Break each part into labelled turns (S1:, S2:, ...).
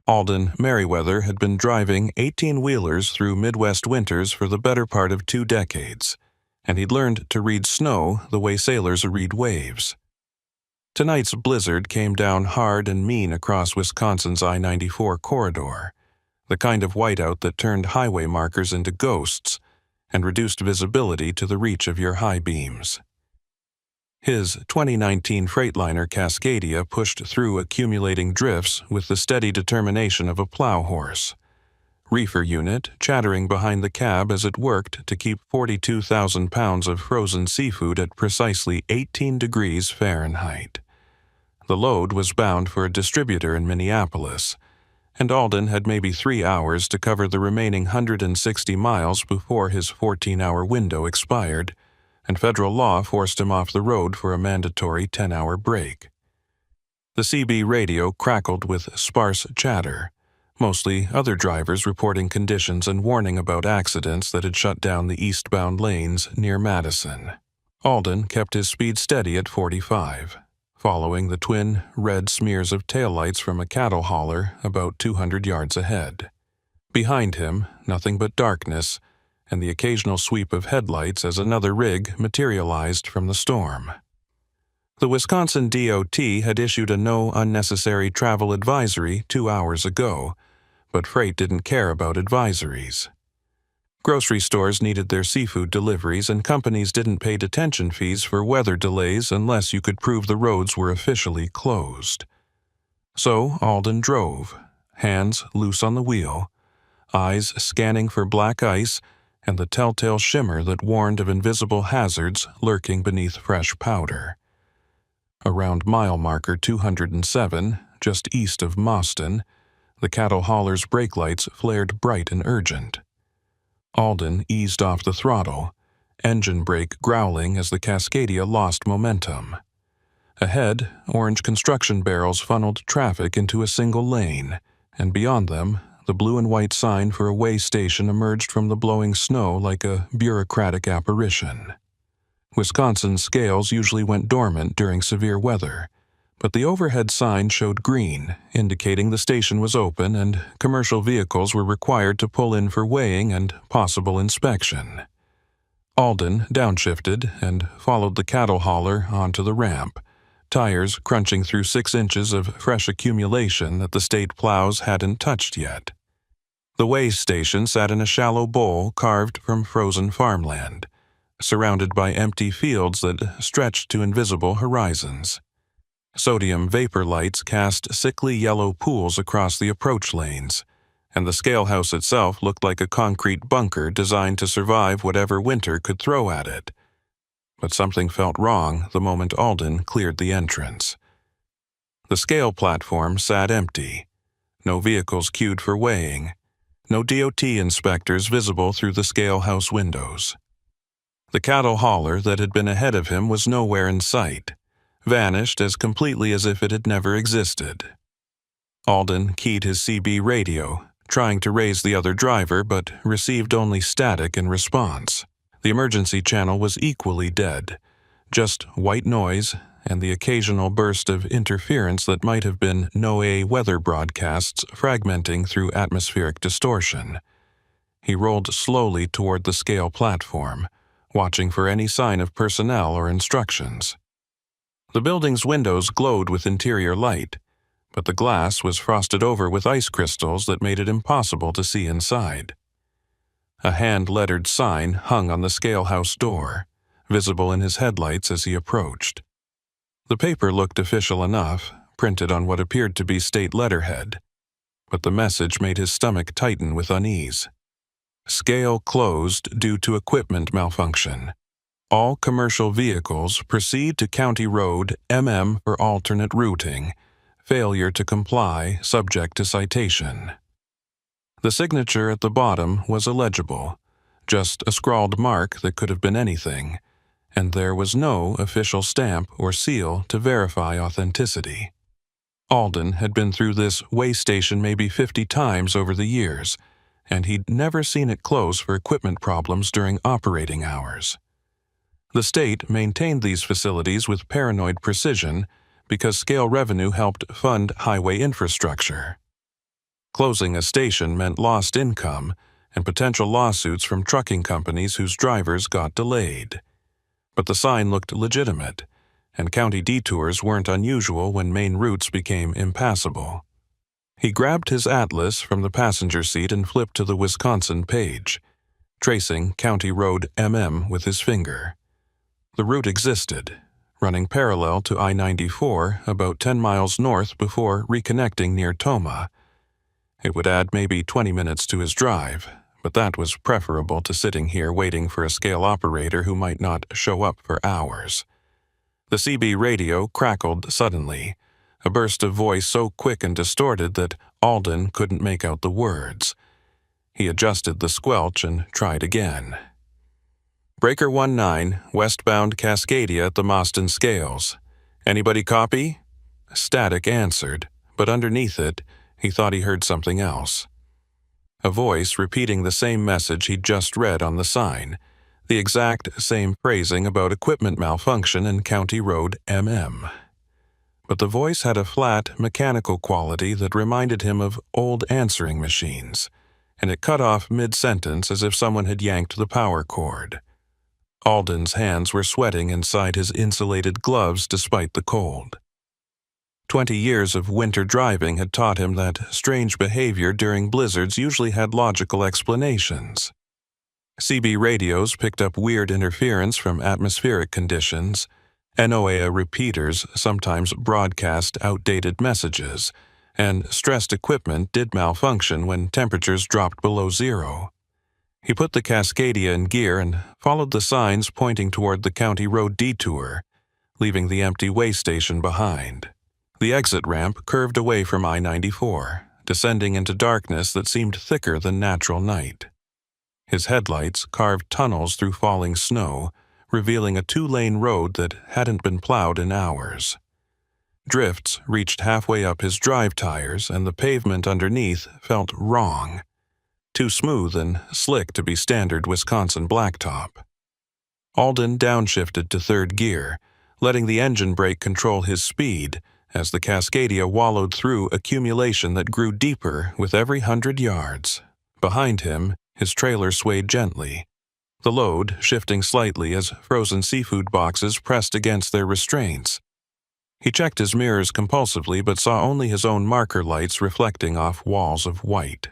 S1: Alden Merriweather had been driving 18-wheelers through Midwest winters for the better part of 2 decades, and he'd learned to read snow the way sailors read waves. Tonight's blizzard came down hard and mean across Wisconsin's I-94 corridor, the kind of whiteout that turned highway markers into ghosts and reduced visibility to the reach of your high beams. His 2019 Freightliner Cascadia pushed through accumulating drifts with the steady determination of a plow horse. Reefer unit chattering behind the cab as it worked to keep 42,000 pounds of frozen seafood at precisely 18 degrees Fahrenheit. The load was bound for a distributor in Minneapolis, and Alden had maybe 3 hours to cover the remaining 160 miles before his 14-hour window expired, and federal law forced him off the road for a mandatory 10-hour break. The CB radio crackled with sparse chatter, mostly other drivers reporting conditions and warning about accidents that had shut down the eastbound lanes near Madison. Alden kept his speed steady at 45, following the twin red smears of taillights from a cattle hauler about 200 yards ahead. Behind him, nothing but darkness, and the occasional sweep of headlights as another rig materialized from the storm. The Wisconsin DOT had issued a no unnecessary travel advisory 2 hours ago, but freight didn't care about advisories. Grocery stores needed their seafood deliveries, and companies didn't pay detention fees for weather delays unless you could prove the roads were officially closed. So Alden drove, hands loose on the wheel, eyes scanning for black ice and the telltale shimmer that warned of invisible hazards lurking beneath fresh powder. Around mile marker 207, just east of Mauston, the cattle hauler's brake lights flared bright and urgent. Alden eased off the throttle, engine brake growling as the Cascadia lost momentum. Ahead, orange construction barrels funneled traffic into a single lane, and beyond them, the blue and white sign for a way station emerged from the blowing snow like a bureaucratic apparition. Wisconsin's scales usually went dormant during severe weather, but the overhead sign showed green, indicating the station was open and commercial vehicles were required to pull in for weighing and possible inspection. Alden downshifted and followed the cattle hauler onto the ramp, tires crunching through 6 inches of fresh accumulation that the state plows hadn't touched yet. The weigh station sat in a shallow bowl carved from frozen farmland, surrounded by empty fields that stretched to invisible horizons. Sodium vapor lights cast sickly yellow pools across the approach lanes, and the scale house itself looked like a concrete bunker designed to survive whatever winter could throw at it. But something felt wrong the moment Alden cleared the entrance. The scale platform sat empty, no vehicles queued for weighing, no DOT inspectors visible through the scale house windows. The cattle hauler that had been ahead of him was nowhere in sight, vanished as completely as if it had never existed. Alden keyed his CB radio, trying to raise the other driver, but received only static in response. The emergency channel was equally dead, just white noise and the occasional burst of interference that might have been NOAA weather broadcasts fragmenting through atmospheric distortion. He rolled slowly toward the scale platform, watching for any sign of personnel or instructions. The building's windows glowed with interior light, but the glass was frosted over with ice crystals that made it impossible to see inside. A hand-lettered sign hung on the scale house door, visible in his headlights as he approached. The paper looked official enough, printed on what appeared to be state letterhead, but the message made his stomach tighten with unease. Scale closed due to equipment malfunction. All commercial vehicles proceed to County Road MM for alternate routing. Failure to comply subject to citation. The signature at the bottom was illegible, just a scrawled mark that could have been anything, and there was no official stamp or seal to verify authenticity. Alden had been through this weigh station maybe 50 times over the years, and he'd never seen it close for equipment problems during operating hours. The state maintained these facilities with paranoid precision because scale revenue helped fund highway infrastructure. Closing a station meant lost income and potential lawsuits from trucking companies whose drivers got delayed. But the sign looked legitimate, and county detours weren't unusual when main routes became impassable. He grabbed his atlas from the passenger seat and flipped to the Wisconsin page, tracing County Road MM with his finger. The route existed, running parallel to I-94 about 10 miles north before reconnecting near Tomah. It would add maybe 20 minutes to his drive, but that was preferable to sitting here waiting for a scale operator who might not show up for hours. The CB radio crackled suddenly, a burst of voice so quick and distorted that Alden couldn't make out the words. He adjusted the squelch and tried again. Breaker 19, westbound Cascadia at the Mostyn Scales. Anybody copy? Static answered, but underneath it, he thought he heard something else. A voice repeating the same message he'd just read on the sign, the exact same phrasing about equipment malfunction in County Road MM. But the voice had a flat, mechanical quality that reminded him of old answering machines, and it cut off mid-sentence as if someone had yanked the power cord. Alden's hands were sweating inside his insulated gloves despite the cold. 20 years of winter driving had taught him that strange behavior during blizzards usually had logical explanations. CB radios picked up weird interference from atmospheric conditions. NOAA repeaters sometimes broadcast outdated messages, and stressed equipment did malfunction when temperatures dropped below zero. He put the Cascadia in gear and followed the signs pointing toward the County Road detour, leaving the empty way station behind. The exit ramp curved away from I-94, descending into darkness that seemed thicker than natural night. His headlights carved tunnels through falling snow, revealing a 2-lane road that hadn't been plowed in hours. Drifts reached halfway up his drive tires, and the pavement underneath felt wrong, too smooth and slick to be standard Wisconsin blacktop. Alden downshifted to third gear, letting the engine brake control his speed as the Cascadia wallowed through accumulation that grew deeper with every 100 yards. Behind him, his trailer swayed gently, the load shifting slightly as frozen seafood boxes pressed against their restraints. He checked his mirrors compulsively but saw only his own marker lights reflecting off walls of white.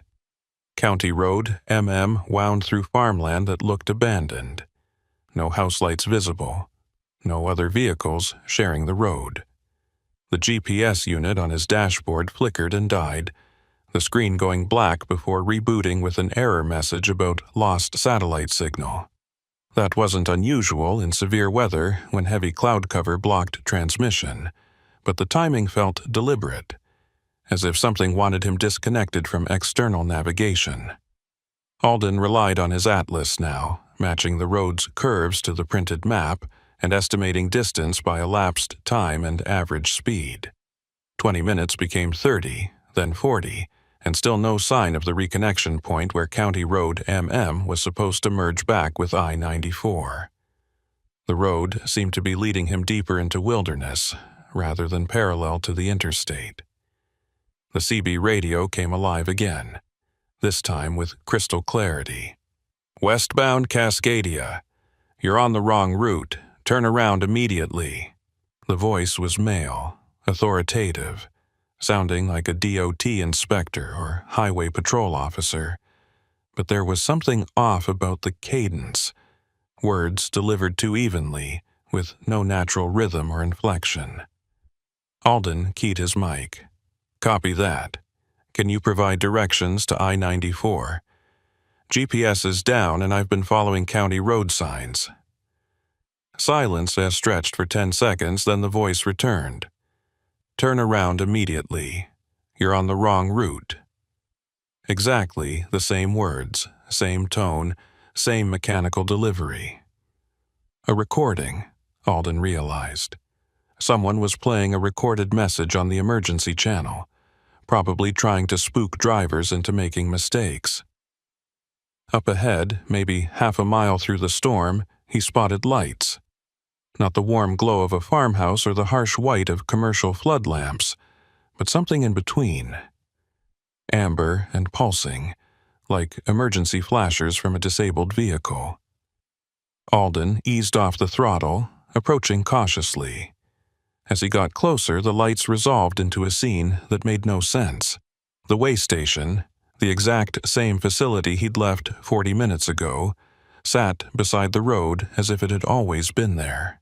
S1: County Road MM wound through farmland that looked abandoned. No house lights visible. No other vehicles sharing the road. The GPS unit on his dashboard flickered and died, the screen going black before rebooting with an error message about lost satellite signal. That wasn't unusual in severe weather when heavy cloud cover blocked transmission, but the timing felt deliberate, as if something wanted him disconnected from external navigation. Alden relied on his atlas now, matching the road's curves to the printed map and estimating distance by elapsed time and average speed. 20 minutes became 30, then 40, and still no sign of the reconnection point where County Road MM was supposed to merge back with I-94. The road seemed to be leading him deeper into wilderness, rather than parallel to the interstate. The CB radio came alive again, this time with crystal clarity. "Westbound Cascadia. You're on the wrong route. Turn around immediately." The voice was male, authoritative, sounding like a DOT inspector or highway patrol officer. But there was something off about the cadence, words delivered too evenly, with no natural rhythm or inflection. Alden keyed his mic. "Copy that. Can you provide directions to I-94? GPS is down and I've been following county road signs." Silence as stretched for 10 seconds, then the voice returned. "Turn around immediately. You're on the wrong route." Exactly the same words, same tone, same mechanical delivery. A recording, Alden realized. Someone was playing a recorded message on the emergency channel, probably trying to spook drivers into making mistakes. Up ahead, maybe half a mile through the storm, he spotted lights. Not the warm glow of a farmhouse or the harsh white of commercial flood lamps, but something in between. amber and pulsing, like emergency flashers from a disabled vehicle. Alden eased off the throttle, approaching cautiously. As he got closer, the lights resolved into a scene that made no sense. The way station, the exact same facility he'd left 40 minutes ago, sat beside the road as if it had always been there.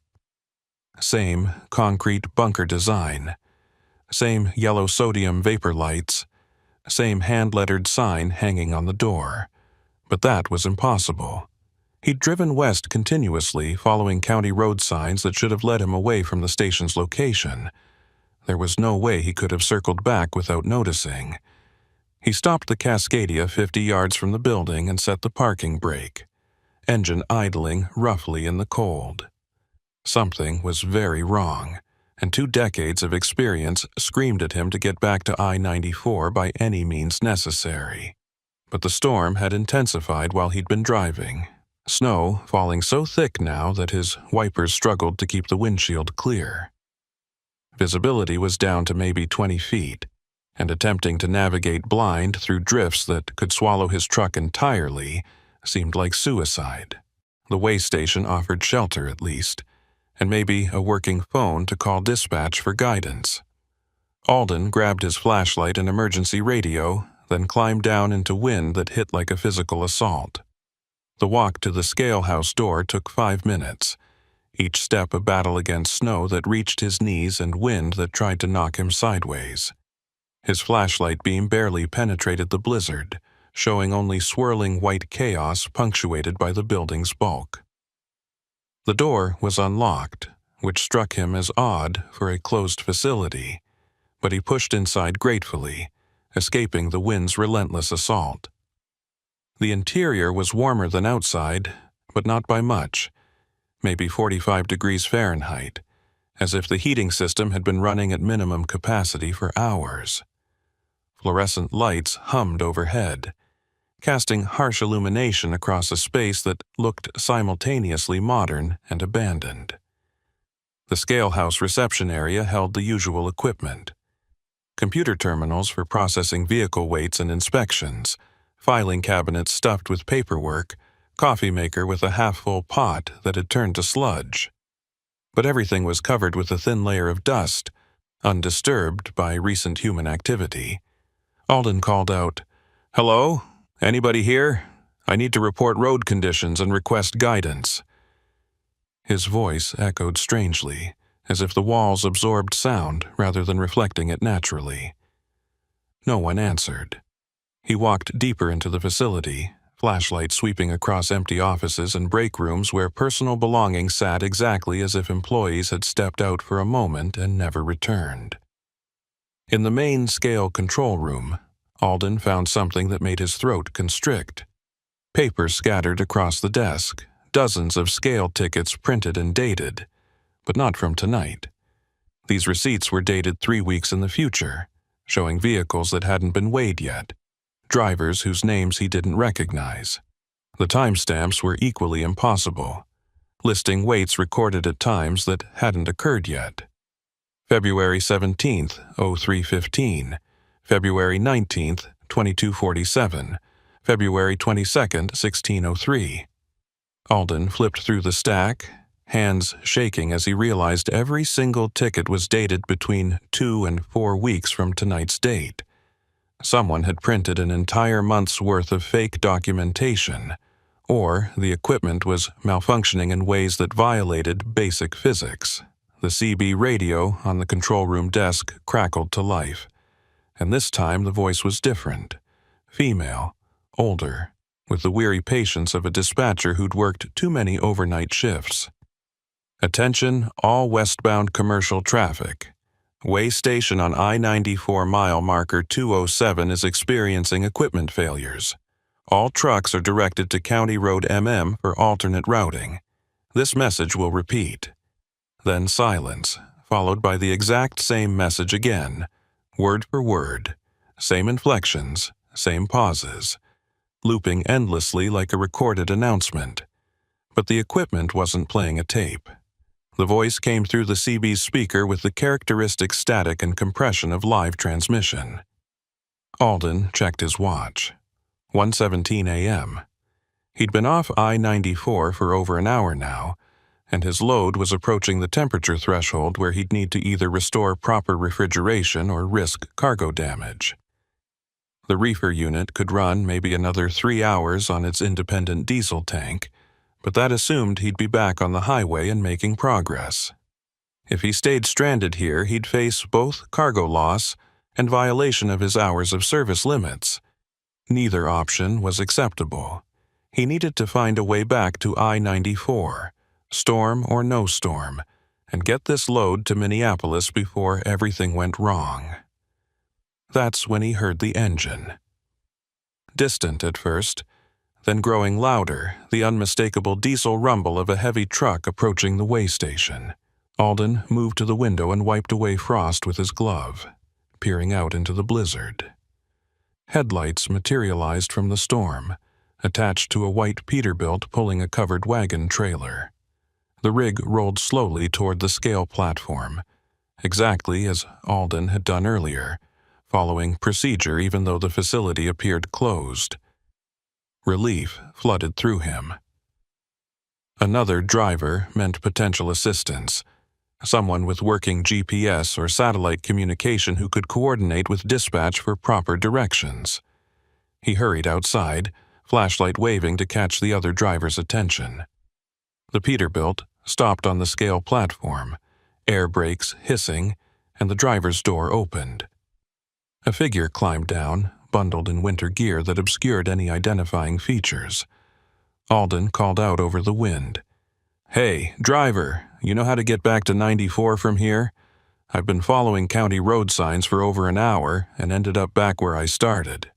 S1: Same concrete bunker design, same yellow sodium vapor lights, same hand-lettered sign hanging on the door. But that was impossible. He'd driven west continuously, following county road signs that should have led him away from the station's location. There was no way he could have circled back without noticing. He stopped the Cascadia 50 yards from the building and set the parking brake, engine idling roughly in the cold. Something was very wrong, and 2 decades of experience screamed at him to get back to I-94 by any means necessary. But the storm had intensified while he'd been driving, snow falling so thick now that his wipers struggled to keep the windshield clear. Visibility was down to maybe 20 feet, and attempting to navigate blind through drifts that could swallow his truck entirely seemed like suicide. The way station offered shelter at least, and maybe a working phone to call dispatch for guidance. Alden grabbed his flashlight and emergency radio, then climbed down into wind that hit like a physical assault. The walk to the scale house door took 5 minutes, each step a battle against snow that reached his knees and wind that tried to knock him sideways. His flashlight beam barely penetrated the blizzard, showing only swirling white chaos punctuated by the building's bulk. The door was unlocked, which struck him as odd for a closed facility, but he pushed inside gratefully, escaping the wind's relentless assault. The interior was warmer than outside, but not by much, maybe 45 degrees Fahrenheit, as if the heating system had been running at minimum capacity for hours. Fluorescent lights hummed overhead, casting harsh illumination across a space that looked simultaneously modern and abandoned. The scale house reception area held the usual equipment: computer terminals for processing vehicle weights and inspections, filing cabinets stuffed with paperwork, coffee maker with a half-full pot that had turned to sludge. But everything was covered with a thin layer of dust, undisturbed by recent human activity. Alden called out, "Hello? Anybody here? I need to report road conditions and request guidance." His voice echoed strangely, as if the walls absorbed sound rather than reflecting it naturally. No one answered. He walked deeper into the facility, flashlight sweeping across empty offices and break rooms where personal belongings sat exactly as if employees had stepped out for a moment and never returned. In the main scale control room, Alden found something that made his throat constrict. Papers scattered across the desk, dozens of scale tickets printed and dated, but not from tonight. These receipts were dated 3 weeks in the future, showing vehicles that hadn't been weighed yet, drivers whose names he didn't recognize. The timestamps were equally impossible, listing weights recorded at times that hadn't occurred yet. February 17th, 0315, February 19th, 2247, February 22nd, 1603. Alden flipped through the stack, hands shaking as he realized every single ticket was dated between 2 and 4 weeks from tonight's date. Someone had printed an entire month's worth of fake documentation, or the equipment was malfunctioning in ways that violated basic physics. The CB radio on the control room desk crackled to life, and this time the voice was different, female, older, with the weary patience of a dispatcher who'd worked too many overnight shifts. "Attention, all westbound commercial traffic. Way station on I-94 mile marker 207 is experiencing equipment failures. All trucks are directed to County Road MM for alternate routing. This message will repeat." Then silence, followed by the exact same message again, word for word, same inflections, same pauses, looping endlessly like a recorded announcement. But the equipment wasn't playing a tape. The voice came through the CB's speaker with the characteristic static and compression of live transmission. Alden checked his watch. 1:17 a.m. He'd been off I-94 for over an hour now, and his load was approaching the temperature threshold where he'd need to either restore proper refrigeration or risk cargo damage. The reefer unit could run maybe another 3 hours on its independent diesel tank, but that assumed he'd be back on the highway and making progress. If he stayed stranded here, he'd face both cargo loss and violation of his hours of service limits. Neither option was acceptable. He needed to find a way back to I-94, storm or no storm, and get this load to Minneapolis before everything went wrong. That's when he heard the engine. Distant at first, then growing louder, the unmistakable diesel rumble of a heavy truck approaching the way station. Alden moved to the window and wiped away frost with his glove, peering out into the blizzard. Headlights materialized from the storm, attached to a white Peterbilt pulling a covered wagon trailer. The rig rolled slowly toward the scale platform, exactly as Alden had done earlier, following procedure even though the facility appeared closed. Relief flooded through him. Another driver meant potential assistance, someone with working GPS or satellite communication who could coordinate with dispatch for proper directions. He hurried outside, flashlight waving to catch the other driver's attention. The Peterbilt stopped on the scale platform, air brakes hissing, and the driver's door opened. A figure climbed down, bundled in winter gear that obscured any identifying features. Alden called out over the wind. "Hey, driver, you know how to get back to 94 from here? I've been following county road signs for over an hour and ended up back where I started."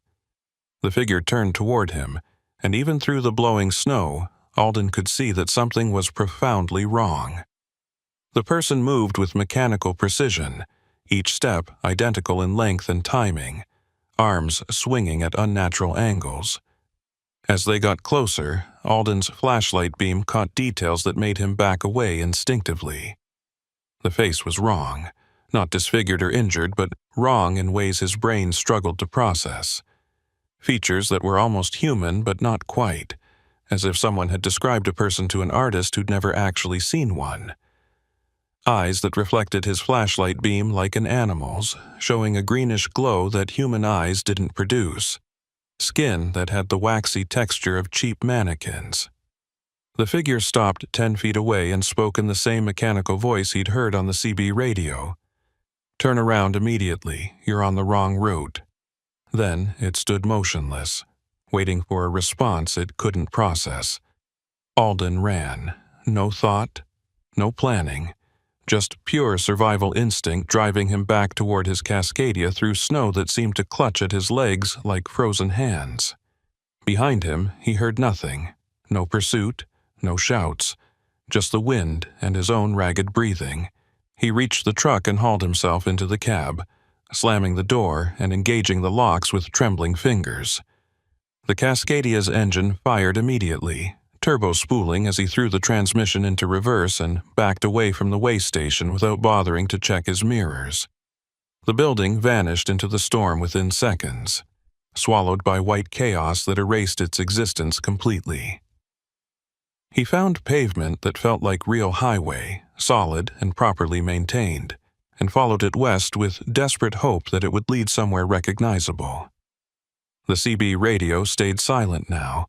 S1: The figure turned toward him, and even through the blowing snow, Alden could see that something was profoundly wrong. The person moved with mechanical precision, each step identical in length and timing, arms swinging at unnatural angles. As they got closer, Alden's flashlight beam caught details that made him back away instinctively. The face was wrong, not disfigured or injured, but wrong in ways his brain struggled to process. Features that were almost human but not quite, as if someone had described a person to an artist who'd never actually seen one. Eyes that reflected his flashlight beam like an animal's, showing a greenish glow that human eyes didn't produce. Skin that had the waxy texture of cheap mannequins. The figure stopped 10 feet away and spoke in the same mechanical voice he'd heard on the CB radio. "Turn around immediately, you're on the wrong route." Then it stood motionless, waiting for a response it couldn't process. Alden ran. No thought, no planning. Just pure survival instinct driving him back toward his Cascadia through snow that seemed to clutch at his legs like frozen hands. Behind him, he heard nothing. No pursuit, no shouts, just the wind and his own ragged breathing. He reached the truck and hauled himself into the cab, slamming the door and engaging the locks with trembling fingers. The Cascadia's engine fired immediately, turbo spooling as he threw the transmission into reverse and backed away from the way station without bothering to check his mirrors. The building vanished into the storm within seconds, swallowed by white chaos that erased its existence completely. He found pavement that felt like real highway, solid and properly maintained, and followed it west with desperate hope that it would lead somewhere recognizable. The CB radio stayed silent now.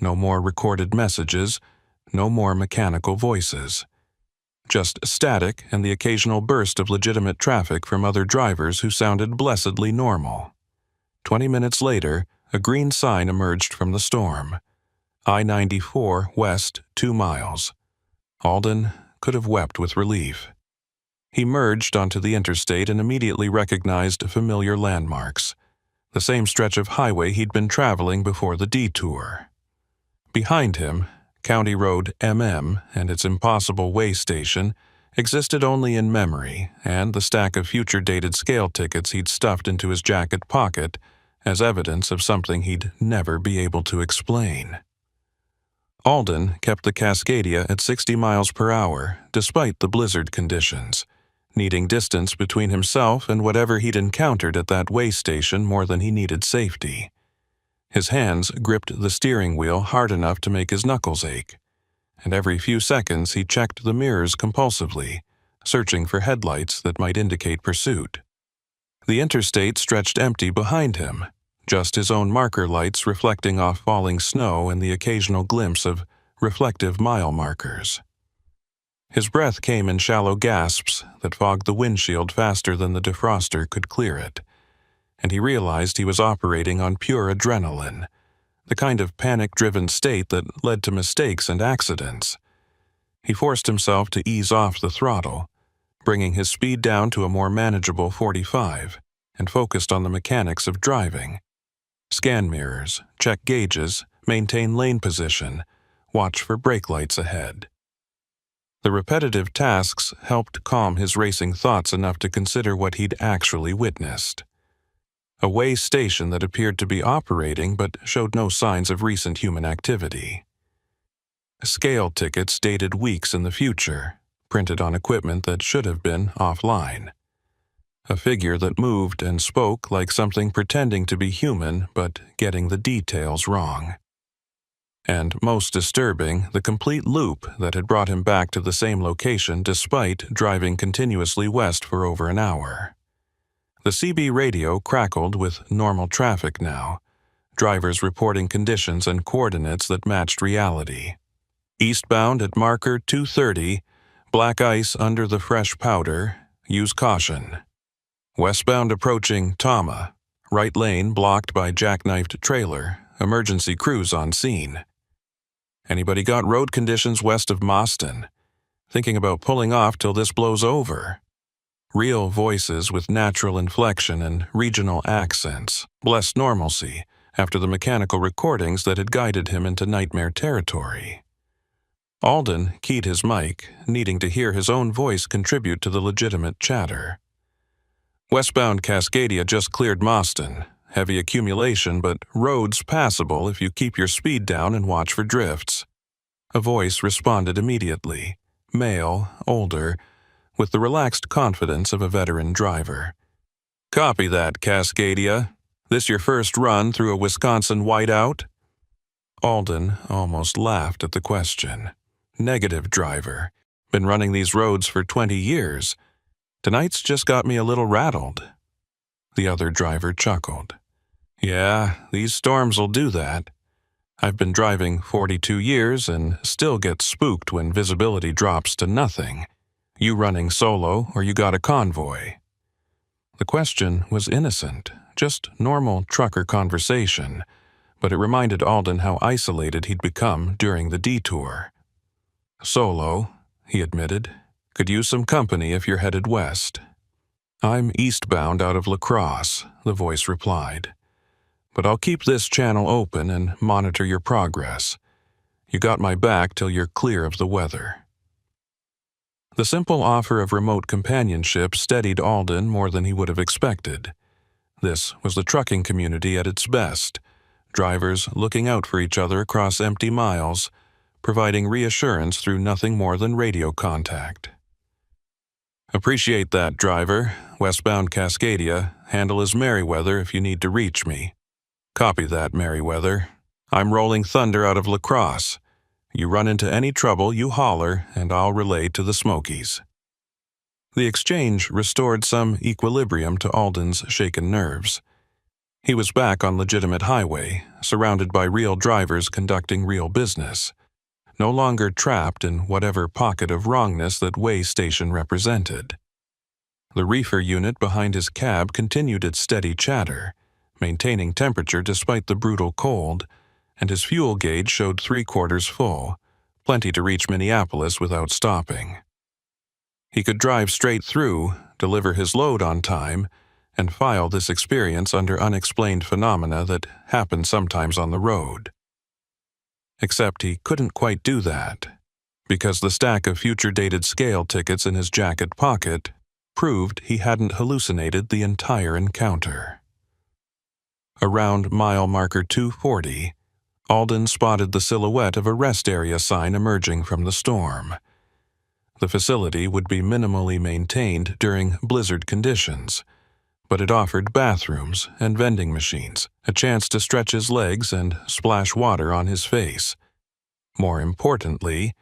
S1: No more recorded messages, no more mechanical voices. Just static and the occasional burst of legitimate traffic from other drivers who sounded blessedly normal. 20 minutes later, a green sign emerged from the storm. I-94 west 2 miles. Alden could have wept with relief. He merged onto the interstate and immediately recognized familiar landmarks, the same stretch of highway he'd been traveling before the detour. Behind him, County Road MM and its impossible way station existed only in memory, and the stack of future-dated scale tickets he'd stuffed into his jacket pocket as evidence of something he'd never be able to explain. Alden kept the Cascadia at 60 miles per hour, despite the blizzard conditions, needing distance between himself and whatever he'd encountered at that way station more than he needed safety. His hands gripped the steering wheel hard enough to make his knuckles ache, and every few seconds he checked the mirrors compulsively, searching for headlights that might indicate pursuit. The interstate stretched empty behind him, just his own marker lights reflecting off falling snow and the occasional glimpse of reflective mile markers. His breath came in shallow gasps that fogged the windshield faster than the defroster could clear it, and he realized he was operating on pure adrenaline, the kind of panic-driven state that led to mistakes and accidents. He forced himself to ease off the throttle, bringing his speed down to a more manageable 45, and focused on the mechanics of driving. Scan mirrors, check gauges, maintain lane position, watch for brake lights ahead. The repetitive tasks helped calm his racing thoughts enough to consider what he'd actually witnessed. A way station that appeared to be operating but showed no signs of recent human activity. Scale tickets dated weeks in the future, printed on equipment that should have been offline. A figure that moved and spoke like something pretending to be human but getting the details wrong. And most disturbing, the complete loop that had brought him back to the same location despite driving continuously west for over an hour. The CB radio crackled with normal traffic now, drivers reporting conditions and coordinates that matched reality. Eastbound at marker 230, black ice under the fresh powder, use caution. Westbound approaching Tama, right lane blocked by jackknifed trailer, emergency crews on scene. Anybody got road conditions west of Moston? Thinking about pulling off till this blows over. Real voices with natural inflection and regional accents blessed normalcy after the mechanical recordings that had guided him into nightmare territory. Alden keyed his mic, needing to hear his own voice contribute to the legitimate chatter. Westbound Cascadia just cleared Moston. Heavy accumulation, but roads passable if you keep your speed down and watch for drifts. A voice responded immediately, male, older, with the relaxed confidence of a veteran driver. Copy that, Cascadia. This your first run through a Wisconsin whiteout? Alden almost laughed at the question. Negative, driver. Been running these roads for 20 years. Tonight's just got me a little rattled. The other driver chuckled. Yeah, these storms'll do that. I've been driving 42 years and still get spooked when visibility drops to nothing. You running solo or you got a convoy? The question was innocent, just normal trucker conversation, but it reminded Alden how isolated he'd become during the detour. Solo, he admitted. Could use some company if you're headed west. I'm eastbound out of La Crosse, the voice replied. But I'll keep this channel open and monitor your progress. You got my back till you're clear of the weather. The simple offer of remote companionship steadied Alden more than he would have expected. This was the trucking community at its best, drivers looking out for each other across empty miles, providing reassurance through nothing more than radio contact. Appreciate that, driver. Westbound Cascadia. Handle is Merriweather if you need to reach me. Copy that, Merriweather. I'm rolling thunder out of La Crosse. You run into any trouble, you holler, and I'll relay to the Smokies. The exchange restored some equilibrium to Alden's shaken nerves. He was back on legitimate highway, surrounded by real drivers conducting real business, no longer trapped in whatever pocket of wrongness that way station represented. The reefer unit behind his cab continued its steady chatter, maintaining temperature despite the brutal cold, and his fuel gauge showed 3/4 full, plenty to reach Minneapolis without stopping. He could drive straight through, deliver his load on time, and file this experience under unexplained phenomena that happen sometimes on the road. Except he couldn't quite do that, because the stack of future-dated scale tickets in his jacket pocket proved he hadn't hallucinated the entire encounter. Around mile marker 240, Alden spotted the silhouette of a rest area sign emerging from the storm. The facility would be minimally maintained during blizzard conditions, but it offered bathrooms and vending machines, a chance to stretch his legs and splash water on his face. More importantly,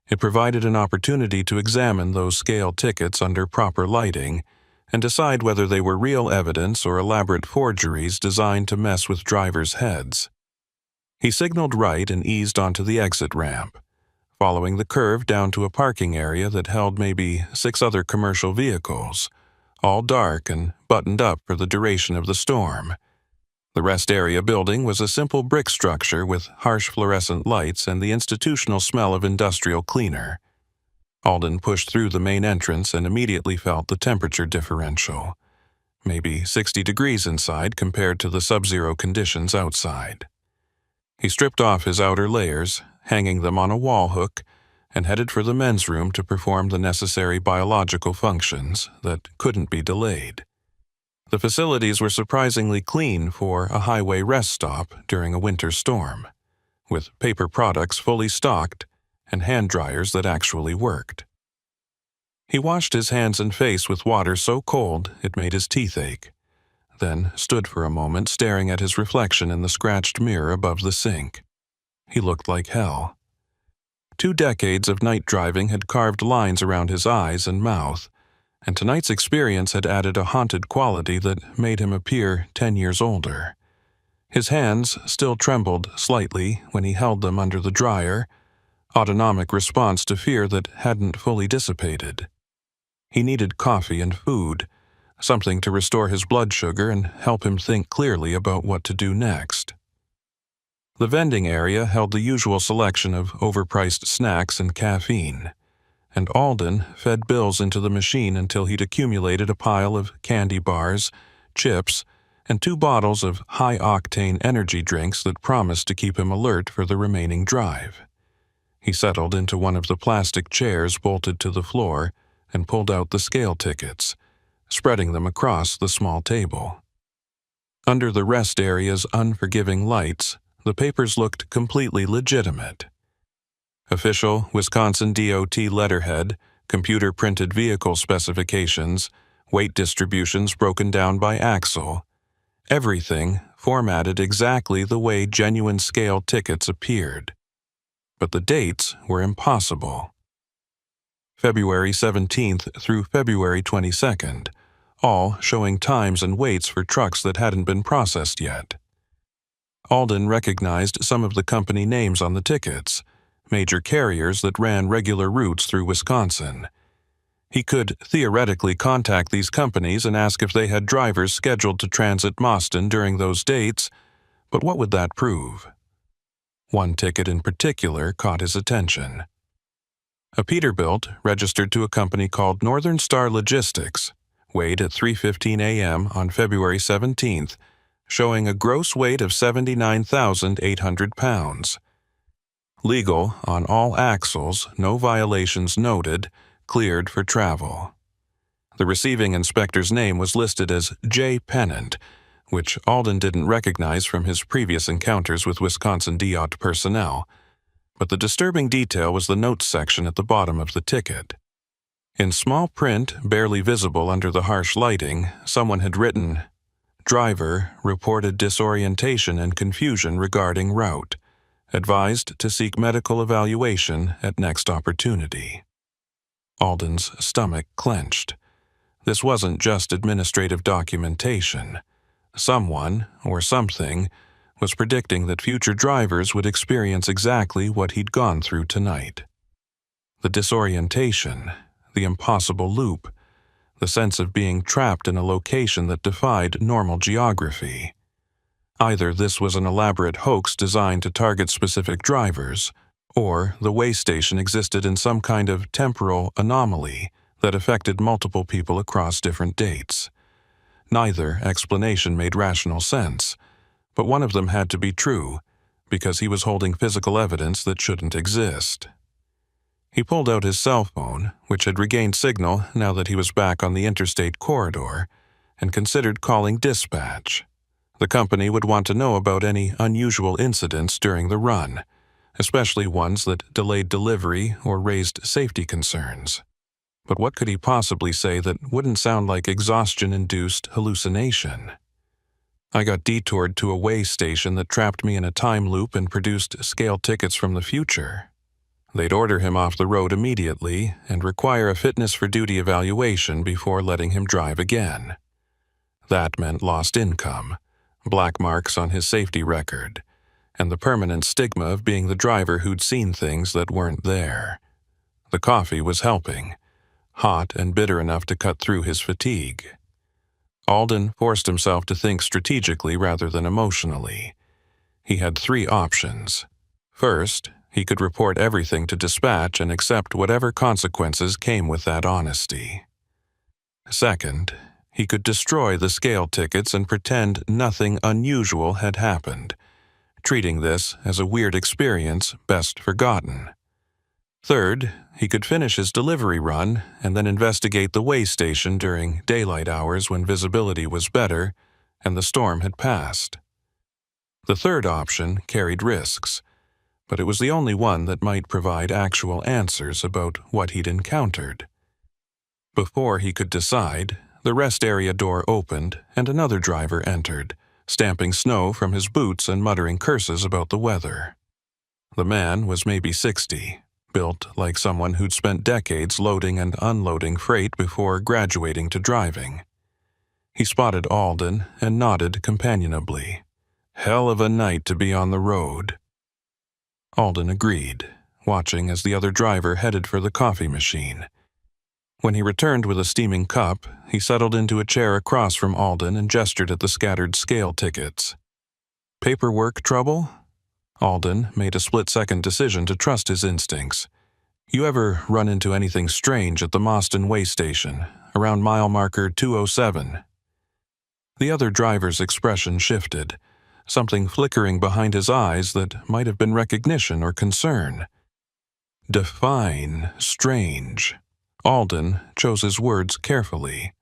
S1: it provided an opportunity to examine those scale tickets under proper lighting and decide whether they were real evidence or elaborate forgeries designed to mess with drivers' heads. He signaled right and eased onto the exit ramp, following the curve down to a parking area that held maybe 6 other commercial vehicles, all dark and buttoned up for the duration of the storm. The rest area building was a simple brick structure with harsh fluorescent lights and the institutional smell of industrial cleaner. Alden pushed through the main entrance and immediately felt the temperature differential, maybe 60 degrees inside compared to the sub-zero conditions outside. He stripped off his outer layers, hanging them on a wall hook, and headed for the men's room to perform the necessary biological functions that couldn't be delayed. The facilities were surprisingly clean for a highway rest stop during a winter storm, with paper products fully stocked and hand dryers that actually worked. He washed his hands and face with water so cold it made his teeth ache, then stood for a moment staring at his reflection in the scratched mirror above the sink. He looked like hell. 2 decades of night driving had carved lines around his eyes and mouth, and tonight's experience had added a haunted quality that made him appear 10 years older. His hands still trembled slightly when he held them under the dryer, autonomic response to fear that hadn't fully dissipated. He needed coffee and food, something to restore his blood sugar and help him think clearly about what to do next. The vending area held the usual selection of overpriced snacks and caffeine, and Alden fed bills into the machine until he'd accumulated a pile of candy bars, chips, and 2 bottles of high-octane energy drinks that promised to keep him alert for the remaining drive. He settled into one of the plastic chairs bolted to the floor and pulled out the scale tickets, spreading them across the small table. Under the rest area's unforgiving lights, the papers looked completely legitimate. Official Wisconsin DOT letterhead, computer-printed vehicle specifications, weight distributions broken down by axle. Everything formatted exactly the way genuine scale tickets appeared. But the dates were impossible. February 17th through February 22nd, all showing times and weights for trucks that hadn't been processed yet. Alden recognized some of the company names on the tickets, major carriers that ran regular routes through Wisconsin. He could theoretically contact these companies and ask if they had drivers scheduled to transit Mauston during those dates, but what would that prove? One ticket in particular caught his attention. A Peterbilt registered to a company called Northern Star Logistics, weighed at 3:15 a.m. on February 17th, showing a gross weight of 79,800 pounds. Legal on all axles, no violations noted, cleared for travel. The receiving inspector's name was listed as J. Pennant, which Alden didn't recognize from his previous encounters with Wisconsin DOT personnel, but the disturbing detail was the notes section at the bottom of the ticket. In small print, barely visible under the harsh lighting, someone had written, "Driver reported disorientation and confusion regarding route. Advised to seek medical evaluation at next opportunity." Alden's stomach clenched. This wasn't just administrative documentation. Someone, or something, was predicting that future drivers would experience exactly what he'd gone through tonight. The disorientation, the impossible loop, the sense of being trapped in a location that defied normal geography. Either this was an elaborate hoax designed to target specific drivers, or the way station existed in some kind of temporal anomaly that affected multiple people across different dates. Neither explanation made rational sense, but one of them had to be true, because he was holding physical evidence that shouldn't exist. He pulled out his cell phone, which had regained signal now that he was back on the interstate corridor, and considered calling dispatch. The company would want to know about any unusual incidents during the run, especially ones that delayed delivery or raised safety concerns. But what could he possibly say that wouldn't sound like exhaustion-induced hallucination? I got detoured to a way station that trapped me in a time loop and produced scale tickets from the future. They'd order him off the road immediately and require a fitness for duty evaluation before letting him drive again. That meant lost income, black marks on his safety record, and the permanent stigma of being the driver who'd seen things that weren't there. The coffee was helping, hot and bitter enough to cut through his fatigue. Alden forced himself to think strategically rather than emotionally. He had 3 options. First, he could report everything to dispatch and accept whatever consequences came with that honesty. Second, he could destroy the scale tickets and pretend nothing unusual had happened, treating this as a weird experience best forgotten. Third, he could finish his delivery run and then investigate the way station during daylight hours when visibility was better and the storm had passed. The third option carried risks, but it was the only one that might provide actual answers about what he'd encountered. Before he could decide, the rest area door opened and another driver entered, stamping snow from his boots and muttering curses about the weather. The man was maybe 60. Built like someone who'd spent decades loading and unloading freight before graduating to driving. He spotted Alden and nodded companionably. Hell of a night to be on the road. Alden agreed, watching as the other driver headed for the coffee machine. When he returned with a steaming cup, he settled into a chair across from Alden and gestured at the scattered scale tickets. Paperwork trouble? Alden made a split-second decision to trust his instincts. You ever run into anything strange at the Moston way station, around mile marker 207? The other driver's expression shifted, something flickering behind his eyes that might have been recognition or concern. Define strange. Alden chose his words carefully.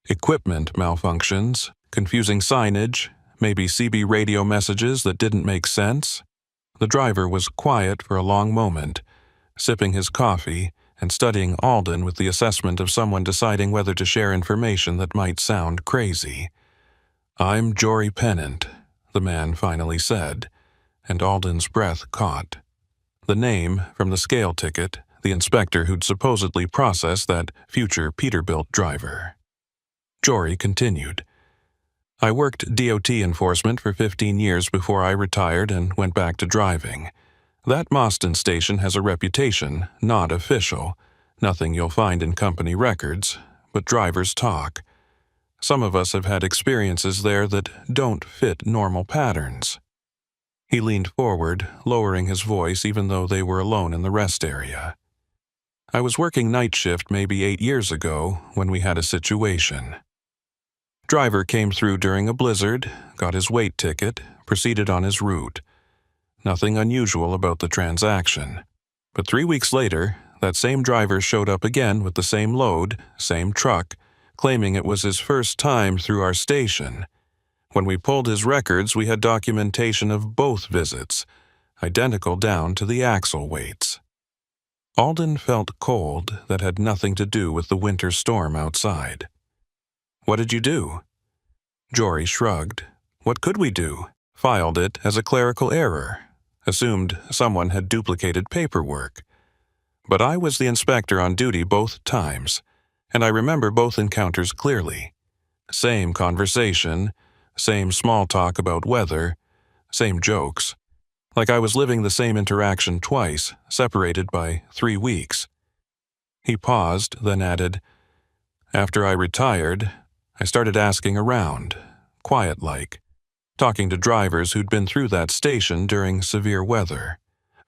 S1: Equipment malfunctions, confusing signage, maybe CB radio messages that didn't make sense. The driver was quiet for a long moment, sipping his coffee and studying Alden with the assessment of someone deciding whether to share information that might sound crazy. I'm Jory Pennant, the man finally said, and Alden's breath caught. The name from the scale ticket, the inspector who'd supposedly processed that future Peterbilt driver. Jory continued. I worked DOT enforcement for 15 years before I retired and went back to driving. That Moston station has a reputation, not official, nothing you'll find in company records, but drivers talk. Some of us have had experiences there that don't fit normal patterns. He leaned forward, lowering his voice even though they were alone in the rest area. I was working night shift maybe 8 years ago when we had a situation. Driver came through during a blizzard, got his weight ticket, proceeded on his route. Nothing unusual about the transaction. But 3 weeks later, that same driver showed up again with the same load, same truck, claiming it was his first time through our station. When we pulled his records, we had documentation of both visits, identical down to the axle weights. Alden felt cold that had nothing to do with the winter storm outside. What did you do? Jory shrugged. What could we do? Filed it as a clerical error. Assumed someone had duplicated paperwork. But I was the inspector on duty both times, and I remember both encounters clearly. Same conversation, same small talk about weather, same jokes. Like I was living the same interaction twice, separated by 3 weeks. He paused, then added, After I retired, I started asking around, quiet-like, talking to drivers who'd been through that station during severe weather.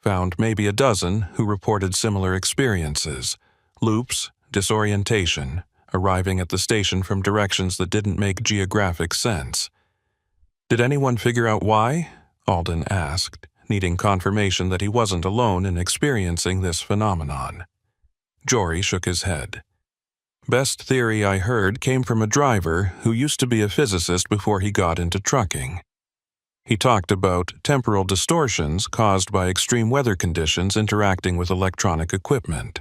S1: Found maybe a dozen who reported similar experiences, loops, disorientation, arriving at the station from directions that didn't make geographic sense. Did anyone figure out why? Alden asked, needing confirmation that he wasn't alone in experiencing this phenomenon. Jory shook his head. Best theory I heard came from a driver who used to be a physicist before he got into trucking. He talked about temporal distortions caused by extreme weather conditions interacting with electronic equipment.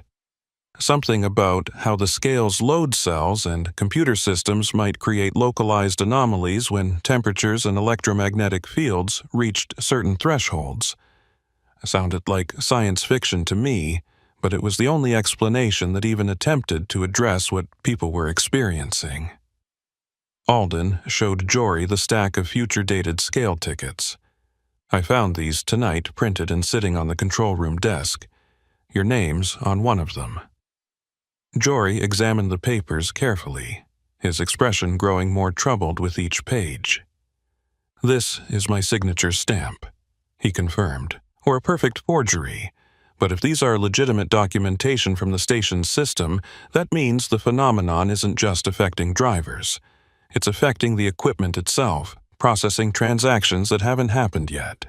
S1: Something about how the scale's load cells and computer systems might create localized anomalies when temperatures and electromagnetic fields reached certain thresholds. Sounded like science fiction to me, but it was the only explanation that even attempted to address what people were experiencing. Alden showed Jory the stack of future-dated scale tickets. I found these tonight printed and sitting on the control room desk. Your name's on one of them. Jory examined the papers carefully, his expression growing more troubled with each page. "This is my signature stamp," he confirmed, "or a perfect forgery. But if these are legitimate documentation from the station's system, that means the phenomenon isn't just affecting drivers. It's affecting the equipment itself, processing transactions that haven't happened yet."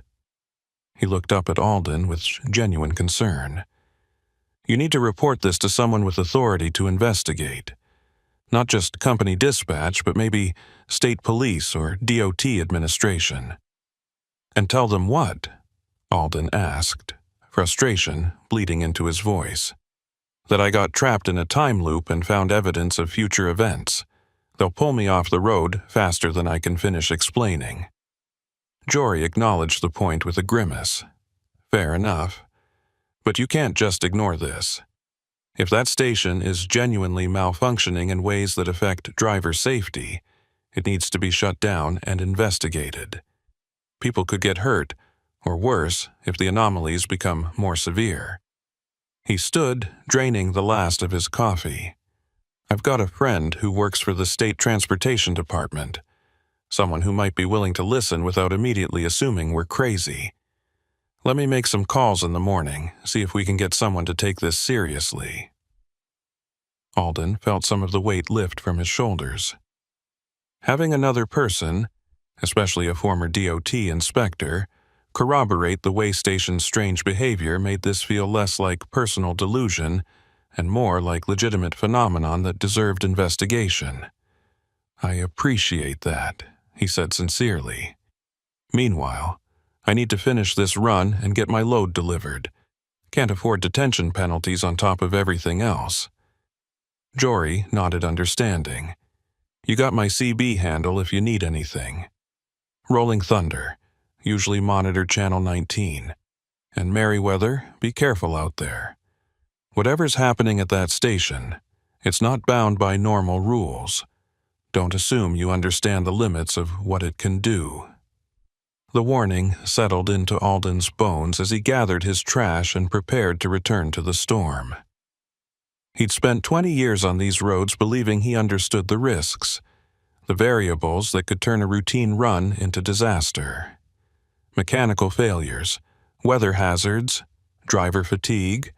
S1: He looked up at Alden with genuine concern. "You need to report this to someone with authority to investigate. Not just company dispatch, but maybe state police or DOT administration." "And tell them what?" Alden asked, frustration bleeding into his voice. "That I got trapped in a time loop and found evidence of future events. They'll pull me off the road faster than I can finish explaining." Jory acknowledged the point with a grimace. "Fair enough. But you can't just ignore this. If that station is genuinely malfunctioning in ways that affect driver safety, it needs to be shut down and investigated. People could get hurt, or worse, if the anomalies become more severe." He stood, draining the last of his coffee. "I've got a friend who works for the State Transportation Department, someone who might be willing to listen without immediately assuming we're crazy. Let me make some calls in the morning, see if we can get someone to take this seriously." Alden felt some of the weight lift from his shoulders. Having another person, especially a former DOT inspector, corroborate the way station's strange behavior made this feel less like personal delusion and more like legitimate phenomenon that deserved investigation. "I appreciate that," he said sincerely. "Meanwhile, I need to finish this run and get my load delivered. Can't afford detention penalties on top of everything else." Jory nodded understanding. "You got my CB handle if you need anything. Rolling Thunder, usually monitor Channel 19. And Merriweather, be careful out there. Whatever's happening at that station, it's not bound by normal rules. Don't assume you understand the limits of what it can do." The warning settled into Alden's bones as he gathered his trash and prepared to return to the storm. He'd spent 20 years on these roads believing he understood the risks, the variables that could turn a routine run into disaster. Mechanical failures, weather hazards, driver fatigue,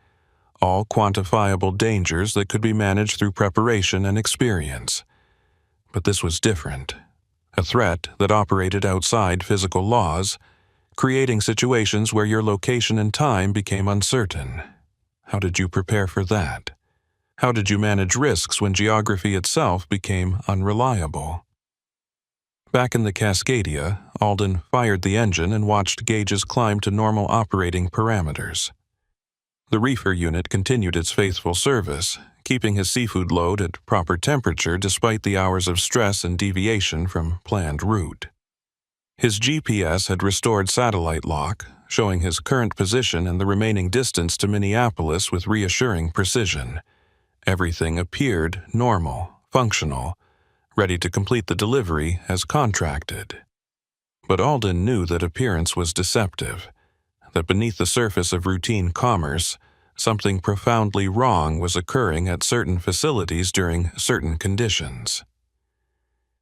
S1: all quantifiable dangers that could be managed through preparation and experience. But this was different. A threat that operated outside physical laws, creating situations where your location and time became uncertain. How did you prepare for that? How did you manage risks when geography itself became unreliable? Back in the Cascadia, Alden fired the engine and watched gauges climb to normal operating parameters. The reefer unit continued its faithful service, keeping his seafood load at proper temperature despite the hours of stress and deviation from planned route. His GPS had restored satellite lock, showing his current position and the remaining distance to Minneapolis with reassuring precision. Everything appeared normal, functional, ready to complete the delivery as contracted. But Alden knew that appearance was deceptive, that beneath the surface of routine commerce, something profoundly wrong was occurring at certain facilities during certain conditions.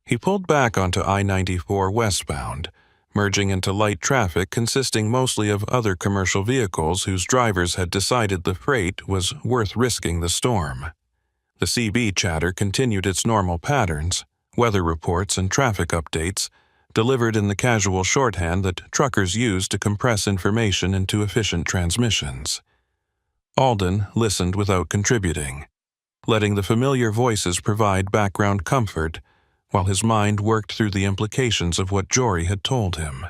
S1: He pulled back onto I-94 westbound, merging into light traffic consisting mostly of other commercial vehicles whose drivers had decided the freight was worth risking the storm. The CB chatter continued its normal patterns, weather reports and traffic updates, delivered in the casual shorthand that truckers use to compress information into efficient transmissions. Alden listened without contributing, letting the familiar voices provide background comfort while his mind worked through the implications of what Jory had told him.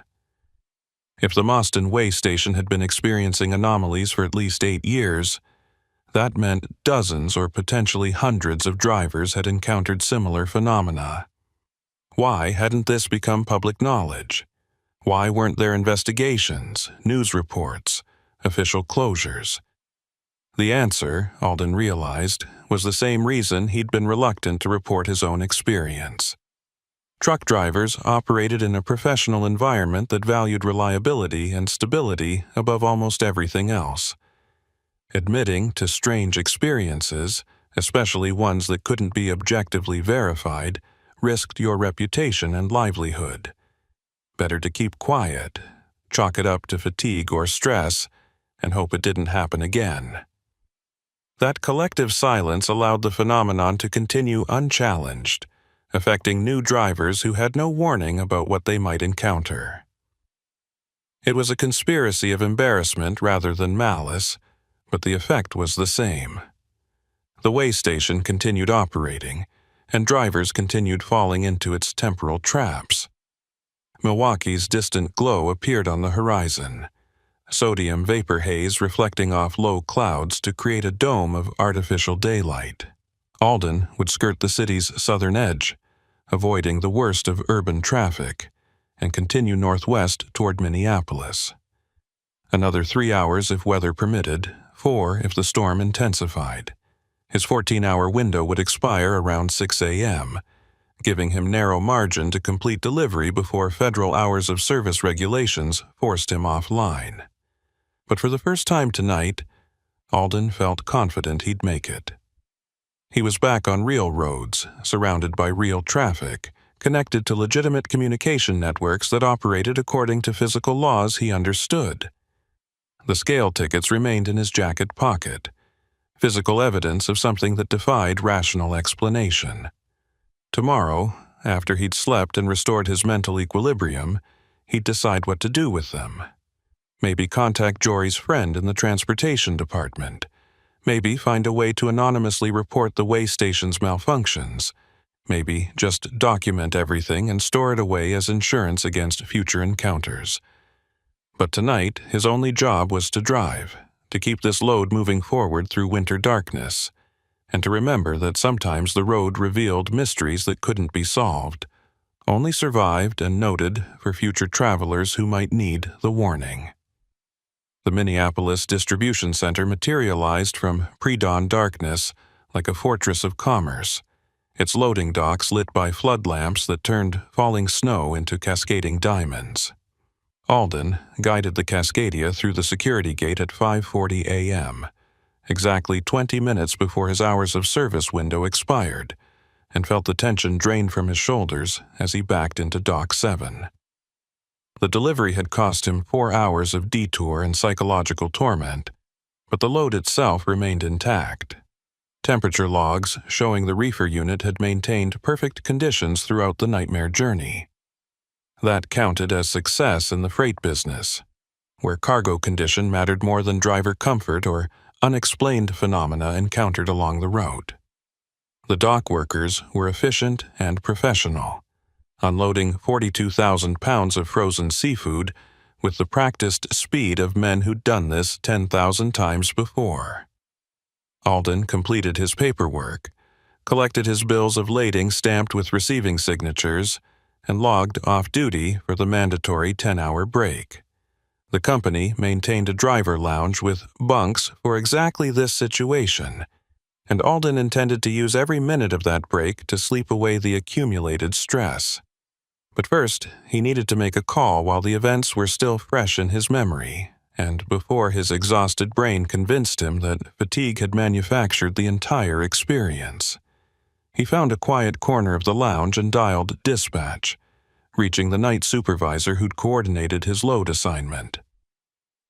S1: If the Mostyn Way station had been experiencing anomalies for at least 8 years, That meant dozens or potentially hundreds of drivers had encountered similar phenomena. Why hadn't this become public knowledge? Why weren't there investigations, news reports, official closures? The answer, Alden realized, was the same reason he'd been reluctant to report his own experience. Truck drivers operated in a professional environment that valued reliability and stability above almost everything else. Admitting to strange experiences, especially ones that couldn't be objectively verified, risked your reputation and livelihood. Better to keep quiet, chalk it up to fatigue or stress, and hope it didn't happen again. That collective silence allowed the phenomenon to continue unchallenged, affecting new drivers who had no warning about what they might encounter. It was a conspiracy of embarrassment rather than malice, but the effect was the same. The way station continued operating, and drivers continued falling into its temporal traps. Milwaukee's distant glow appeared on the horizon, sodium vapor haze reflecting off low clouds to create a dome of artificial daylight. Alden would skirt the city's southern edge, avoiding the worst of urban traffic, and continue northwest toward Minneapolis. Another 3 hours if weather permitted, 4 if the storm intensified. His 14-hour window would expire around 6 a.m., giving him narrow margin to complete delivery before federal hours of service regulations forced him offline. But for the first time tonight, Alden felt confident he'd make it. He was back on real roads, surrounded by real traffic, connected to legitimate communication networks that operated according to physical laws he understood. The scale tickets remained in his jacket pocket, physical evidence of something that defied rational explanation. Tomorrow, after he'd slept and restored his mental equilibrium, he'd decide what to do with them. Maybe contact Jory's friend in the transportation department. Maybe find a way to anonymously report the way station's malfunctions. Maybe just document everything and store it away as insurance against future encounters. But tonight, his only job was to drive, to keep this load moving forward through winter darkness, and to remember that sometimes the road revealed mysteries that couldn't be solved, only survived and noted for future travelers who might need the warning. The Minneapolis distribution center materialized from pre-dawn darkness like a fortress of commerce, its loading docks lit by flood lamps that turned falling snow into cascading diamonds. Alden guided the Cascadia through the security gate at 5:40 a.m., exactly 20 minutes before his hours of service window expired, and felt the tension drain from his shoulders as he backed into Dock 7. The delivery had cost him 4 hours of detour and psychological torment, but the load itself remained intact. Temperature logs showing the reefer unit had maintained perfect conditions throughout the nightmare journey. That counted as success in the freight business, where cargo condition mattered more than driver comfort or unexplained phenomena encountered along the route. The dock workers were efficient and professional, unloading 42,000 pounds of frozen seafood with the practiced speed of men who'd done this 10,000 times before. Alden completed his paperwork, collected his bills of lading stamped with receiving signatures, and logged off-duty for the mandatory 10-hour break. The company maintained a driver lounge with bunks for exactly this situation, and Alden intended to use every minute of that break to sleep away the accumulated stress. But first, he needed to make a call while the events were still fresh in his memory, and before his exhausted brain convinced him that fatigue had manufactured the entire experience. He found a quiet corner of the lounge and dialed dispatch, reaching the night supervisor who'd coordinated his load assignment.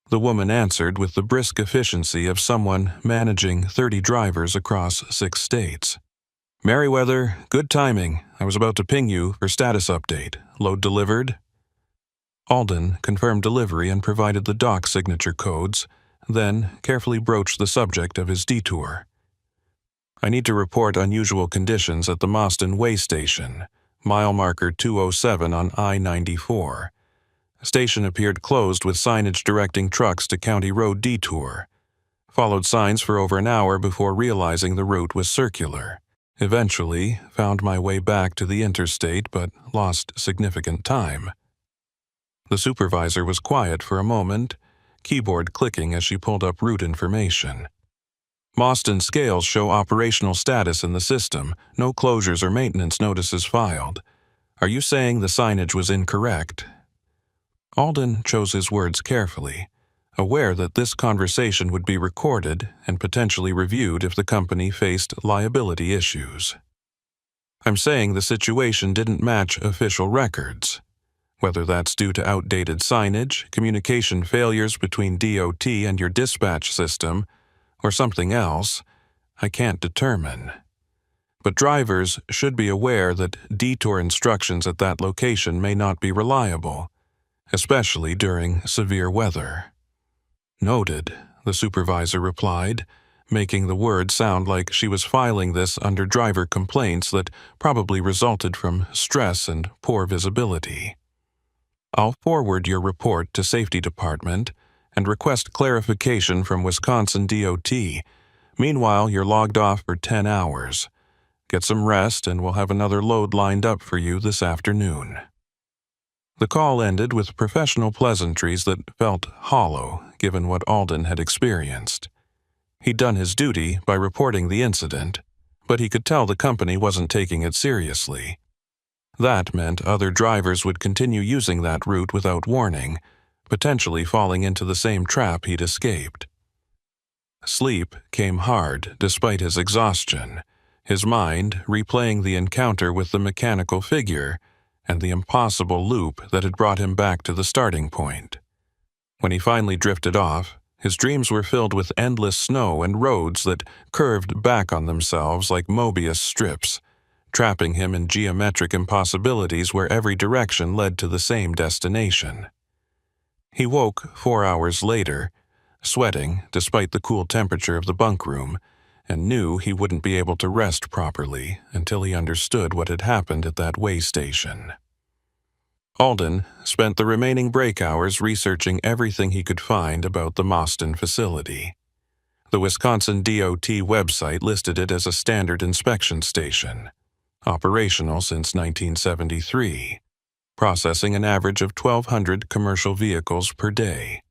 S1: The woman answered with the brisk efficiency of someone managing 30 drivers across 6 states. "Merriweather, good timing. I was about to ping you for status update. Load delivered?" Alden confirmed delivery and provided the dock signature codes, then carefully broached the subject of his detour. "I need to report unusual conditions at the Moston Way Station, mile marker 207 on I-94. Station appeared closed with signage directing trucks to County Road Detour. Followed signs for over an hour before realizing the route was circular. Eventually, found my way back to the interstate but lost significant time. The supervisor was quiet for a moment, keyboard clicking as she pulled up route information. Boston scales show operational status in the system, no closures or maintenance notices filed. Are you saying the signage was incorrect? Alden chose his words carefully, aware that this conversation would be recorded and potentially reviewed if the company faced liability issues. I'm saying the situation didn't match official records. Whether that's due to outdated signage, communication failures between DOT and your dispatch system, or something else, I can't determine. But drivers should be aware that detour instructions at that location may not be reliable, especially during severe weather. Noted, the supervisor replied, making the word sound like she was filing this under driver complaints that probably resulted from stress and poor visibility. I'll forward your report to Safety Department and request clarification from Wisconsin DOT. Meanwhile, you're logged off for 10 hours. Get some rest and we'll have another load lined up for you this afternoon. The call ended with professional pleasantries that felt hollow given what Alden had experienced. He'd done his duty by reporting the incident, but he could tell the company wasn't taking it seriously. That meant other drivers would continue using that route without warning, potentially falling into the same trap he'd escaped. Sleep came hard despite his exhaustion, his mind replaying the encounter with the mechanical figure and the impossible loop that had brought him back to the starting point. When he finally drifted off, his dreams were filled with endless snow and roads that curved back on themselves like Mobius strips, trapping him in geometric impossibilities where every direction led to the same destination. He woke 4 hours later, sweating despite the cool temperature of the bunk room, and knew he wouldn't be able to rest properly until he understood what had happened at that way station. Alden spent the remaining break hours researching everything he could find about the Boston facility. The Wisconsin DOT website listed it as a standard inspection station, operational since 1973, processing an average of 1,200 commercial vehicles per day.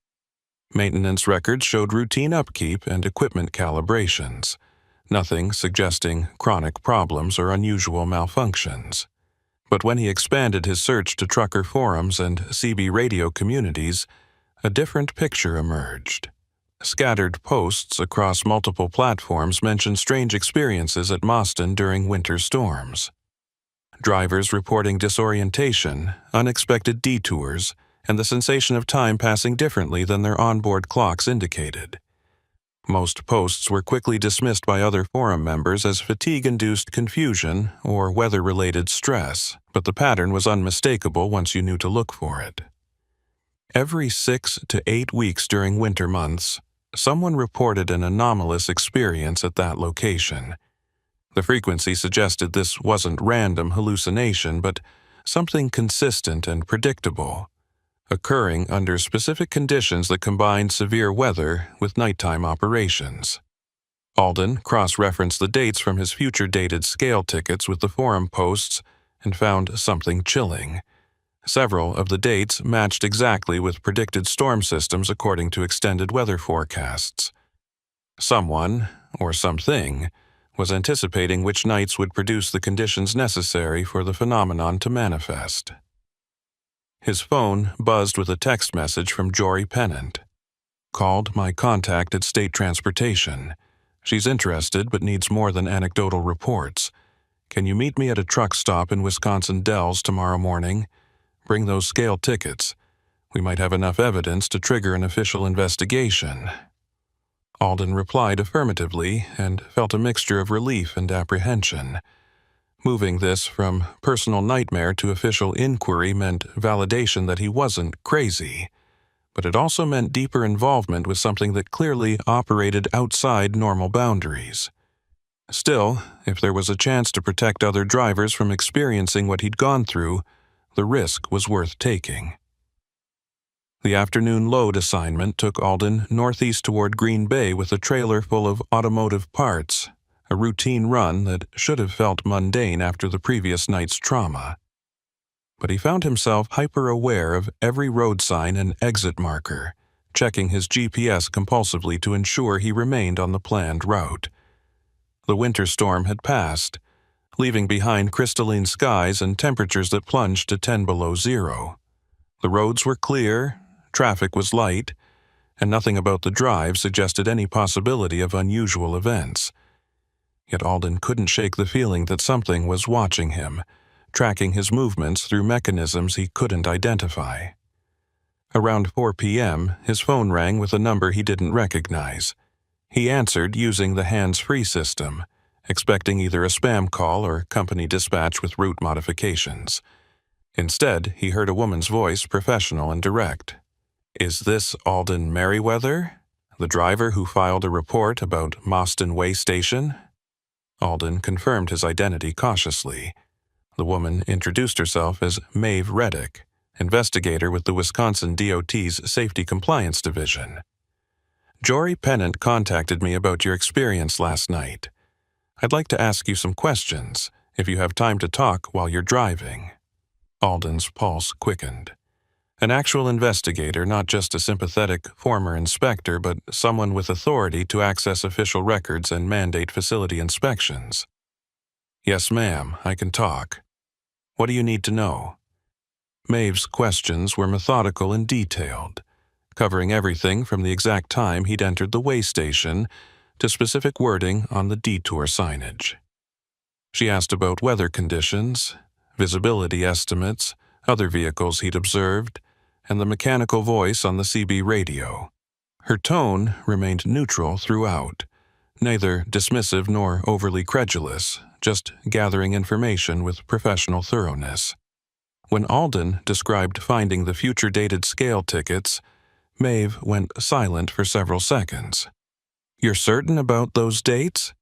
S1: Maintenance records showed routine upkeep and equipment calibrations, nothing suggesting chronic problems or unusual malfunctions. But when he expanded his search to trucker forums and CB radio communities, a different picture emerged. Scattered posts across multiple platforms mentioned strange experiences at Boston during winter storms. Drivers reporting disorientation, unexpected detours, and the sensation of time passing differently than their onboard clocks indicated. Most posts were quickly dismissed by other forum members as fatigue-induced confusion or weather-related stress, but the pattern was unmistakable once you knew to look for it. Every 6 to 8 weeks during winter months, someone reported an anomalous experience at that location. The frequency suggested this wasn't random hallucination, but something consistent and predictable, occurring under specific conditions that combined severe weather with nighttime operations. Alden cross-referenced the dates from his future-dated scale tickets with the forum posts and found something chilling. Several of the dates matched exactly with predicted storm systems according to extended weather forecasts. Someone, or something, was anticipating which nights would produce the conditions necessary for the phenomenon to manifest. His phone buzzed with a text message from Jory Pennant. Called my contact at State Transportation. She's interested but needs more than anecdotal reports. Can you meet me at a truck stop in Wisconsin Dells tomorrow morning? Bring those scale tickets. We might have enough evidence to trigger an official investigation. Alden replied affirmatively and felt a mixture of relief and apprehension. Moving this from personal nightmare to official inquiry meant validation that he wasn't crazy, but it also meant deeper involvement with something that clearly operated outside normal boundaries. Still, if there was a chance to protect other drivers from experiencing what he'd gone through, the risk was worth taking. The afternoon load assignment took Alden northeast toward Green Bay with a trailer full of automotive parts, a routine run that should have felt mundane after the previous night's trauma. But he found himself hyper-aware of every road sign and exit marker, checking his GPS compulsively to ensure he remained on the planned route. The winter storm had passed, leaving behind crystalline skies and temperatures that plunged to 10 below zero. The roads were clear, traffic was light, and nothing about the drive suggested any possibility of unusual events. Yet Alden couldn't shake the feeling that something was watching him, tracking his movements through mechanisms he couldn't identify. Around 4 p.m., his phone rang with a number he didn't recognize. He answered using the hands-free system, expecting either a spam call or company dispatch with route modifications. Instead, he heard a woman's voice, professional and direct. "Is this Alden Merriweather, the driver who filed a report about Mostyn Way Station?" Alden confirmed his identity cautiously. The woman introduced herself as Maeve Reddick, investigator with the Wisconsin DOT's Safety Compliance Division. "Jory Pennant contacted me about your experience last night. I'd like to ask you some questions, if you have time to talk while you're driving." Alden's pulse quickened. An actual investigator, not just a sympathetic former inspector, but someone with authority to access official records and mandate facility inspections. "Yes, ma'am, I can talk. What do you need to know?" Maeve's questions were methodical and detailed, covering everything from the exact time he'd entered the way station to specific wording on the detour signage. She asked about weather conditions, visibility estimates, other vehicles he'd observed, and the mechanical voice on the CB radio. Her tone remained neutral throughout, neither dismissive nor overly credulous, just gathering information with professional thoroughness. When Alden described finding the future-dated scale tickets, Maeve went silent for several seconds. "You're certain about those dates?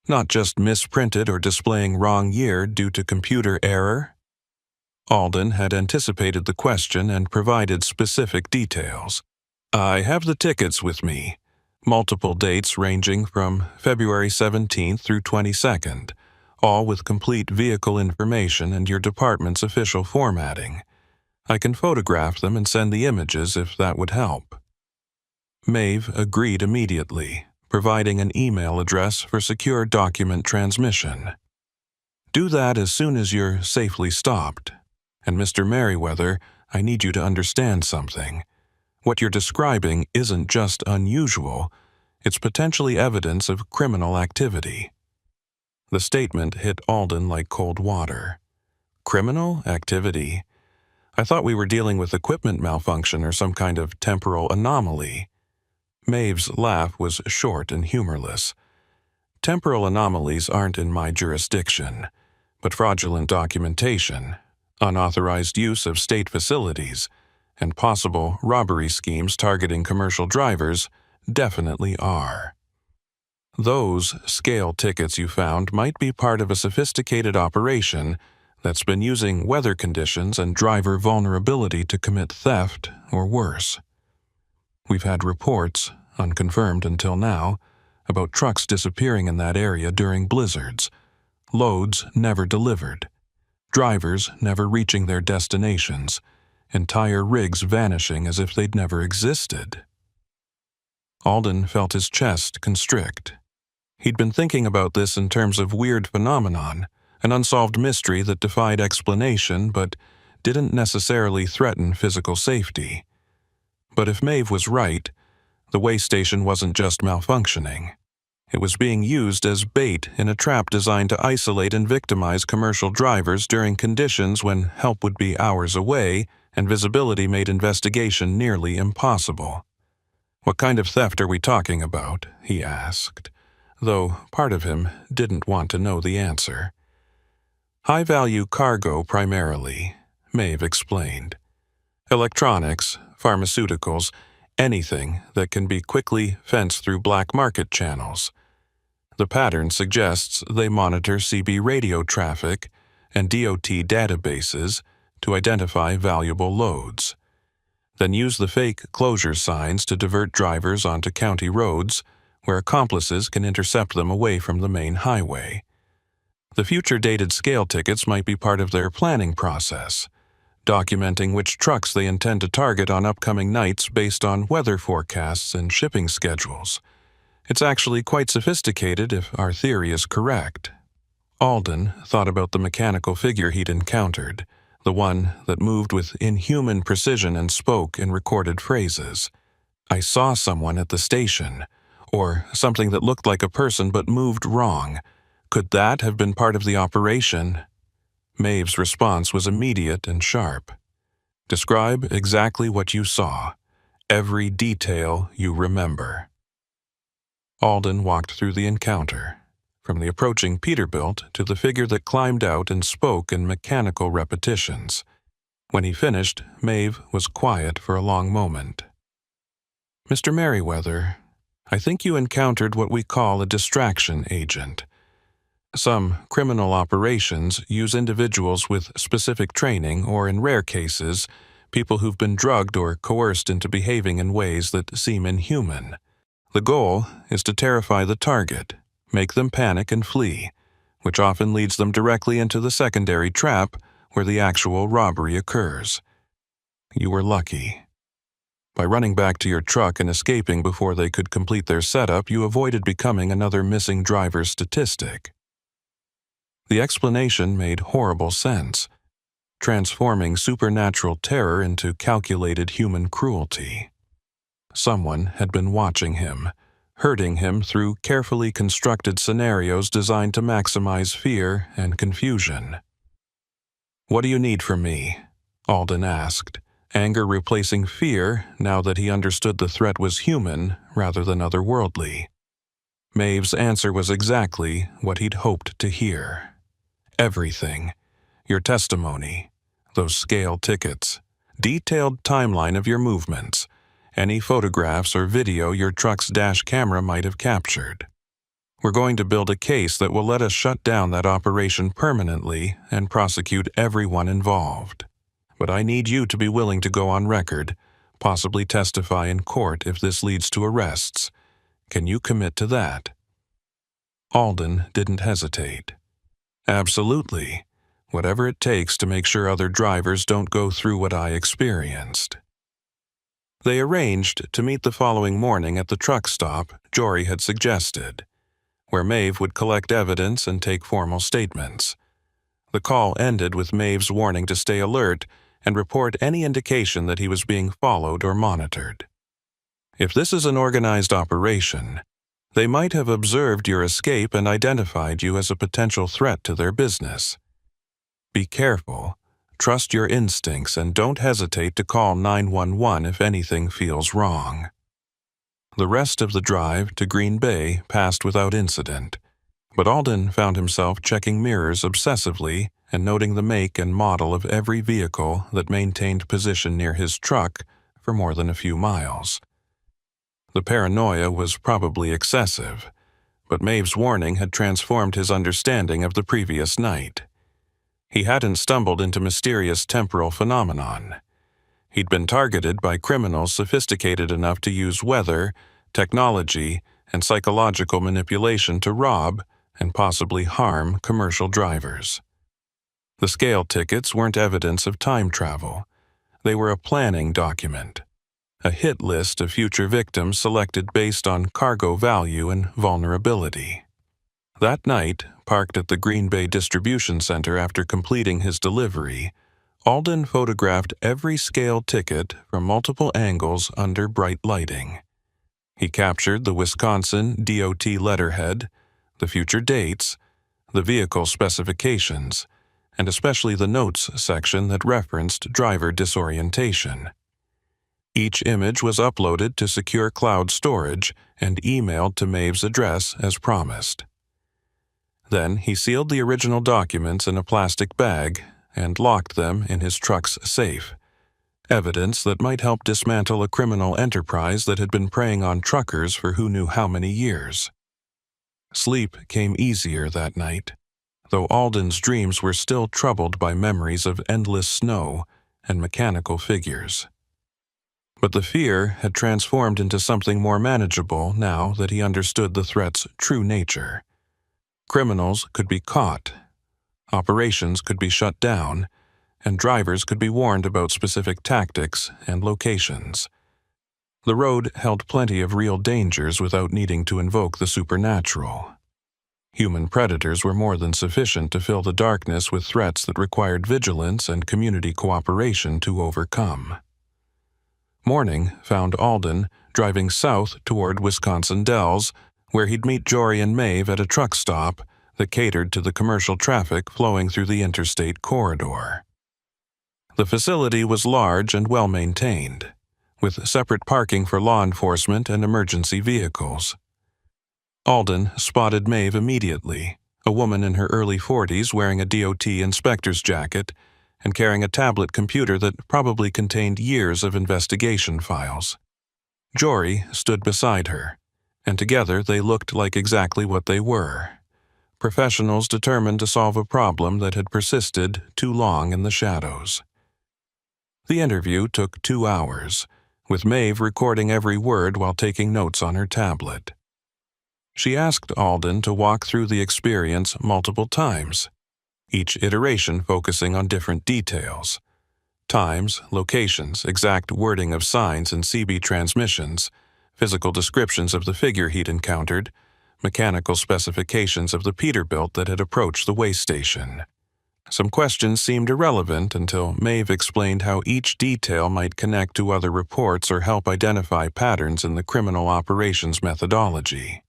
S1: Not just misprinted or displaying wrong year due to computer error?" Alden had anticipated the question and provided specific details. "I have the tickets with me, multiple dates ranging from February 17th through 22nd, all with complete vehicle information and your department's official formatting. I can photograph them and send the images if that would help." Maeve agreed immediately, providing an email address for secure document transmission. "Do that as soon as you're safely stopped. And Mr. Merriweather, I need you to understand something. What you're describing isn't just unusual, it's potentially evidence of criminal activity." The statement hit Alden like cold water. Criminal activity? I thought we were dealing with equipment malfunction or some kind of temporal anomaly. Maeve's laugh was short and humorless. "Temporal anomalies aren't in my jurisdiction, but fraudulent documentation, unauthorized use of state facilities, and possible robbery schemes targeting commercial drivers definitely are. Those scale tickets you found might be part of a sophisticated operation that's been using weather conditions and driver vulnerability to commit theft or worse. We've had reports, unconfirmed until now, about trucks disappearing in that area during blizzards, loads never delivered, drivers never reaching their destinations, entire rigs vanishing as if they'd never existed." Alden felt his chest constrict. He'd been thinking about this in terms of weird phenomenon, an unsolved mystery that defied explanation but didn't necessarily threaten physical safety. But if Maeve was right, the way station wasn't just malfunctioning. It was being used as bait in a trap designed to isolate and victimize commercial drivers during conditions when help would be hours away and visibility made investigation nearly impossible. "What kind of theft are we talking about?" he asked, though part of him didn't want to know the answer. "High-value cargo primarily," Maeve explained. "Electronics, pharmaceuticals, anything that can be quickly fenced through black market channels. The pattern suggests they monitor CB radio traffic and DOT databases to identify valuable loads. then use the fake closure signs to divert drivers onto county roads, where accomplices can intercept them away from the main highway. The future dated scale tickets might be part of their planning process, documenting which trucks they intend to target on upcoming nights based on weather forecasts and shipping schedules. It's actually quite sophisticated if our theory is correct. Alden thought about the mechanical figure he'd encountered, the one that moved with inhuman precision and spoke in recorded phrases. "I saw someone at the station," or something that looked like a person but moved wrong. Could that have been part of the operation? Maeve's response was immediate and sharp. "Describe exactly what you saw. Every detail you remember." Alden walked through the encounter, from the approaching Peterbilt to the figure that climbed out and spoke in mechanical repetitions. When he finished, Maeve was quiet for a long moment. "Mr. Merriweather, I think you encountered what we call a distraction agent. Some criminal operations use individuals with specific training or, in rare cases, people who've been drugged or coerced into behaving in ways that seem inhuman. The goal is to terrify the target, make them panic and flee, which often leads them directly into the secondary trap where the actual robbery occurs. You were lucky. By running back to your truck and escaping before they could complete their setup, you avoided becoming another missing driver statistic." The explanation made horrible sense, transforming supernatural terror into calculated human cruelty. Someone had been watching him, hurting him through carefully constructed scenarios designed to maximize fear and confusion. "What do you need from me?" Alden asked, anger replacing fear now that he understood the threat was human rather than otherworldly. Maeve's answer was exactly what he'd hoped to hear. "Everything. Your testimony, those scale tickets, detailed timeline of your movements, any photographs or video your truck's dash camera might have captured. We're going to build a case that will let us shut down that operation permanently and prosecute everyone involved. But I need you to be willing to go on record, possibly testify in court if this leads to arrests. Can you commit to that?" Alden didn't hesitate. "Absolutely. Whatever it takes to make sure other drivers don't go through what I experienced." They arranged to meet the following morning at the truck stop Jory had suggested, where Maeve would collect evidence and take formal statements. The call ended with Maeve's warning to stay alert and report any indication that he was being followed or monitored. "If this is an organized operation, they might have observed your escape and identified you as a potential threat to their business. Be careful, trust your instincts, and don't hesitate to call 911 if anything feels wrong." The rest of the drive to Green Bay passed without incident, but Alden found himself checking mirrors obsessively and noting the make and model of every vehicle that maintained position near his truck for more than a few miles. The paranoia was probably excessive, but Maeve's warning had transformed his understanding of the previous night. He hadn't stumbled into mysterious temporal phenomenon. He'd been targeted by criminals sophisticated enough to use weather, technology, and psychological manipulation to rob and possibly harm commercial drivers. The scale tickets weren't evidence of time travel. They were a planning document, a hit list of future victims selected based on cargo value and vulnerability. That night, parked at the Green Bay distribution center after completing his delivery, Alden photographed every scale ticket from multiple angles under bright lighting. He captured the Wisconsin DOT letterhead, the future dates, the vehicle specifications, and especially the notes section that referenced driver disorientation. Each image was uploaded to secure cloud storage and emailed to Maeve's address as promised. Then he sealed the original documents in a plastic bag and locked them in his truck's safe, evidence that might help dismantle a criminal enterprise that had been preying on truckers for who knew how many years. Sleep came easier that night, though Alden's dreams were still troubled by memories of endless snow and mechanical figures. But the fear had transformed into something more manageable now that he understood the threat's true nature. Criminals could be caught, operations could be shut down, and drivers could be warned about specific tactics and locations. The road held plenty of real dangers without needing to invoke the supernatural. Human predators were more than sufficient to fill the darkness with threats that required vigilance and community cooperation to overcome. Morning found Alden driving south toward Wisconsin Dells, where he'd meet Jory and Maeve at a truck stop that catered to the commercial traffic flowing through the interstate corridor. The facility was large and well-maintained, with separate parking for law enforcement and emergency vehicles. Alden spotted Maeve immediately, a woman in her early 40s wearing a DOT inspector's jacket and carrying a tablet computer that probably contained years of investigation files. Jory stood beside her, and together they looked like exactly what they were: professionals determined to solve a problem that had persisted too long in the shadows. The interview took 2 hours, with Maeve recording every word while taking notes on her tablet. She asked Alden to walk through the experience multiple times, each iteration focusing on different details: times, locations, exact wording of signs and CB transmissions, physical descriptions of the figure he'd encountered, mechanical specifications of the Peterbilt that had approached the way station. Some questions seemed irrelevant until Maeve explained how each detail might connect to other reports or help identify patterns in the criminal operations methodology.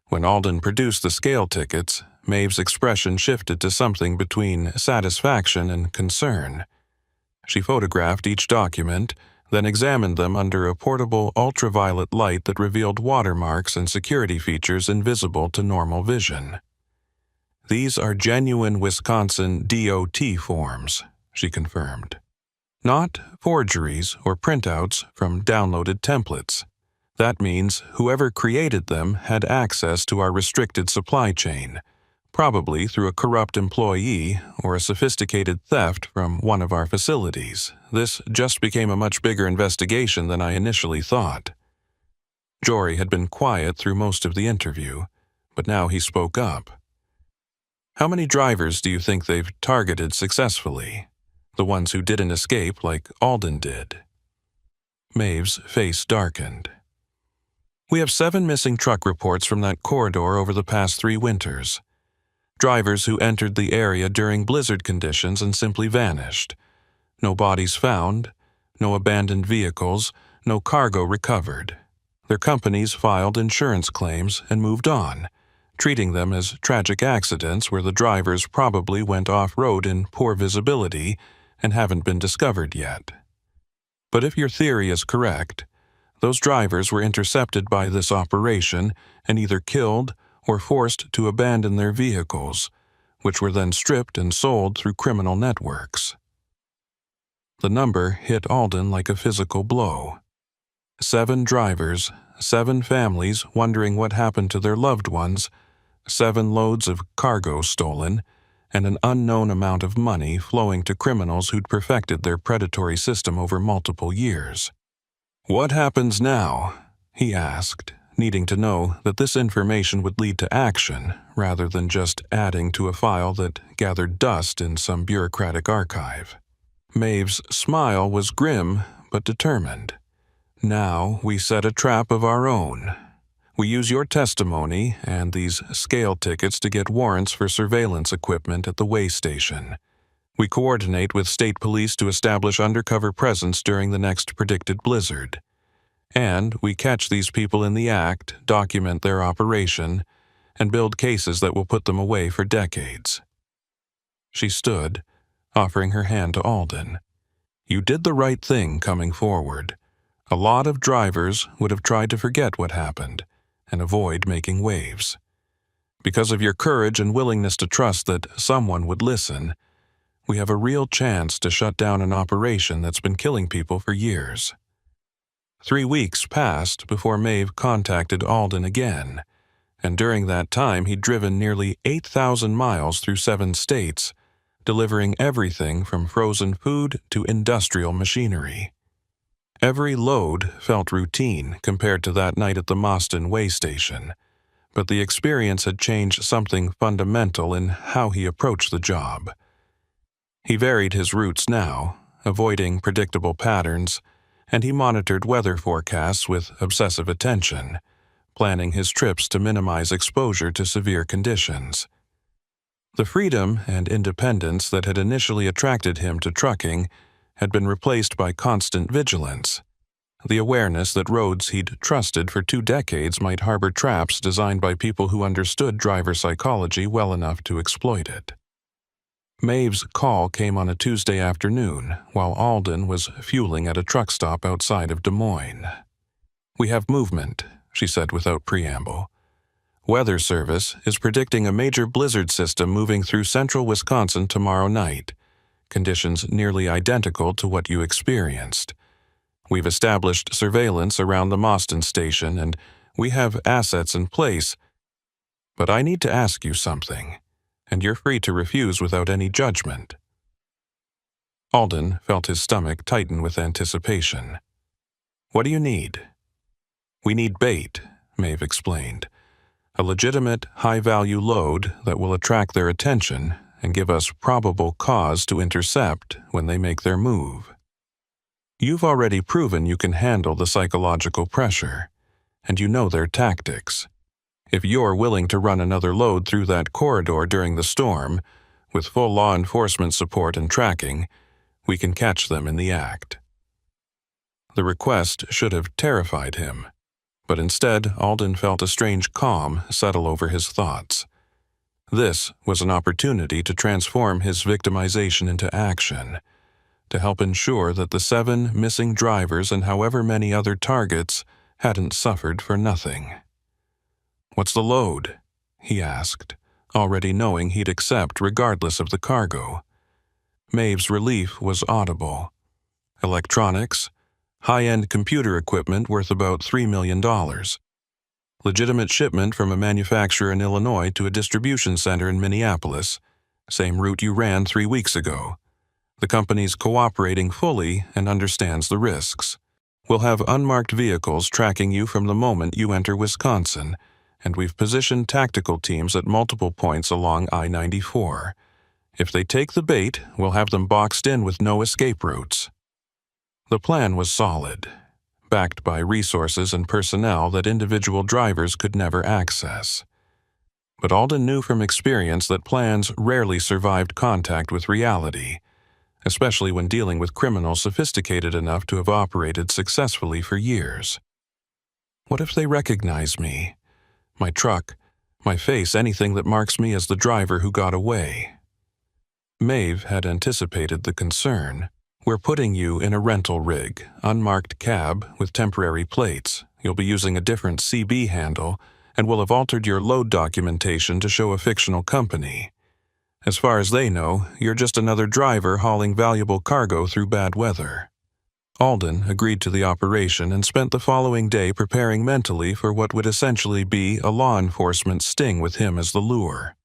S1: When Alden produced the scale tickets, Maeve's expression shifted to something between satisfaction and concern. She photographed each document, then examined them under a portable ultraviolet light that revealed watermarks and security features invisible to normal vision. "These are genuine Wisconsin DOT forms," she confirmed. "Not forgeries or printouts from downloaded templates. That means whoever created them had access to our restricted supply chain, probably through a corrupt employee or a sophisticated theft from one of our facilities. This just became a much bigger investigation than I initially thought." Jory had been quiet through most of the interview, but now he spoke up. "How many drivers do you think they've targeted successfully? The ones who didn't escape like Alden did?" Maeve's face darkened. "We have 7 missing truck reports from that corridor over the past 3 winters. Drivers who entered the area during blizzard conditions and simply vanished. No bodies found, no abandoned vehicles, no cargo recovered. Their companies filed insurance claims and moved on, treating them as tragic accidents where the drivers probably went off-road in poor visibility and haven't been discovered yet. But if your theory is correct, those drivers were intercepted by this operation and either killed or forced to abandon their vehicles, which were then stripped and sold through criminal networks." The number hit Alden like a physical blow. 7 drivers, 7 families wondering what happened to their loved ones, 7 loads of cargo stolen, and an unknown amount of money flowing to criminals who'd perfected their predatory system over multiple years. "What happens now?" he asked, needing to know that this information would lead to action rather than just adding to a file that gathered dust in some bureaucratic archive. Maeve's smile was grim but determined. "Now we set a trap of our own. We use your testimony and these scale tickets to get warrants for surveillance equipment at the way station. We coordinate with state police to establish undercover presence during the next predicted blizzard. And we catch these people in the act, document their operation, and build cases that will put them away for decades." She stood, offering her hand to Alden. "You did the right thing coming forward. A lot of drivers would have tried to forget what happened and avoid making waves. Because of your courage and willingness to trust that someone would listen, we have a real chance to shut down an operation that's been killing people for years." 3 weeks passed before Maeve contacted Alden again, and during that time he'd driven nearly 8,000 miles through 7 states, delivering everything from frozen food to industrial machinery. Every load felt routine compared to that night at the Moston way station, but the experience had changed something fundamental in how he approached the job. He varied his routes now, avoiding predictable patterns, and he monitored weather forecasts with obsessive attention, planning his trips to minimize exposure to severe conditions. The freedom and independence that had initially attracted him to trucking had been replaced by constant vigilance, the awareness that roads he'd trusted for 2 decades might harbor traps designed by people who understood driver psychology well enough to exploit it. Maeve's call came on a Tuesday afternoon while Alden was fueling at a truck stop outside of Des Moines. "We have movement," she said without preamble. "Weather Service is predicting a major blizzard system moving through central Wisconsin tomorrow night, conditions nearly identical to what you experienced. We've established surveillance around the Moston station, and we have assets in place. But I need to ask you something, and you're free to refuse without any judgment." Alden felt his stomach tighten with anticipation. "What do you need?" "We need bait," Maeve explained. "A legitimate, high-value load that will attract their attention and give us probable cause to intercept when they make their move. You've already proven you can handle the psychological pressure, and you know their tactics. If you're willing to run another load through that corridor during the storm, with full law enforcement support and tracking, we can catch them in the act." The request should have terrified him, but instead Alden felt a strange calm settle over his thoughts. This was an opportunity to transform his victimization into action, to help ensure that the 7 missing drivers and however many other targets hadn't suffered for nothing. "What's the load?" he asked, already knowing he'd accept regardless of the cargo. Maeve's relief was audible. Electronics, high-end computer equipment worth about $3 million. Legitimate shipment from a manufacturer in Illinois to a distribution center in Minneapolis, same route you ran 3 weeks ago. The company's cooperating fully and understands the risks. We'll have unmarked vehicles tracking you from the moment you enter Wisconsin, and we've positioned tactical teams at multiple points along I-94. If they take the bait, we'll have them boxed in with no escape routes. The plan was solid, backed by resources and personnel that individual drivers could never access. But Alden knew from experience that plans rarely survived contact with reality, especially when dealing with criminals sophisticated enough to have operated successfully for years. What if they recognize me? My truck, my face, anything that marks me as the driver who got away. Maeve had anticipated the concern. "We're putting you in a rental rig, unmarked cab with temporary plates. You'll be using a different CB handle, and we'll have altered your load documentation to show a fictional company. As far as they know, you're just another driver hauling valuable cargo through bad weather." Alden agreed to the operation and spent the following day preparing mentally for what would essentially be a law enforcement sting with him as the lure.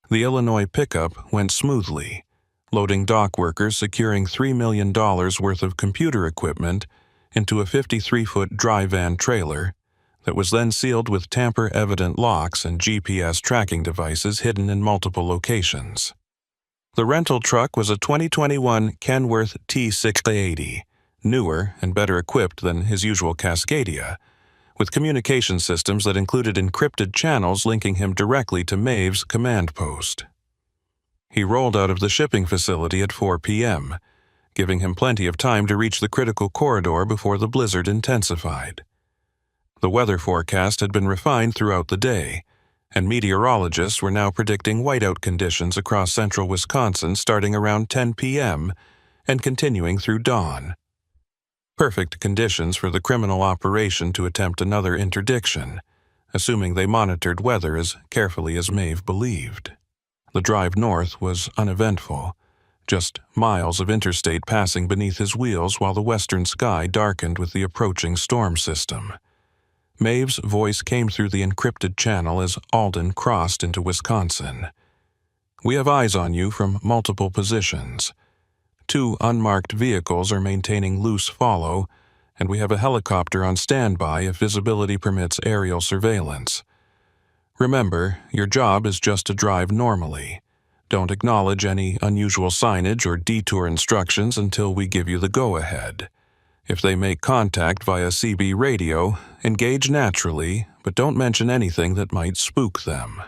S1: The Illinois pickup went smoothly, loading dock workers securing $3 million worth of computer equipment into a 53-foot dry van trailer that was then sealed with tamper-evident locks and GPS tracking devices hidden in multiple locations. The rental truck was a 2021 Kenworth T680, newer and better equipped than his usual Cascadia, with communication systems that included encrypted channels linking him directly to Maeve's command post. He rolled out of the shipping facility at 4 p.m., giving him plenty of time to reach the critical corridor before the blizzard intensified. The weather forecast had been refined throughout the day, and meteorologists were now predicting whiteout conditions across central Wisconsin starting around 10 p.m. and continuing through dawn. Perfect conditions for the criminal operation to attempt another interdiction, assuming they monitored weather as carefully as Maeve believed. The drive north was uneventful, just miles of interstate passing beneath his wheels while the western sky darkened with the approaching storm system. Maeve's voice came through the encrypted channel as Alden crossed into Wisconsin. "We have eyes on you from multiple positions. 2 unmarked vehicles are maintaining loose follow, and we have a helicopter on standby if visibility permits aerial surveillance. Remember, your job is just to drive normally. Don't acknowledge any unusual signage or detour instructions until we give you the go-ahead. If they make contact via CB radio, engage naturally, but don't mention anything that might spook them."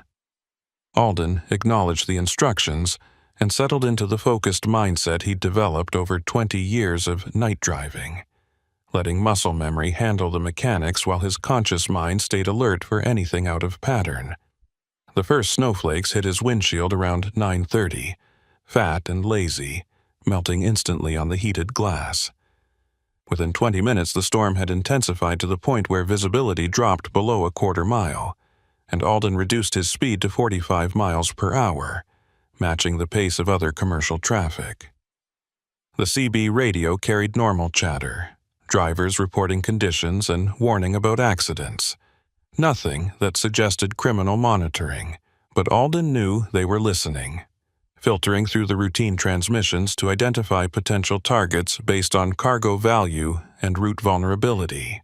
S1: Alden acknowledged the instructions and settled into the focused mindset he'd developed over 20 years of night driving, letting muscle memory handle the mechanics while his conscious mind stayed alert for anything out of pattern. The first snowflakes hit his windshield around 9:30, fat and lazy, melting instantly on the heated glass. Within 20 minutes, the storm had intensified to the point where visibility dropped below a quarter mile, and Alden reduced his speed to 45 miles per hour, matching the pace of other commercial traffic. The CB radio carried normal chatter, drivers reporting conditions and warning about accidents. Nothing that suggested criminal monitoring, but Alden knew they were listening, filtering through the routine transmissions to identify potential targets based on cargo value and route vulnerability.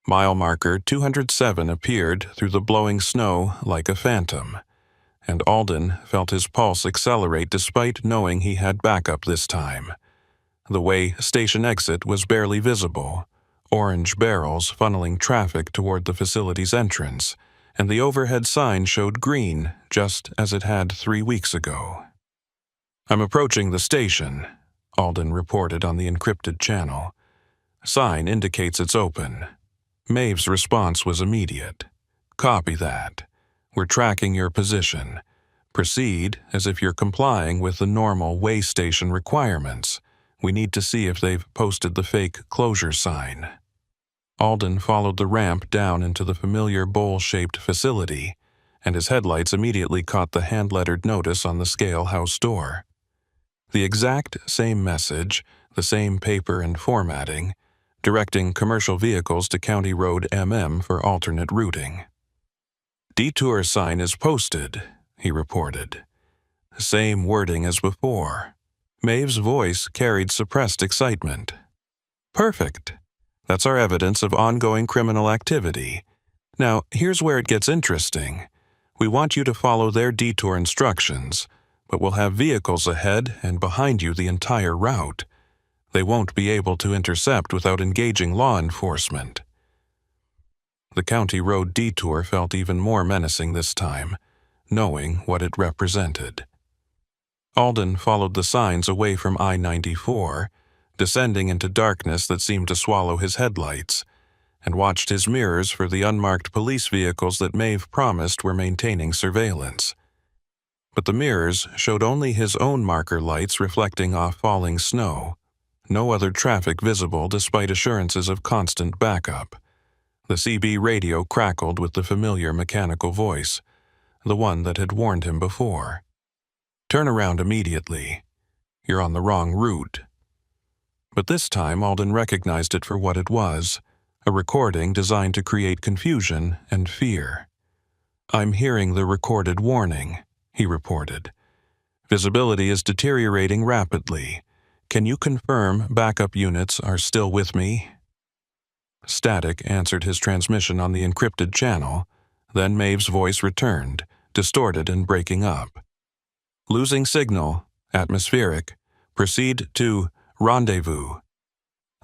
S1: Mile marker 207 appeared through the blowing snow like a phantom, and Alden felt his pulse accelerate despite knowing he had backup this time. The way station exit was barely visible, orange barrels funneling traffic toward the facility's entrance, and the overhead sign showed green just as it had 3 weeks ago. "I'm approaching the station," Alden reported on the encrypted channel. "Sign indicates it's open." Maeve's response was immediate. "Copy that. We're tracking your position. Proceed as if you're complying with the normal way station requirements. We need to see if they've posted the fake closure sign." Alden followed the ramp down into the familiar bowl-shaped facility, and his headlights immediately caught the hand-lettered notice on the scale house door. The exact same message, the same paper and formatting, directing commercial vehicles to County Road MM for alternate routing. "Detour sign is posted," he reported. Same wording as before. Maeve's voice carried suppressed excitement. "Perfect. That's our evidence of ongoing criminal activity. Now, here's where it gets interesting. We want you to follow their detour instructions, but we'll have vehicles ahead and behind you the entire route. They won't be able to intercept without engaging law enforcement." The County Road detour felt even more menacing this time, knowing what it represented. Alden followed the signs away from I-94, descending into darkness that seemed to swallow his headlights, and watched his mirrors for the unmarked police vehicles that Maeve promised were maintaining surveillance. But the mirrors showed only his own marker lights reflecting off falling snow. No other traffic visible despite assurances of constant backup. The CB radio crackled with the familiar mechanical voice, the one that had warned him before. "Turn around immediately. You're on the wrong route." But this time Alden recognized it for what it was, a recording designed to create confusion and fear. "I'm hearing the recorded warning," he reported. "Visibility is deteriorating rapidly. Can you confirm backup units are still with me?" Static answered his transmission on the encrypted channel. Then Maeve's voice returned, distorted and breaking up. "Losing signal. Atmospheric. Proceed to rendezvous."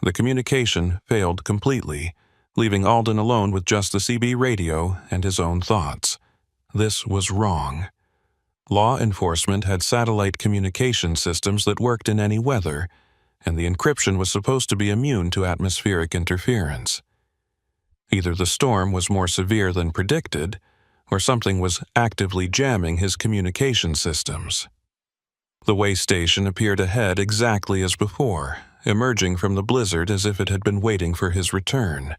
S1: The communication failed completely, leaving Alden alone with just the CB radio and his own thoughts. This was wrong. Law enforcement had satellite communication systems that worked in any weather, and the encryption was supposed to be immune to atmospheric interference. Either the storm was more severe than predicted, or something was actively jamming his communication systems. The way station appeared ahead exactly as before, emerging from the blizzard as if it had been waiting for his return.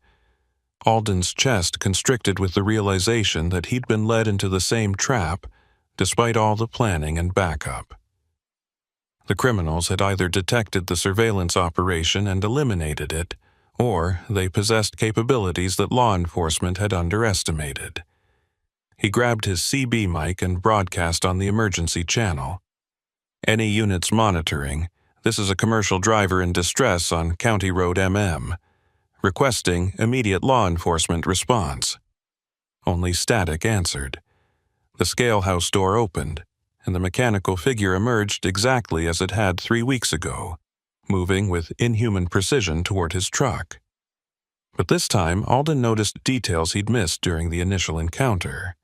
S1: Alden's chest constricted with the realization that he'd been led into the same trap, despite all the planning and backup. The criminals had either detected the surveillance operation and eliminated it, or they possessed capabilities that law enforcement had underestimated. He grabbed his CB mic and broadcast on the emergency channel. "Any units monitoring, this is a commercial driver in distress on County Road MM. requesting immediate law enforcement response. Only static answered. The scale house door opened, and the mechanical figure emerged exactly as it had 3 weeks ago, moving with inhuman precision toward his truck. But this time, Alden noticed details he'd missed during the initial encounter.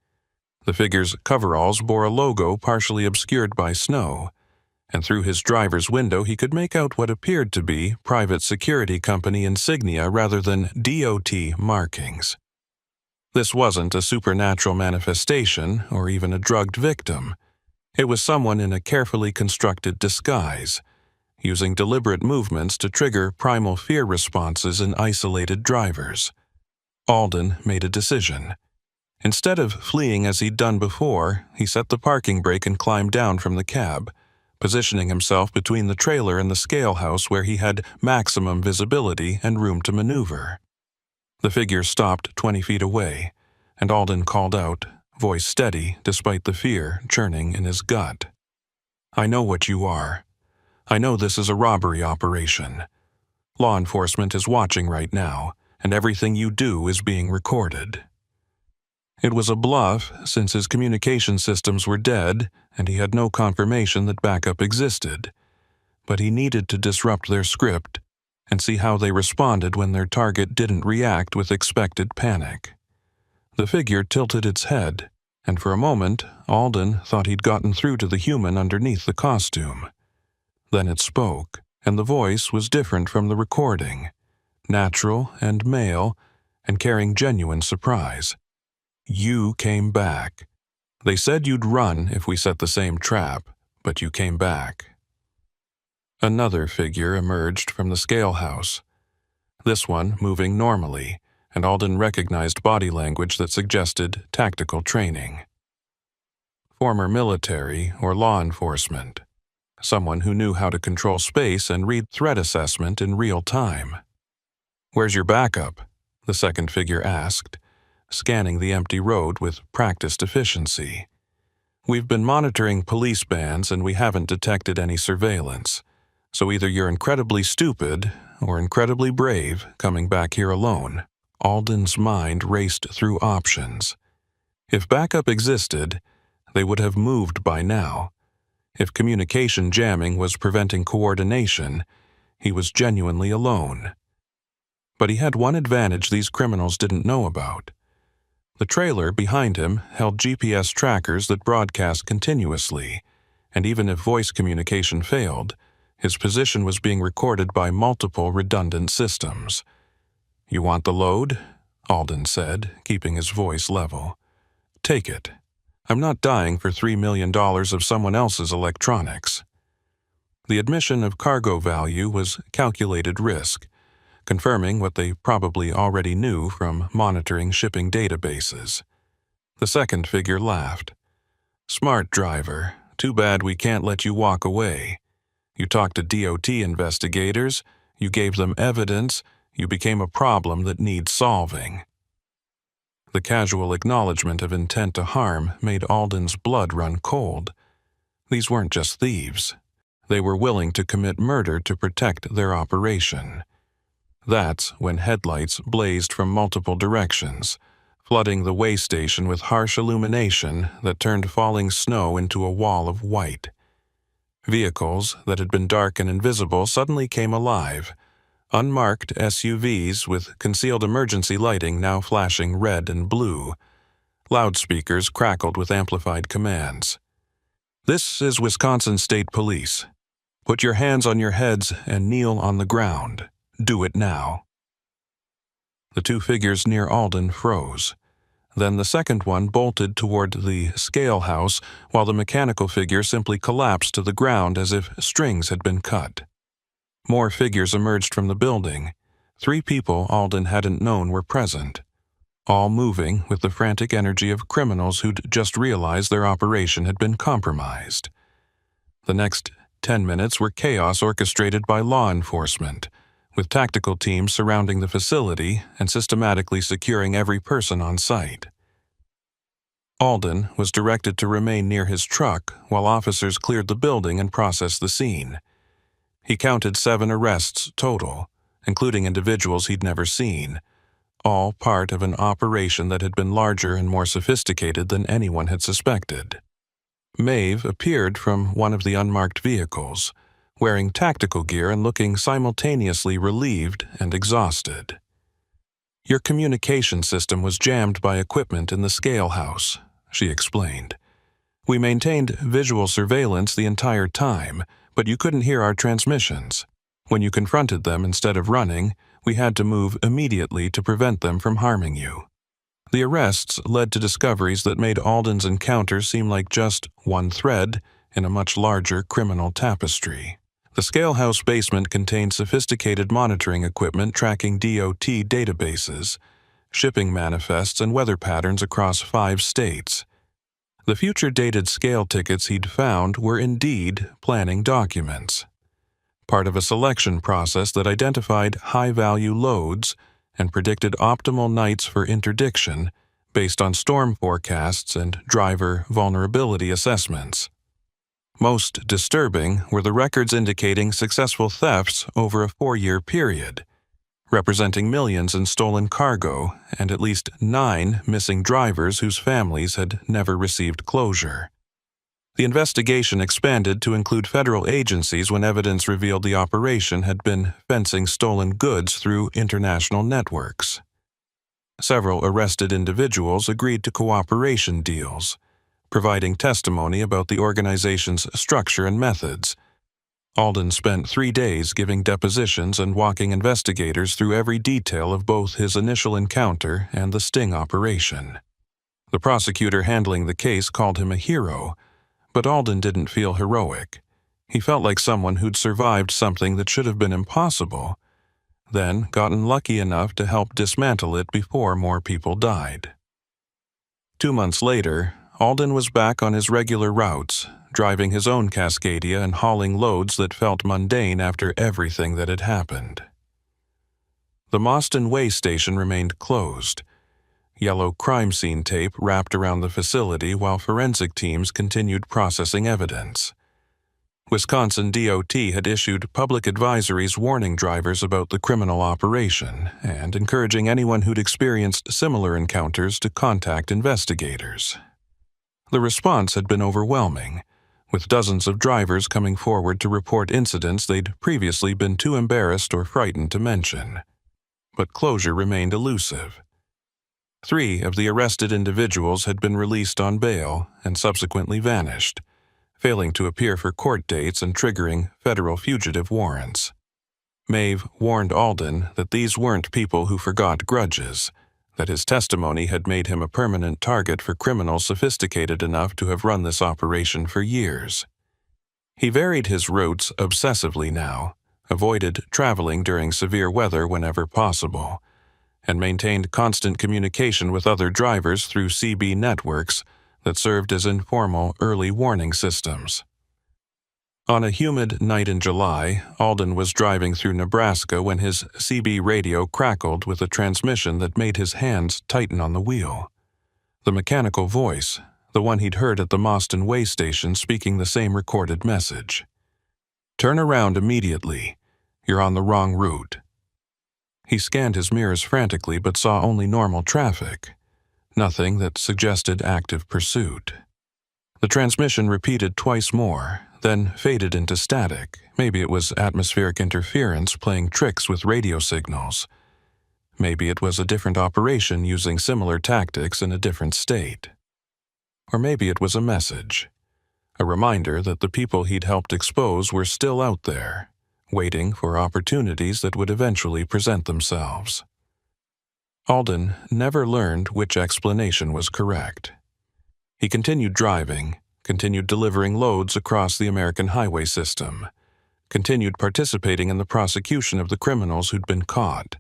S1: The figure's coveralls bore a logo partially obscured by snow, and through his driver's window he could make out what appeared to be private security company insignia rather than DOT markings. This wasn't a supernatural manifestation or even a drugged victim. It was someone in a carefully constructed disguise, using deliberate movements to trigger primal fear responses in isolated drivers. Alden made a decision. Instead of fleeing as he'd done before, he set the parking brake and climbed down from the cab, positioning himself between the trailer and the scale house where he had maximum visibility and room to maneuver. The figure stopped 20 feet away, and Alden called out, voice steady despite the fear churning in his gut. "I know what you are. I know this is a robbery operation. Law enforcement is watching right now, and everything you do is being recorded." It was a bluff, since his communication systems were dead and he had no confirmation that backup existed. But he needed to disrupt their script and see how they responded when their target didn't react with expected panic. The figure tilted its head, and for a moment, Alden thought he'd gotten through to the human underneath the costume. Then it spoke, and the voice was different from the recording, natural and male, and carrying genuine surprise. "You came back. They said you'd run if we set the same trap, but you came back." Another figure emerged from the scale house, this one moving normally, and Alden recognized body language that suggested tactical training. Former military or law enforcement, someone who knew how to control space and read threat assessment in real time. "Where's your backup?" the second figure asked, scanning the empty road with practiced efficiency. "We've been monitoring police bands and we haven't detected any surveillance, so either you're incredibly stupid or incredibly brave coming back here alone." Alden's mind raced through options. If backup existed, they would have moved by now. If communication jamming was preventing coordination, he was genuinely alone. But he had one advantage these criminals didn't know about. The trailer behind him held GPS trackers that broadcast continuously, and even if voice communication failed, his position was being recorded by multiple redundant systems. "You want the load?" Alden said, keeping his voice level. "Take it. I'm not dying for $3 million of someone else's electronics." The admission of cargo value was calculated risk, confirming what they probably already knew from monitoring shipping databases. The second figure laughed. "Smart driver. Too bad we can't let you walk away. You talked to DOT investigators, you gave them evidence, you became a problem that needs solving." The casual acknowledgement of intent to harm made Alden's blood run cold. These weren't just thieves. They were willing to commit murder to protect their operation. That's when headlights blazed from multiple directions, flooding the way station with harsh illumination that turned falling snow into a wall of white. Vehicles that had been dark and invisible suddenly came alive, unmarked SUVs with concealed emergency lighting now flashing red and blue. Loudspeakers crackled with amplified commands. "This is Wisconsin State Police. Put your hands on your heads and kneel on the ground. Do it now." The two figures near Alden froze. Then the second one bolted toward the scale house, while the mechanical figure simply collapsed to the ground as if strings had been cut. More figures emerged from the building. 3 people Alden hadn't known were present, all moving with the frantic energy of criminals who'd just realized their operation had been compromised. The next 10 minutes were chaos orchestrated by law enforcement, with tactical teams surrounding the facility and systematically securing every person on site. Alden was directed to remain near his truck while officers cleared the building and processed the scene. He counted 7 arrests total, including individuals he'd never seen, all part of an operation that had been larger and more sophisticated than anyone had suspected. Maeve appeared from one of the unmarked vehicles, wearing tactical gear and looking simultaneously relieved and exhausted. "Your communication system was jammed by equipment in the scale house," she explained. "We maintained visual surveillance the entire time, but you couldn't hear our transmissions. When you confronted them instead of running, we had to move immediately to prevent them from harming you." The arrests led to discoveries that made Alden's encounter seem like just one thread in a much larger criminal tapestry. The scalehouse basement contained sophisticated monitoring equipment tracking DOT databases, shipping manifests, and weather patterns across 5 states. The future-dated scale tickets he'd found were indeed planning documents, part of a selection process that identified high-value loads and predicted optimal nights for interdiction based on storm forecasts and driver vulnerability assessments. Most disturbing were the records indicating successful thefts over a 4-year period, representing millions in stolen cargo and at least 9 missing drivers whose families had never received closure. The investigation expanded to include federal agencies when evidence revealed the operation had been fencing stolen goods through international networks. Several arrested individuals agreed to cooperation deals, providing testimony about the organization's structure and methods. Alden spent 3 days giving depositions and walking investigators through every detail of both his initial encounter and the sting operation. The prosecutor handling the case called him a hero, but Alden didn't feel heroic. He felt like someone who'd survived something that should have been impossible, then gotten lucky enough to help dismantle it before more people died. 2 months later, Alden was back on his regular routes, driving his own Cascadia and hauling loads that felt mundane after everything that had happened. The Mostyn Way station remained closed, yellow crime scene tape wrapped around the facility while forensic teams continued processing evidence. Wisconsin DOT had issued public advisories warning drivers about the criminal operation and encouraging anyone who'd experienced similar encounters to contact investigators. The response had been overwhelming, with dozens of drivers coming forward to report incidents they'd previously been too embarrassed or frightened to mention. But closure remained elusive. 3 of the arrested individuals had been released on bail and subsequently vanished, failing to appear for court dates and triggering federal fugitive warrants. Maeve warned Alden that these weren't people who forgot grudges, that his testimony had made him a permanent target for criminals sophisticated enough to have run this operation for years. He varied his routes obsessively now, avoided traveling during severe weather whenever possible, and maintained constant communication with other drivers through CB networks that served as informal early warning systems. On a humid night in July, Alden was driving through Nebraska when his CB radio crackled with a transmission that made his hands tighten on the wheel. The mechanical voice, the one he'd heard at the Mostyn Way station speaking the same recorded message. "Turn around immediately. You're on the wrong route." He scanned his mirrors frantically but saw only normal traffic, nothing that suggested active pursuit. The transmission repeated twice more, then faded into static. Maybe it was atmospheric interference playing tricks with radio signals. Maybe it was a different operation using similar tactics in a different state. Or maybe it was a message, a reminder that the people he'd helped expose were still out there, waiting for opportunities that would eventually present themselves. Alden never learned which explanation was correct. He continued driving, continued delivering loads across the American highway system, continued participating in the prosecution of the criminals who'd been caught.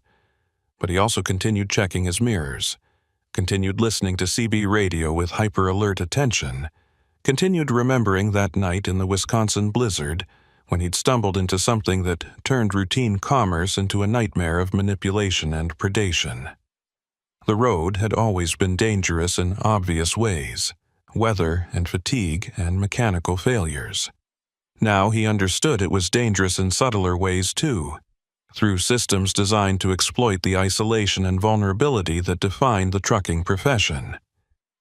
S1: But he also continued checking his mirrors, continued listening to CB radio with hyper-alert attention, continued remembering that night in the Wisconsin blizzard when he'd stumbled into something that turned routine commerce into a nightmare of manipulation and predation. The road had always been dangerous in obvious ways, weather and fatigue and mechanical failures. Now he understood it was dangerous in subtler ways too, through systems designed to exploit the isolation and vulnerability that define the trucking profession.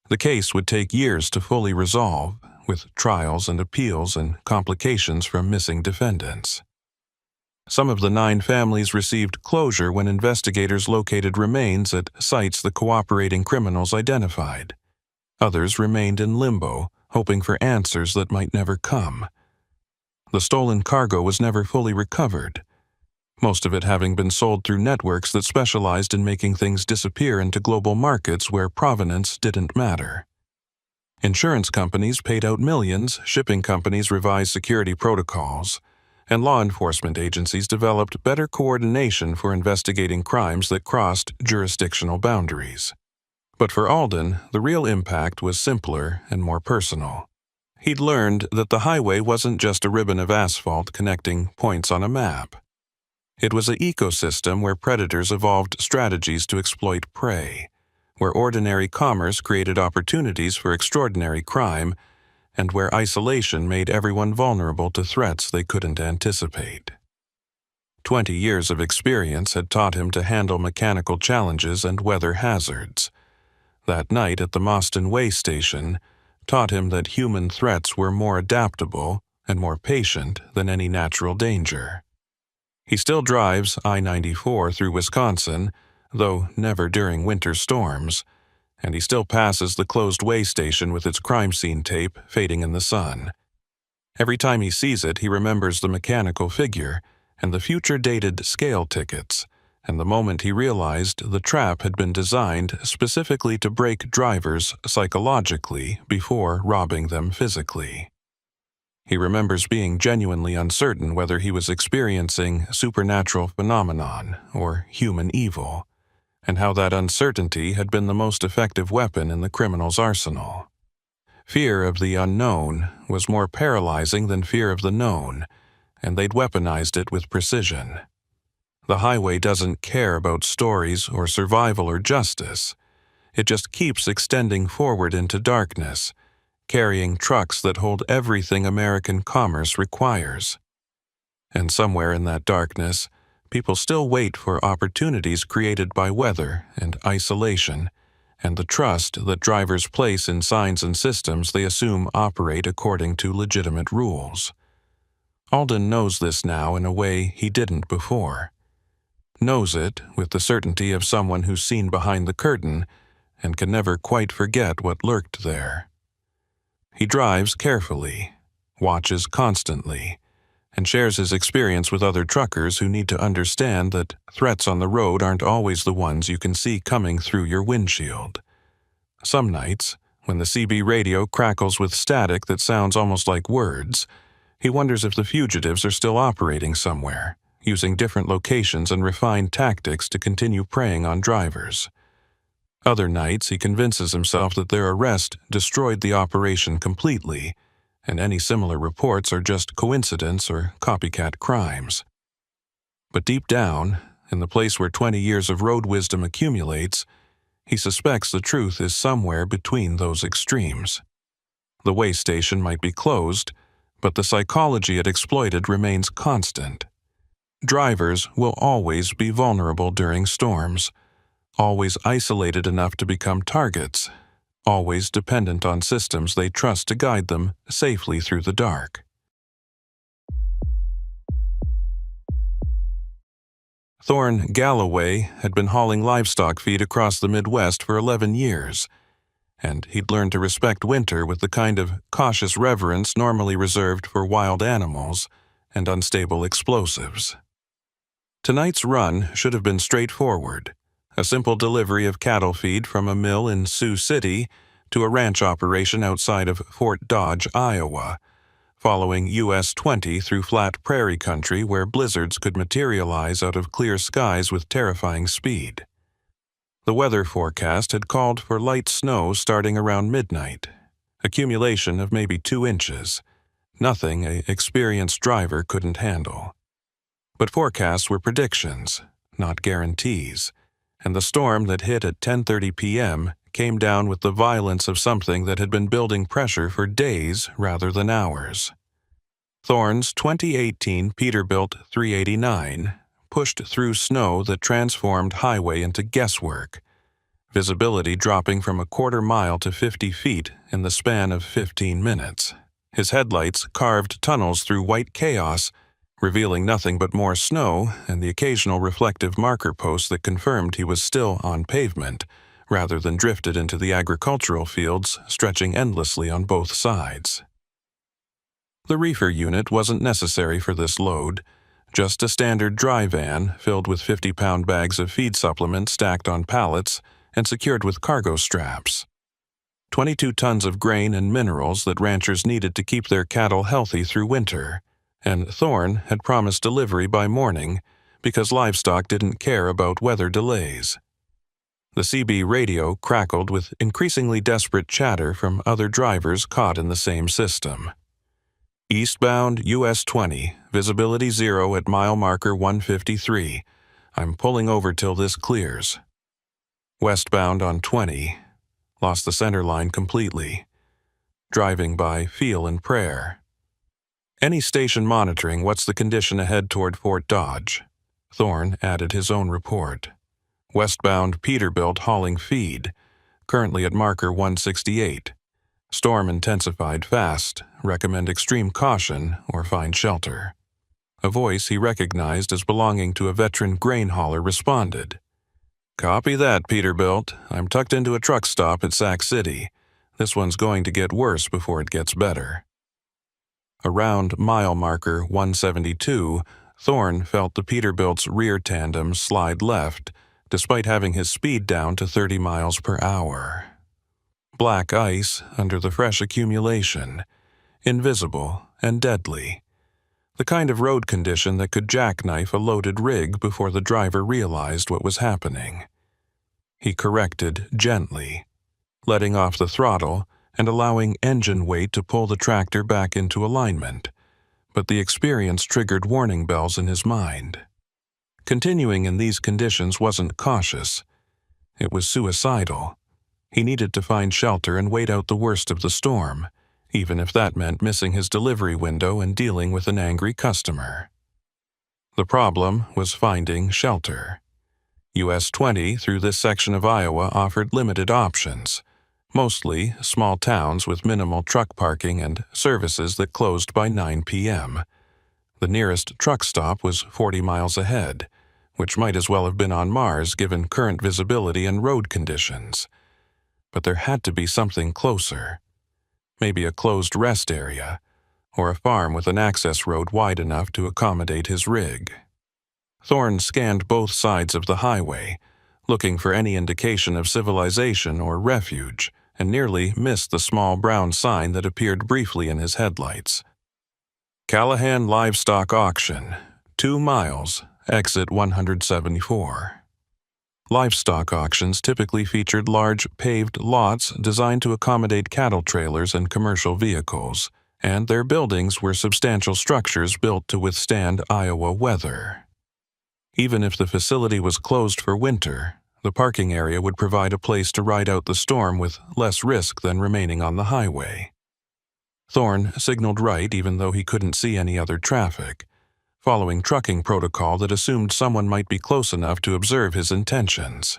S1: The case would take years to fully resolve, with trials and appeals and complications from missing defendants. Some of the 9 families received closure when investigators located remains at sites the cooperating criminals identified. Others remained in limbo, hoping for answers that might never come. The stolen cargo was never fully recovered, most of it having been sold through networks that specialized in making things disappear into global markets where provenance didn't matter. Insurance companies paid out millions, shipping companies revised security protocols, and law enforcement agencies developed better coordination for investigating crimes that crossed jurisdictional boundaries. But for Alden, the real impact was simpler and more personal. He'd learned that the highway wasn't just a ribbon of asphalt connecting points on a map. It was an ecosystem where predators evolved strategies to exploit prey, where ordinary commerce created opportunities for extraordinary crime, and where isolation made everyone vulnerable to threats they couldn't anticipate. 20 years of experience had taught him to handle mechanical challenges and weather hazards. That night at the Mostyn Way station taught him that human threats were more adaptable and more patient than any natural danger. He still drives I-94 through Wisconsin, though never during winter storms, and he still passes the closed way station with its crime scene tape fading in the sun. Every time he sees it, he remembers the mechanical figure and the future-dated scale tickets, and the moment he realized the trap had been designed specifically to break drivers psychologically before robbing them physically. He remembers being genuinely uncertain whether he was experiencing supernatural phenomenon or human evil, and how that uncertainty had been the most effective weapon in the criminal's arsenal. Fear of the unknown was more paralyzing than fear of the known, and they'd weaponized it with precision. The highway doesn't care about stories or survival or justice. It just keeps extending forward into darkness, carrying trucks that hold everything American commerce requires. And somewhere in that darkness, people still wait for opportunities created by weather and isolation, and the trust that drivers place in signs and systems they assume operate according to legitimate rules. Alden knows this now in a way he didn't before. Knows it with the certainty of someone who's seen behind the curtain and can never quite forget what lurked there. He drives carefully, watches constantly, and shares his experience with other truckers who need to understand that threats on the road aren't always the ones you can see coming through your windshield. Some nights, when the CB radio crackles with static that sounds almost like words, he wonders if the fugitives are still operating somewhere, using different locations and refined tactics to continue preying on drivers. Other nights, he convinces himself that their arrest destroyed the operation completely, and any similar reports are just coincidence or copycat crimes. But deep down, in the place where 20 years of road wisdom accumulates, he suspects the truth is somewhere between those extremes. The way station might be closed, but the psychology it exploited remains constant. Drivers will always be vulnerable during storms, always isolated enough to become targets, always dependent on systems they trust to guide them safely through the dark. Thorne Galloway had been hauling livestock feed across the Midwest for 11 years, and he'd learned to respect winter with the kind of cautious reverence normally reserved for wild animals and unstable explosives. Tonight's run should have been straightforward. A simple delivery of cattle feed from a mill in Sioux City to a ranch operation outside of Fort Dodge, Iowa, following US 20 through flat prairie country where blizzards could materialize out of clear skies with terrifying speed. The weather forecast had called for light snow starting around midnight, accumulation of maybe 2 inches, nothing an experienced driver couldn't handle. But forecasts were predictions, not guarantees, and the storm that hit at 10:30 p.m. came down with the violence of something that had been building pressure for days rather than hours. Thorne's 2018 Peterbilt 389 pushed through snow that transformed highway into guesswork, visibility dropping from a quarter mile to 50 feet in the span of 15 minutes. His headlights carved tunnels through white chaos, revealing nothing but more snow and the occasional reflective marker post that confirmed he was still on pavement, rather than drifted into the agricultural fields stretching endlessly on both sides. The reefer unit wasn't necessary for this load, just a standard dry van filled with 50-pound bags of feed supplements stacked on pallets and secured with cargo straps. 22 tons of grain and minerals that ranchers needed to keep their cattle healthy through winter, and Thorne had promised delivery by morning because livestock didn't care about weather delays. The CB radio crackled with increasingly desperate chatter from other drivers caught in the same system. Eastbound US 20, visibility 0 at mile marker 153. I'm pulling over till this clears. Westbound on 20, lost the center line completely. Driving by feel and prayer. Any station monitoring what's the condition ahead toward Fort Dodge. Thorne added his own report. Westbound Peterbilt hauling feed, currently at marker 168. Storm intensified fast, recommend extreme caution or find shelter. A voice he recognized as belonging to a veteran grain hauler responded. Copy that, Peterbilt. I'm tucked into a truck stop at Sac City. This one's going to get worse before it gets better. Around mile marker 172, Thorne felt the Peterbilt's rear tandem slide left, despite having his speed down to 30 miles per hour. Black ice under the fresh accumulation, invisible and deadly. The kind of road condition that could jackknife a loaded rig before the driver realized what was happening. He corrected gently, letting off the throttle and allowing engine weight to pull the tractor back into alignment, but the experience triggered warning bells in his mind. Continuing in these conditions wasn't cautious. It was suicidal. He needed to find shelter and wait out the worst of the storm, even if that meant missing his delivery window and dealing with an angry customer. The problem was finding shelter. US 20 through this section of Iowa offered limited options, mostly small towns with minimal truck parking and services that closed by 9 p.m. The nearest truck stop was 40 miles ahead, which might as well have been on Mars given current visibility and road conditions. But there had to be something closer. Maybe a closed rest area, or a farm with an access road wide enough to accommodate his rig. Thorne scanned both sides of the highway, looking for any indication of civilization or refuge, and nearly missed the small brown sign that appeared briefly in his headlights. Callahan Livestock Auction, 2 miles, exit 174. Livestock auctions typically featured large paved lots designed to accommodate cattle trailers and commercial vehicles, and their buildings were substantial structures built to withstand Iowa weather. Even if the facility was closed for winter, the parking area would provide a place to ride out the storm with less risk than remaining on the highway. Thorne signaled right even though he couldn't see any other traffic, following trucking protocol that assumed someone might be close enough to observe his intentions.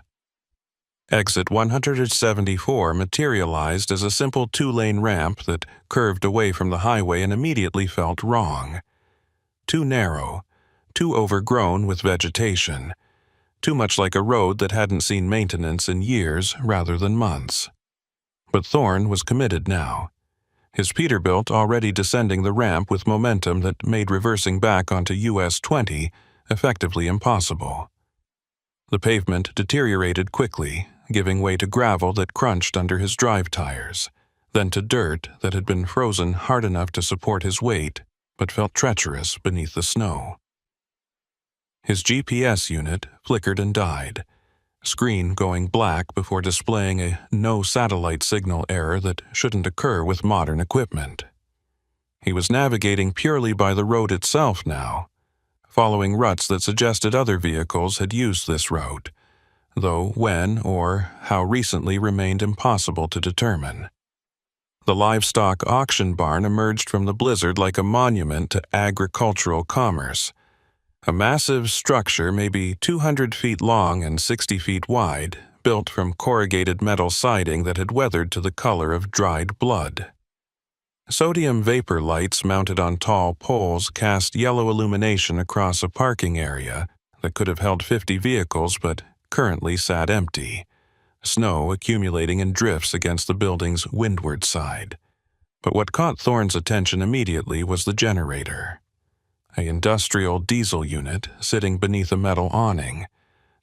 S1: Exit 174 materialized as a simple 2-lane ramp that curved away from the highway and immediately felt wrong. Too narrow, too overgrown with vegetation, too much like a road that hadn't seen maintenance in years rather than months. But Thorne was committed now. His Peterbilt already descending the ramp with momentum that made reversing back onto US 20 effectively impossible. The pavement deteriorated quickly, giving way to gravel that crunched under his drive tires, then to dirt that had been frozen hard enough to support his weight, but felt treacherous beneath the snow. His GPS unit flickered and died, screen going black before displaying a no satellite signal error that shouldn't occur with modern equipment. He was navigating purely by the road itself now, following ruts that suggested other vehicles had used this route, though when or how recently remained impossible to determine. The livestock auction barn emerged from the blizzard like a monument to agricultural commerce, A massive structure, maybe 200 feet long and 60 feet wide, built from corrugated metal siding that had weathered to the color of dried blood. Sodium vapor lights mounted on tall poles cast yellow illumination across a parking area that could have held 50 vehicles but currently sat empty, snow accumulating in drifts against the building's windward side. But what caught Thorne's attention immediately was the generator. An industrial diesel unit sitting beneath a metal awning,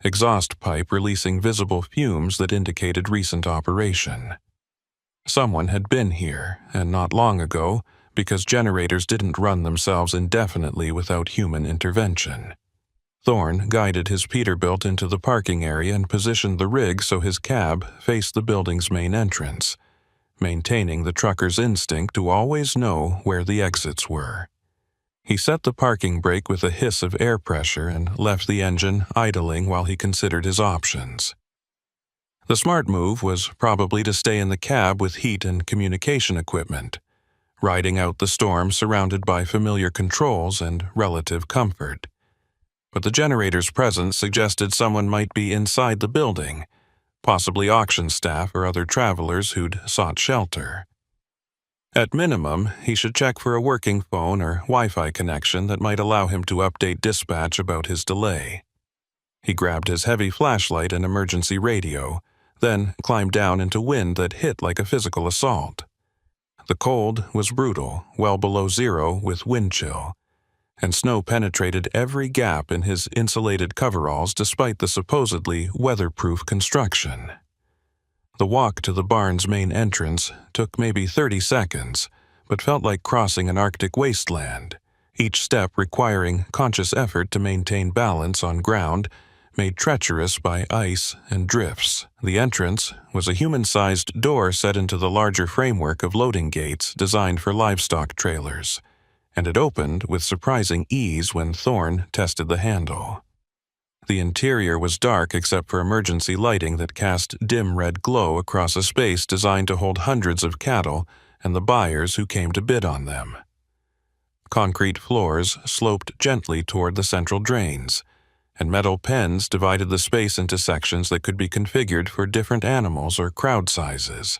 S1: exhaust pipe releasing visible fumes that indicated recent operation. Someone had been here, and not long ago, because generators didn't run themselves indefinitely without human intervention. Thorne guided his Peterbilt into the parking area and positioned the rig so his cab faced the building's main entrance, maintaining the trucker's instinct to always know where the exits were. He set the parking brake with a hiss of air pressure and left the engine idling while he considered his options. The smart move was probably to stay in the cab with heat and communication equipment, riding out the storm surrounded by familiar controls and relative comfort. But the generator's presence suggested someone might be inside the building, possibly auction staff or other travelers who'd sought shelter. At minimum, he should check for a working phone or Wi-Fi connection that might allow him to update dispatch about his delay. He grabbed his heavy flashlight and emergency radio, then climbed down into wind that hit like a physical assault. The cold was brutal, well below zero with wind chill, and snow penetrated every gap in his insulated coveralls despite the supposedly weatherproof construction. The walk to the barn's main entrance took maybe 30 seconds, but felt like crossing an Arctic wasteland, each step requiring conscious effort to maintain balance on ground made treacherous by ice and drifts. The entrance was a human-sized door set into the larger framework of loading gates designed for livestock trailers, and it opened with surprising ease when Thorne tested the handle. The interior was dark except for emergency lighting that cast dim red glow across a space designed to hold hundreds of cattle and the buyers who came to bid on them. Concrete floors sloped gently toward the central drains, and metal pens divided the space into sections that could be configured for different animals or crowd sizes.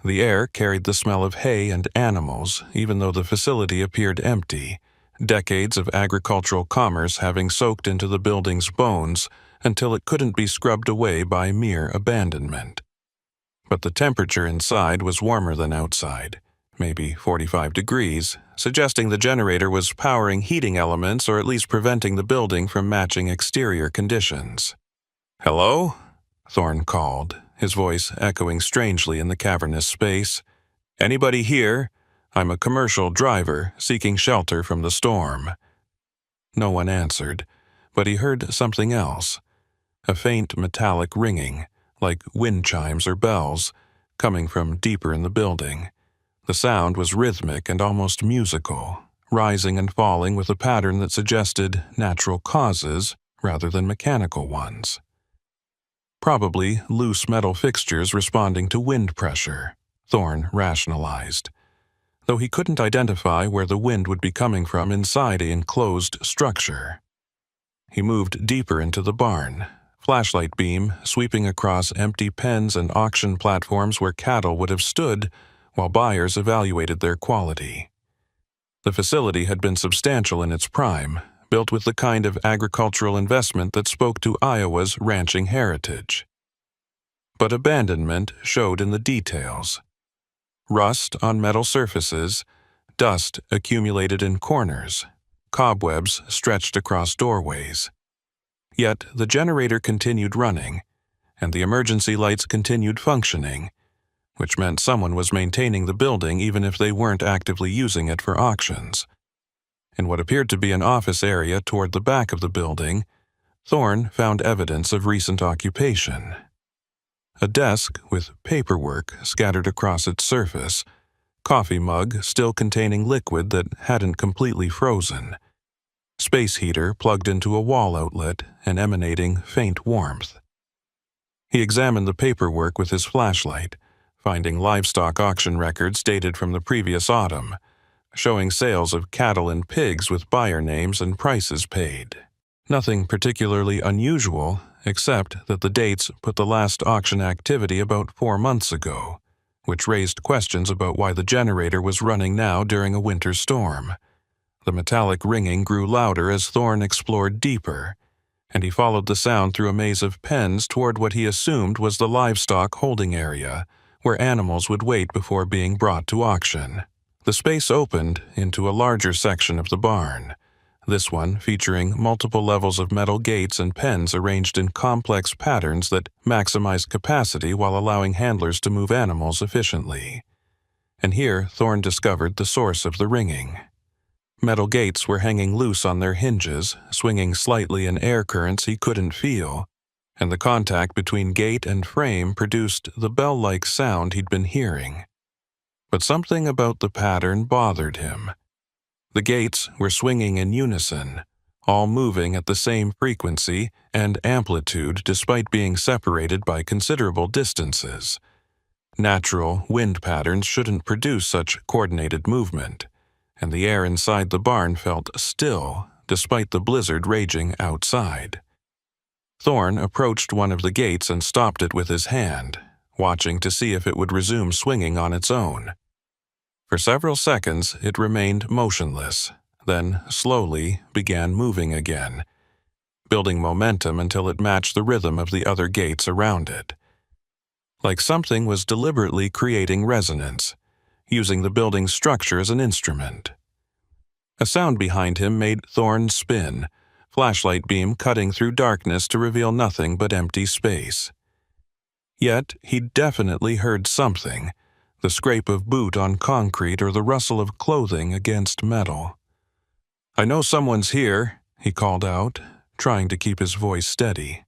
S1: The air carried the smell of hay and animals, even though the facility appeared empty, decades of agricultural commerce having soaked into the building's bones until it couldn't be scrubbed away by mere abandonment. But the temperature inside was warmer than outside, maybe 45 degrees, suggesting the generator was powering heating elements or at least preventing the building from matching exterior conditions. "Hello?" Thorne called, his voice echoing strangely in the cavernous space. "Anybody here? I'm a commercial driver seeking shelter from the storm." No one answered, but he heard something else, a faint metallic ringing, like wind chimes or bells, coming from deeper in the building. The sound was rhythmic and almost musical, rising and falling with a pattern that suggested natural causes rather than mechanical ones. Probably loose metal fixtures responding to wind pressure, Thorne rationalized, though he couldn't identify where the wind would be coming from inside an enclosed structure. He moved deeper into the barn, flashlight beam sweeping across empty pens and auction platforms where cattle would have stood while buyers evaluated their quality. The facility had been substantial in its prime, built with the kind of agricultural investment that spoke to Iowa's ranching heritage. But abandonment showed in the details. Rust on metal surfaces, dust accumulated in corners, cobwebs stretched across doorways. Yet the generator continued running, and the emergency lights continued functioning, which meant someone was maintaining the building even if they weren't actively using it for auctions. In what appeared to be an office area toward the back of the building, Thorne found evidence of recent occupation. A desk with paperwork scattered across its surface, coffee mug still containing liquid that hadn't completely frozen, space heater plugged into a wall outlet and emanating faint warmth. He examined the paperwork with his flashlight, finding livestock auction records dated from the previous autumn, showing sales of cattle and pigs with buyer names and prices paid. Nothing particularly unusual, except that the dates put the last auction activity about 4 months ago, which raised questions about why the generator was running now during a winter storm. The metallic ringing grew louder as Thorne explored deeper, and he followed the sound through a maze of pens toward what he assumed was the livestock holding area, where animals would wait before being brought to auction. The space opened into a larger section of the barn, this one featuring multiple levels of metal gates and pens arranged in complex patterns that maximized capacity while allowing handlers to move animals efficiently. And here Thorne discovered the source of the ringing. Metal gates were hanging loose on their hinges, swinging slightly in air currents he couldn't feel, and the contact between gate and frame produced the bell-like sound he'd been hearing. But something about the pattern bothered him. The gates were swinging in unison, all moving at the same frequency and amplitude despite being separated by considerable distances. Natural wind patterns shouldn't produce such coordinated movement, and the air inside the barn felt still despite the blizzard raging outside. Thorne approached one of the gates and stopped it with his hand, watching to see if it would resume swinging on its own. For several seconds it remained motionless, then slowly began moving again, building momentum until it matched the rhythm of the other gates around it. Like something was deliberately creating resonance, using the building's structure as an instrument. A sound behind him made Thorne spin, flashlight beam cutting through darkness to reveal nothing but empty space. Yet he definitely heard something, the scrape of boot on concrete or the rustle of clothing against metal. "I know someone's here," he called out, trying to keep his voice steady.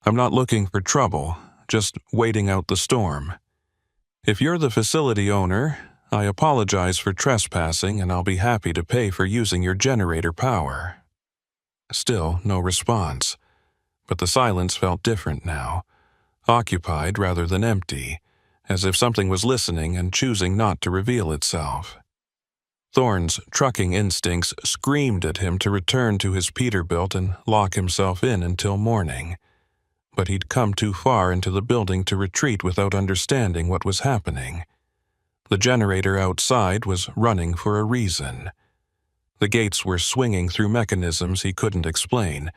S1: "I'm not looking for trouble, just waiting out the storm. If you're the facility owner, I apologize for trespassing and I'll be happy to pay for using your generator power." Still no response, but the silence felt different now, occupied rather than empty, as if something was listening and choosing not to reveal itself. Thorne's trucking instincts screamed at him to return to his Peterbilt and lock himself in until morning, but he'd come too far into the building to retreat without understanding what was happening. The generator outside was running for a reason. The gates were swinging through mechanisms he couldn't explain,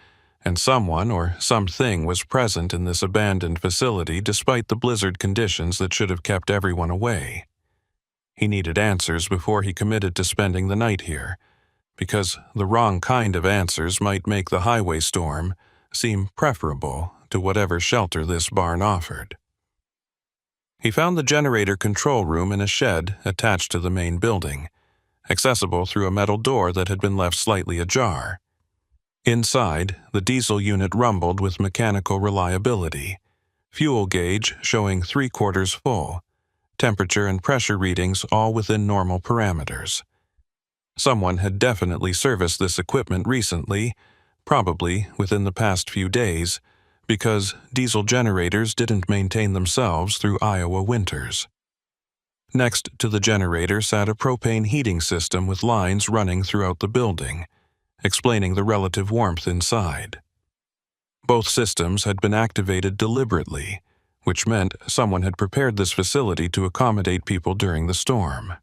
S1: and someone or something was present in this abandoned facility despite the blizzard conditions that should have kept everyone away. He needed answers before he committed to spending the night here, because the wrong kind of answers might make the highway storm seem preferable to whatever shelter this barn offered. He found the generator control room in a shed attached to the main building, accessible through a metal door that had been left slightly ajar. Inside, the diesel unit rumbled with mechanical reliability, fuel gauge showing 3/4 full, temperature and pressure readings all within normal parameters. Someone had definitely serviced this equipment recently, probably within the past few days, because diesel generators didn't maintain themselves through Iowa winters. Next to the generator sat a propane heating system with lines running throughout the building, explaining the relative warmth inside. Both systems had been activated deliberately, which meant someone had prepared this facility to accommodate people during the storm.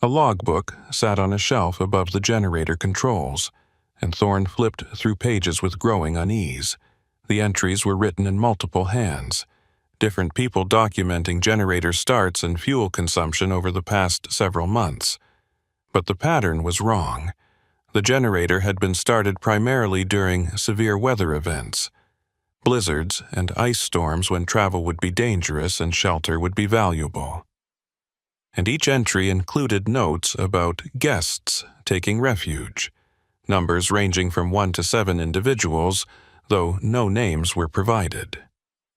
S1: A logbook sat on a shelf above the generator controls, and Thorne flipped through pages with growing unease. The entries were written in multiple hands, different people documenting generator starts and fuel consumption over the past several months. But the pattern was wrong. The generator had been started primarily during severe weather events, blizzards and ice storms when travel would be dangerous and shelter would be valuable. And each entry included notes about guests taking refuge, numbers ranging from 1 to 7 individuals, though no names were provided.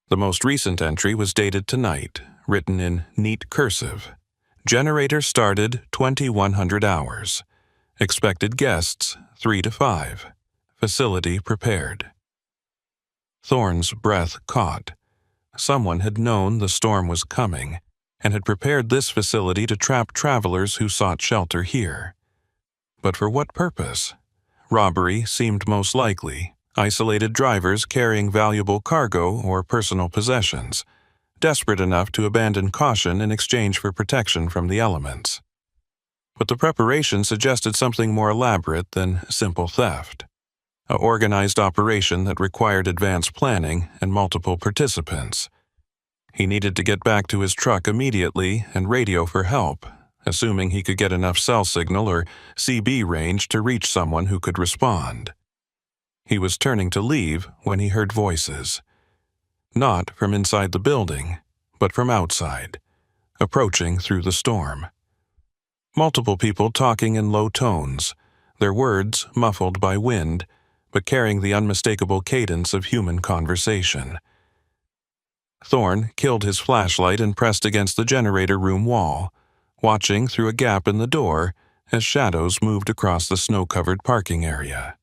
S1: The most recent entry was dated tonight, written in neat cursive. Generator started 2100 hours. Expected guests 3 to 5. Facility prepared. Thorne's breath caught. Someone had known the storm was coming, and had prepared this facility to trap travelers who sought shelter here. But for what purpose? Robbery seemed most likely. Isolated drivers carrying valuable cargo or personal possessions, desperate enough to abandon caution in exchange for protection from the elements. But the preparation suggested something more elaborate than simple theft. An organized operation that required advanced planning and multiple participants. He needed to get back to his truck immediately and radio for help, assuming he could get enough cell signal or CB range to reach someone who could respond. He was turning to leave when he heard voices. Not from inside the building, but from outside, approaching through the storm. Multiple people talking in low tones, their words muffled by wind, but carrying the unmistakable cadence of human conversation. Thorne killed his flashlight and pressed against the generator room wall, watching through a gap in the door as shadows moved across the snow-covered parking area.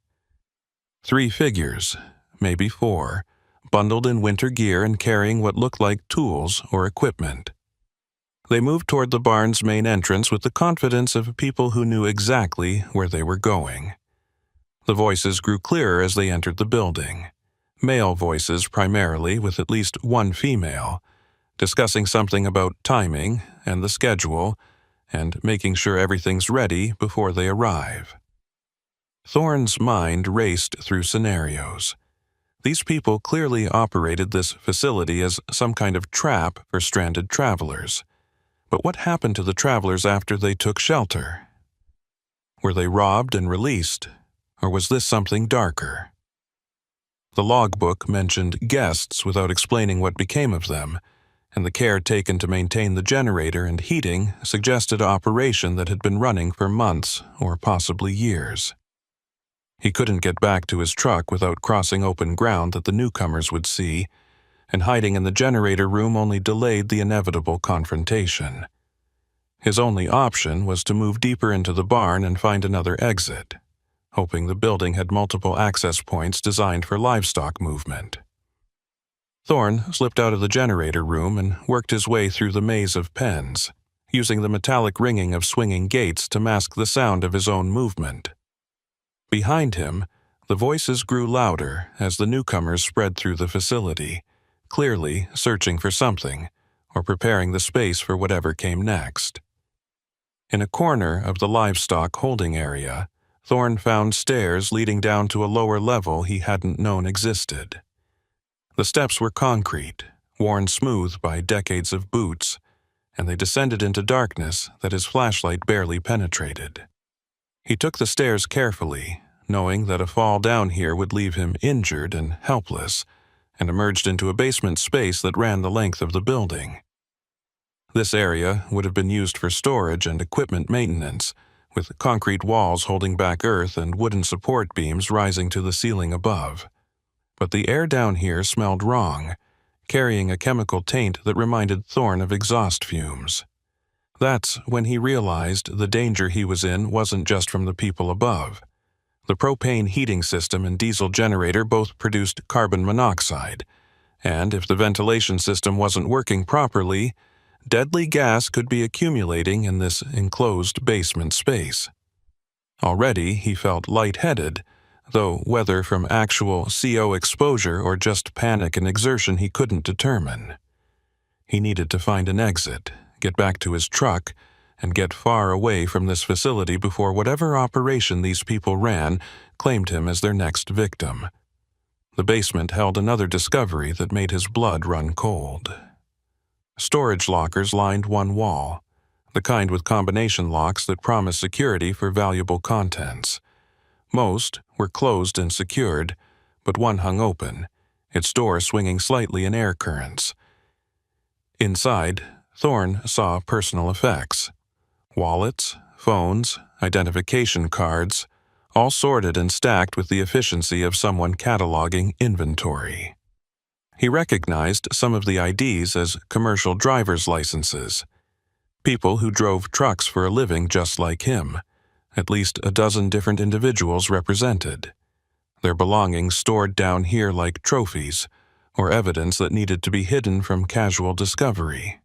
S1: 3 figures, maybe 4, bundled in winter gear and carrying what looked like tools or equipment. They moved toward the barn's main entrance with the confidence of people who knew exactly where they were going. The voices grew clearer as they entered the building. Male voices primarily, with at least one female, discussing something about timing and the schedule and making sure everything's ready before they arrive. Thorne's mind raced through scenarios. These people clearly operated this facility as some kind of trap for stranded travelers. But what happened to the travelers after they took shelter? Were they robbed and released, or was this something darker? The logbook mentioned guests without explaining what became of them, and the care taken to maintain the generator and heating suggested operation that had been running for months or possibly years. He couldn't get back to his truck without crossing open ground that the newcomers would see, and hiding in the generator room only delayed the inevitable confrontation. His only option was to move deeper into the barn and find another exit, hoping the building had multiple access points designed for livestock movement. Thorne slipped out of the generator room and worked his way through the maze of pens, using the metallic ringing of swinging gates to mask the sound of his own movement. Behind him, the voices grew louder as the newcomers spread through the facility, clearly searching for something, or preparing the space for whatever came next. In a corner of the livestock holding area, Thorne found stairs leading down to a lower level he hadn't known existed. The steps were concrete, worn smooth by decades of boots, and they descended into darkness that his flashlight barely penetrated. He took the stairs carefully, knowing that a fall down here would leave him injured and helpless, and emerged into a basement space that ran the length of the building. This area would have been used for storage and equipment maintenance, with concrete walls holding back earth and wooden support beams rising to the ceiling above. But the air down here smelled wrong, carrying a chemical taint that reminded Thorne of exhaust fumes. That's when he realized the danger he was in wasn't just from the people above. The propane heating system and diesel generator both produced carbon monoxide, and if the ventilation system wasn't working properly, deadly gas could be accumulating in this enclosed basement space. Already he felt lightheaded, though whether from actual CO exposure or just panic and exertion he couldn't determine. He needed to find an exit, get back to his truck, and get far away from this facility before whatever operation these people ran claimed him as their next victim. The basement held another discovery that made his blood run cold. Storage lockers lined one wall, the kind with combination locks that promise security for valuable contents. Most were closed and secured, but one hung open, its door swinging slightly in air currents. Inside, Thorne saw personal effects. Wallets, phones, identification cards, all sorted and stacked with the efficiency of someone cataloging inventory. He recognized some of the IDs as commercial driver's licenses. People who drove trucks for a living just like him, at least a dozen different individuals represented. Their belongings stored down here like trophies, or evidence that needed to be hidden from casual discovery.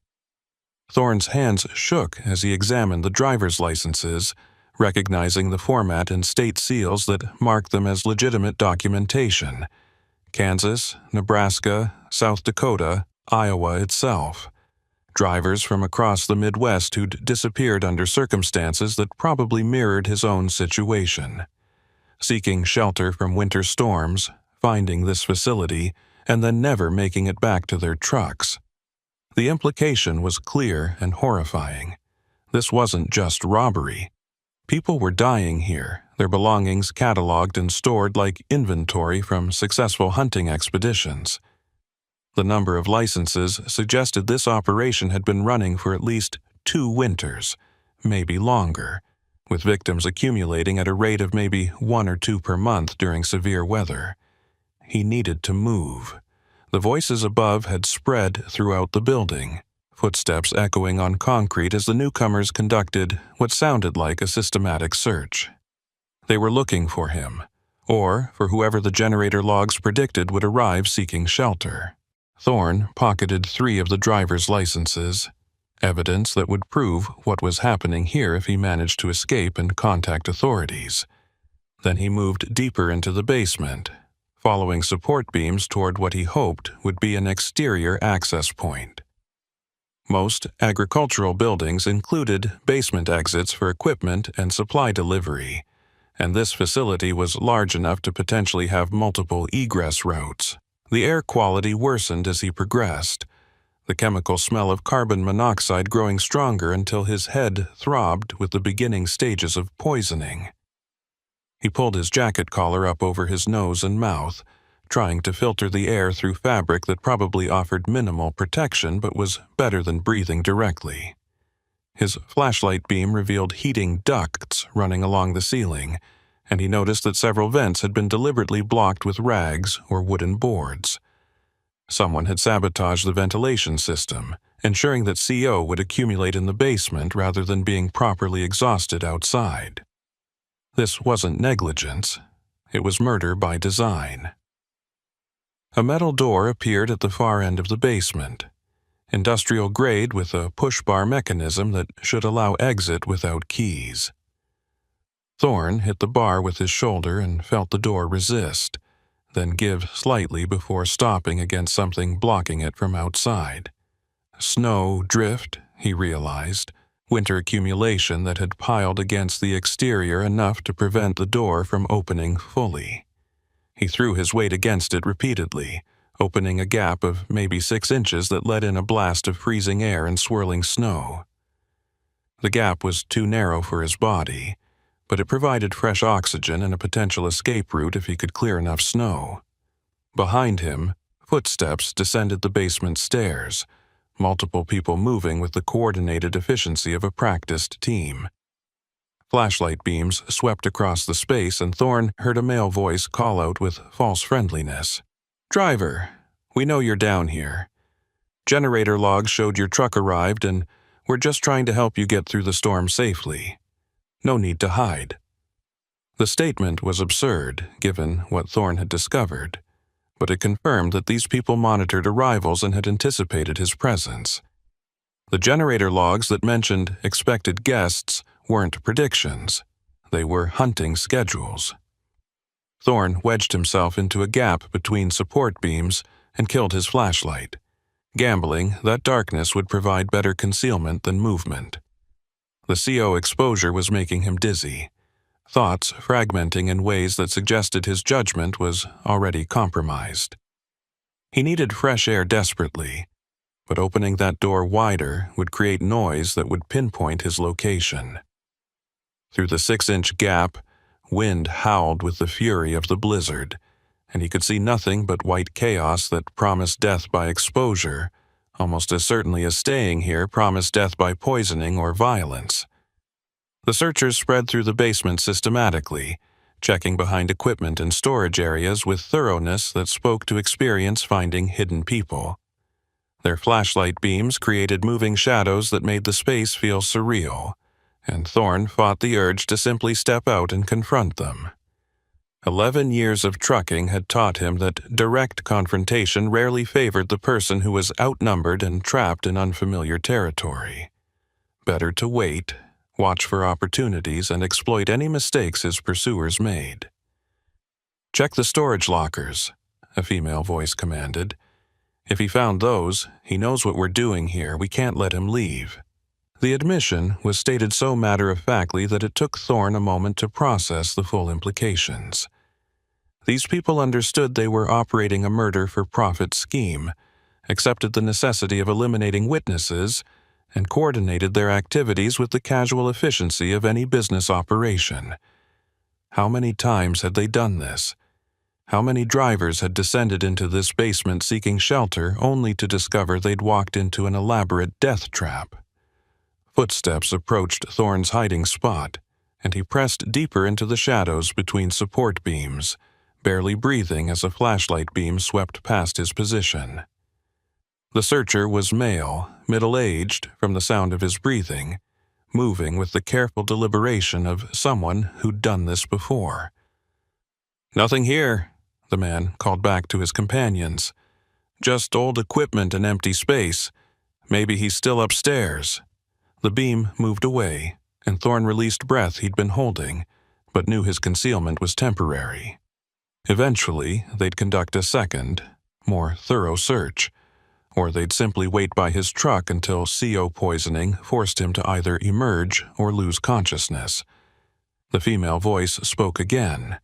S1: Thorne's hands shook as he examined the driver's licenses, recognizing the format and state seals that marked them as legitimate documentation: Kansas, Nebraska, South Dakota, Iowa itself. Drivers from across the Midwest who'd disappeared under circumstances that probably mirrored his own situation. Seeking shelter from winter storms, finding this facility, and then never making it back to their trucks. The implication was clear and horrifying. This wasn't just robbery. People were dying here, their belongings cataloged and stored like inventory from successful hunting expeditions. The number of licenses suggested this operation had been running for at least 2 winters, maybe longer, with victims accumulating at a rate of maybe 1 or 2 per month during severe weather. He needed to move. The voices above had spread throughout the building, footsteps echoing on concrete as the newcomers conducted what sounded like a systematic search. They were looking for him, or for whoever the generator logs predicted would arrive seeking shelter. Thorne pocketed 3 of the driver's licenses, evidence that would prove what was happening here if he managed to escape and contact authorities. Then he moved deeper into the basement, following support beams toward what he hoped would be an exterior access point. Most agricultural buildings included basement exits for equipment and supply delivery, and this facility was large enough to potentially have multiple egress routes. The air quality worsened as he progressed, the chemical smell of carbon monoxide growing stronger until his head throbbed with the beginning stages of poisoning. He pulled his jacket collar up over his nose and mouth, trying to filter the air through fabric that probably offered minimal protection but was better than breathing directly. His flashlight beam revealed heating ducts running along the ceiling, and he noticed that several vents had been deliberately blocked with rags or wooden boards. Someone had sabotaged the ventilation system, ensuring that CO would accumulate in the basement rather than being properly exhausted outside. This wasn't negligence. It was murder by design. A metal door appeared at the far end of the basement, industrial grade with a push-bar mechanism that should allow exit without keys. Thorne hit the bar with his shoulder and felt the door resist, then give slightly before stopping against something blocking it from outside. Snow drift, he realized, winter accumulation that had piled against the exterior enough to prevent the door from opening fully. He threw his weight against it repeatedly, opening a gap of maybe 6 inches that let in a blast of freezing air and swirling snow. The gap was too narrow for his body, but it provided fresh oxygen and a potential escape route if he could clear enough snow. Behind him, footsteps descended the basement stairs, multiple people moving with the coordinated efficiency of a practiced team. Flashlight beams swept across the space, and Thorne heard a male voice call out with false friendliness. "Driver, we know you're down here. Generator logs showed your truck arrived, and we're just trying to help you get through the storm safely. No need to hide." The statement was absurd, given what Thorne had discovered, but it confirmed that these people monitored arrivals and had anticipated his presence. The generator logs that mentioned expected guests weren't predictions. They were hunting schedules. Thorne wedged himself into a gap between support beams and killed his flashlight, gambling that darkness would provide better concealment than movement. The CO exposure was making him dizzy, thoughts fragmenting in ways that suggested his judgment was already compromised. He needed fresh air desperately, but opening that door wider would create noise that would pinpoint his location. Through the 6-inch gap, wind howled with the fury of the blizzard, and he could see nothing but white chaos that promised death by exposure, almost as certainly as staying here promised death by poisoning or violence. The searchers spread through the basement systematically, checking behind equipment and storage areas with thoroughness that spoke to experience finding hidden people. Their flashlight beams created moving shadows that made the space feel surreal, and Thorne fought the urge to simply step out and confront them. 11 years of trucking had taught him that direct confrontation rarely favored the person who was outnumbered and trapped in unfamiliar territory. Better to wait, watch for opportunities, and exploit any mistakes his pursuers made. "Check the storage lockers," a female voice commanded. "If he found those, he knows what we're doing here. We can't let him leave." The admission was stated so matter-of-factly that it took Thorne a moment to process the full implications. These people understood they were operating a murder-for-profit scheme, accepted the necessity of eliminating witnesses, and coordinated their activities with the casual efficiency of any business operation. How many times had they done this? How many drivers had descended into this basement seeking shelter only to discover they'd walked into an elaborate death trap? Footsteps approached Thorne's hiding spot, and he pressed deeper into the shadows between support beams, barely breathing as a flashlight beam swept past his position. The searcher was male, middle-aged from the sound of his breathing, moving with the careful deliberation of someone who'd done this before. "Nothing here," the man called back to his companions. "Just old equipment and empty space. Maybe he's still upstairs." The beam moved away, and Thorne released breath he'd been holding, but knew his concealment was temporary. Eventually, they'd conduct a second, more thorough search, or they'd simply wait by his truck until CO poisoning forced him to either emerge or lose consciousness. The female voice spoke again,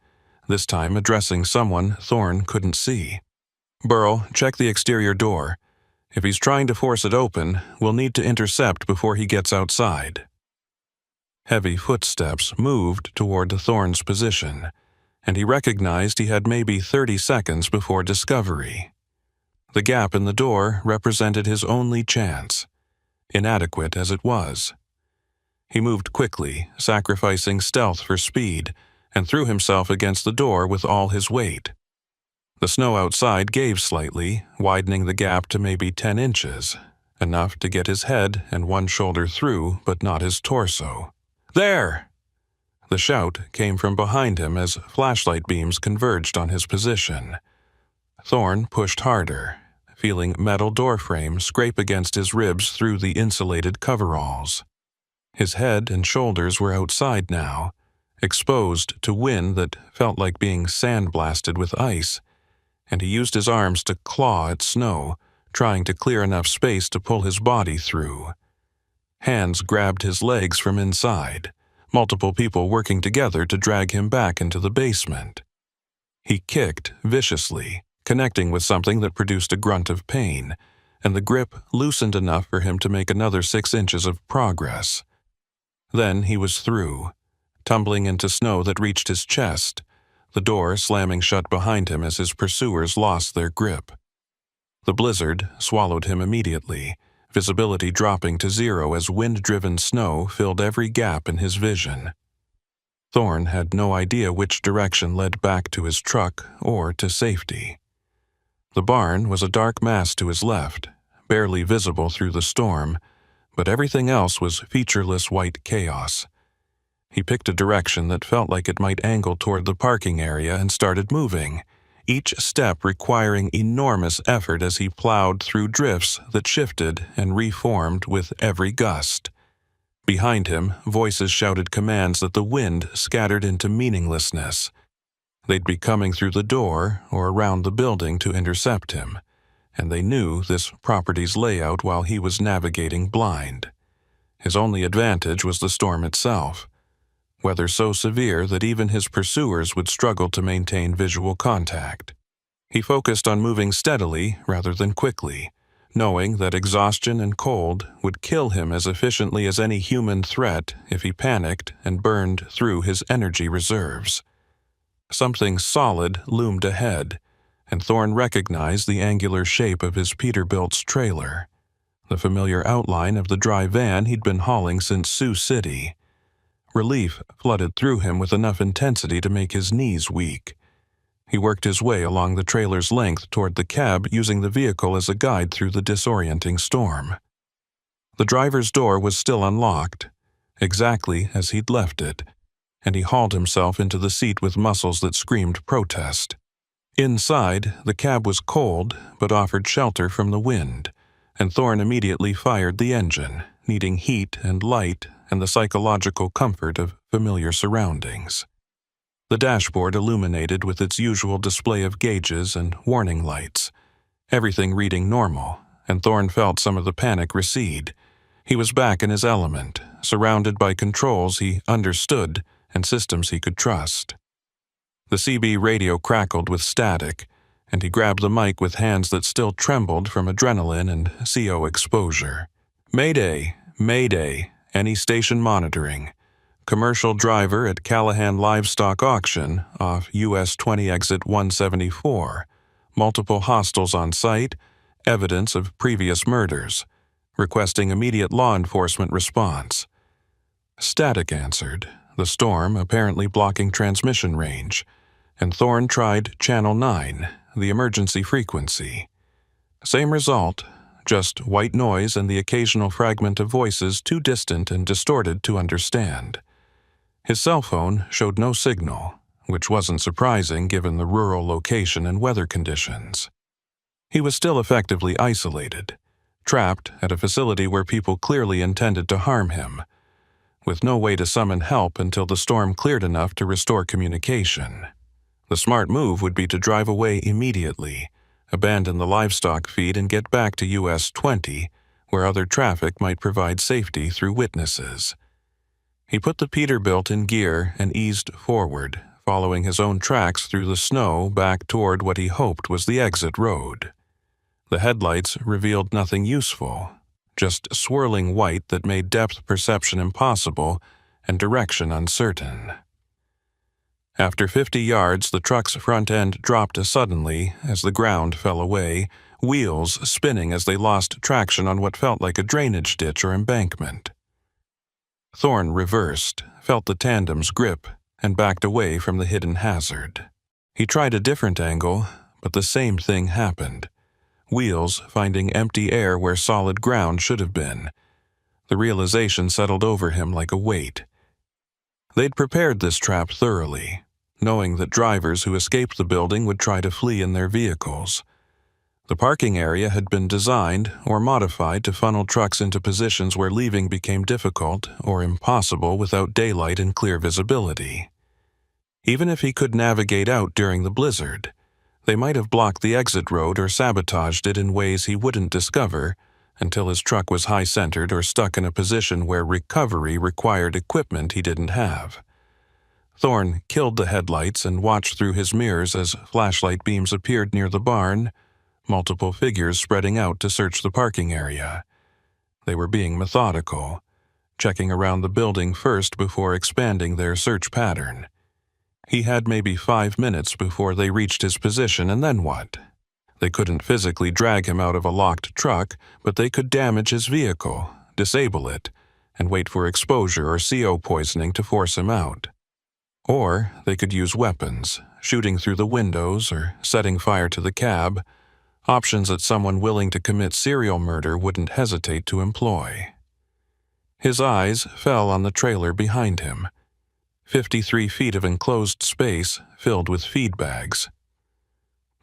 S1: this time addressing someone Thorne couldn't see. "Burrow, check the exterior door. If he's trying to force it open, we'll need to intercept before he gets outside." Heavy footsteps moved toward Thorne's position, and he recognized he had maybe 30 seconds before discovery. The gap in the door represented his only chance, inadequate as it was. He moved quickly, sacrificing stealth for speed, and threw himself against the door with all his weight. The snow outside gave slightly, widening the gap to maybe 10 inches, enough to get his head and one shoulder through, but not his torso. "There!" The shout came from behind him as flashlight beams converged on his position. Thorne pushed harder, feeling metal doorframe scrape against his ribs through the insulated coveralls. His head and shoulders were outside now, exposed to wind that felt like being sandblasted with ice, and he used his arms to claw at snow, trying to clear enough space to pull his body through. Hands grabbed his legs from inside, multiple people working together to drag him back into the basement. He kicked viciously, connecting with something that produced a grunt of pain, and the grip loosened enough for him to make another 6 inches of progress. Then he was through, tumbling into snow that reached his chest, the door slamming shut behind him as his pursuers lost their grip. The blizzard swallowed him immediately, visibility dropping to 0 as wind-driven snow filled every gap in his vision. Thorne had no idea which direction led back to his truck or to safety. The barn was a dark mass to his left, barely visible through the storm, but everything else was featureless white chaos. He picked a direction that felt like it might angle toward the parking area and started moving, each step requiring enormous effort as he plowed through drifts that shifted and reformed with every gust. Behind him, voices shouted commands that the wind scattered into meaninglessness. They'd be coming through the door or around the building to intercept him, and they knew this property's layout while he was navigating blind. His only advantage was the storm itself, weather so severe that even his pursuers would struggle to maintain visual contact. He focused on moving steadily rather than quickly, knowing that exhaustion and cold would kill him as efficiently as any human threat if he panicked and burned through his energy reserves. Something solid loomed ahead, and Thorne recognized the angular shape of his Peterbilt's trailer, the familiar outline of the dry van he'd been hauling since Sioux City. Relief flooded through him with enough intensity to make his knees weak. He worked his way along the trailer's length toward the cab, using the vehicle as a guide through the disorienting storm. The driver's door was still unlocked, exactly as he'd left it, and he hauled himself into the seat with muscles that screamed protest. Inside, the cab was cold but offered shelter from the wind, and Thorne immediately fired the engine, needing heat and light and the psychological comfort of familiar surroundings. The dashboard illuminated with its usual display of gauges and warning lights, everything reading normal, and Thorne felt some of the panic recede. He was back in his element, surrounded by controls he understood and systems he could trust. The CB radio crackled with static, and he grabbed the mic with hands that still trembled from adrenaline and CO exposure. "Mayday! Mayday! Any station monitoring. Commercial driver at Callahan Livestock Auction off US 20 exit 174. Multiple hostiles on site, evidence of previous murders. Requesting immediate law enforcement response." Static answered, the storm apparently blocking transmission range, and Thorne tried Channel 9, the emergency frequency. Same result, just white noise and the occasional fragment of voices too distant and distorted to understand. His cell phone showed no signal, which wasn't surprising given the rural location and weather conditions. He was still effectively isolated, trapped at a facility where people clearly intended to harm him, with no way to summon help until the storm cleared enough to restore communication. The smart move would be to drive away immediately, abandon the livestock feed and get back to US 20, where other traffic might provide safety through witnesses. He put the Peterbilt in gear and eased forward, following his own tracks through the snow back toward what he hoped was the exit road. The headlights revealed nothing useful, just swirling white that made depth perception impossible and direction uncertain. After 50 yards, the truck's front end dropped suddenly as the ground fell away, wheels spinning as they lost traction on what felt like a drainage ditch or embankment. Thorne reversed, felt the tandem's grip, and backed away from the hidden hazard. He tried a different angle, but the same thing happened. Wheels finding empty air where solid ground should have been. The realization settled over him like a weight. They'd prepared this trap thoroughly, knowing that drivers who escaped the building would try to flee in their vehicles. The parking area had been designed or modified to funnel trucks into positions where leaving became difficult or impossible without daylight and clear visibility. Even if he could navigate out during the blizzard, they might have blocked the exit road or sabotaged it in ways he wouldn't discover until his truck was high-centered or stuck in a position where recovery required equipment he didn't have. Thorne killed the headlights and watched through his mirrors as flashlight beams appeared near the barn, multiple figures spreading out to search the parking area. They were being methodical, checking around the building first before expanding their search pattern. He had maybe 5 minutes before they reached his position, and then what? They couldn't physically drag him out of a locked truck, but they could damage his vehicle, disable it, and wait for exposure or CO poisoning to force him out. Or they could use weapons, shooting through the windows or setting fire to the cab, options that someone willing to commit serial murder wouldn't hesitate to employ. His eyes fell on the trailer behind him. 53 feet of enclosed space filled with feed bags.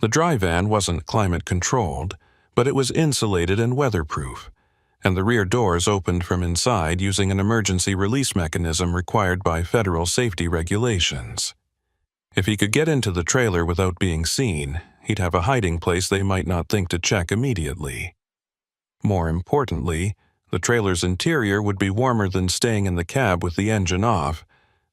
S1: The dry van wasn't climate-controlled, but it was insulated and weatherproof, and the rear doors opened from inside using an emergency release mechanism required by federal safety regulations. If he could get into the trailer without being seen, he'd have a hiding place they might not think to check immediately. More importantly, the trailer's interior would be warmer than staying in the cab with the engine off,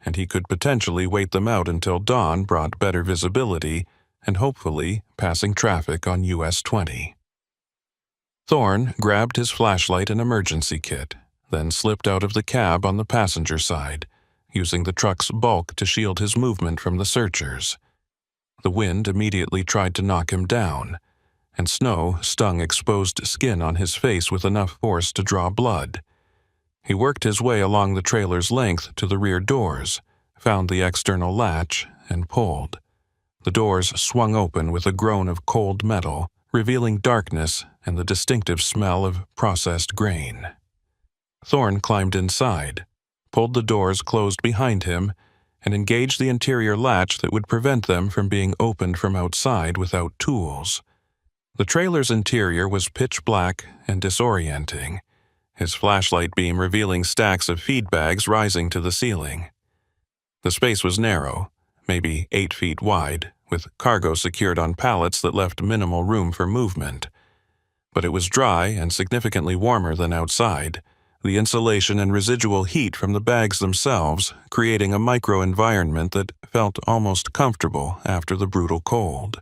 S1: and he could potentially wait them out until dawn brought better visibility and hopefully passing traffic on US 20. Thorne grabbed his flashlight and emergency kit, then slipped out of the cab on the passenger side, using the truck's bulk to shield his movement from the searchers. The wind immediately tried to knock him down, and snow stung exposed skin on his face with enough force to draw blood. He worked his way along the trailer's length to the rear doors, found the external latch, and pulled. The doors swung open with a groan of cold metal, revealing darkness and the distinctive smell of processed grain. Thorne climbed inside, pulled the doors closed behind him, and engaged the interior latch that would prevent them from being opened from outside without tools. The trailer's interior was pitch black and disorienting, his flashlight beam revealing stacks of feed bags rising to the ceiling. The space was narrow, maybe 8 feet wide, with cargo secured on pallets that left minimal room for movement. But it was dry and significantly warmer than outside, the insulation and residual heat from the bags themselves creating a micro-environment that felt almost comfortable after the brutal cold.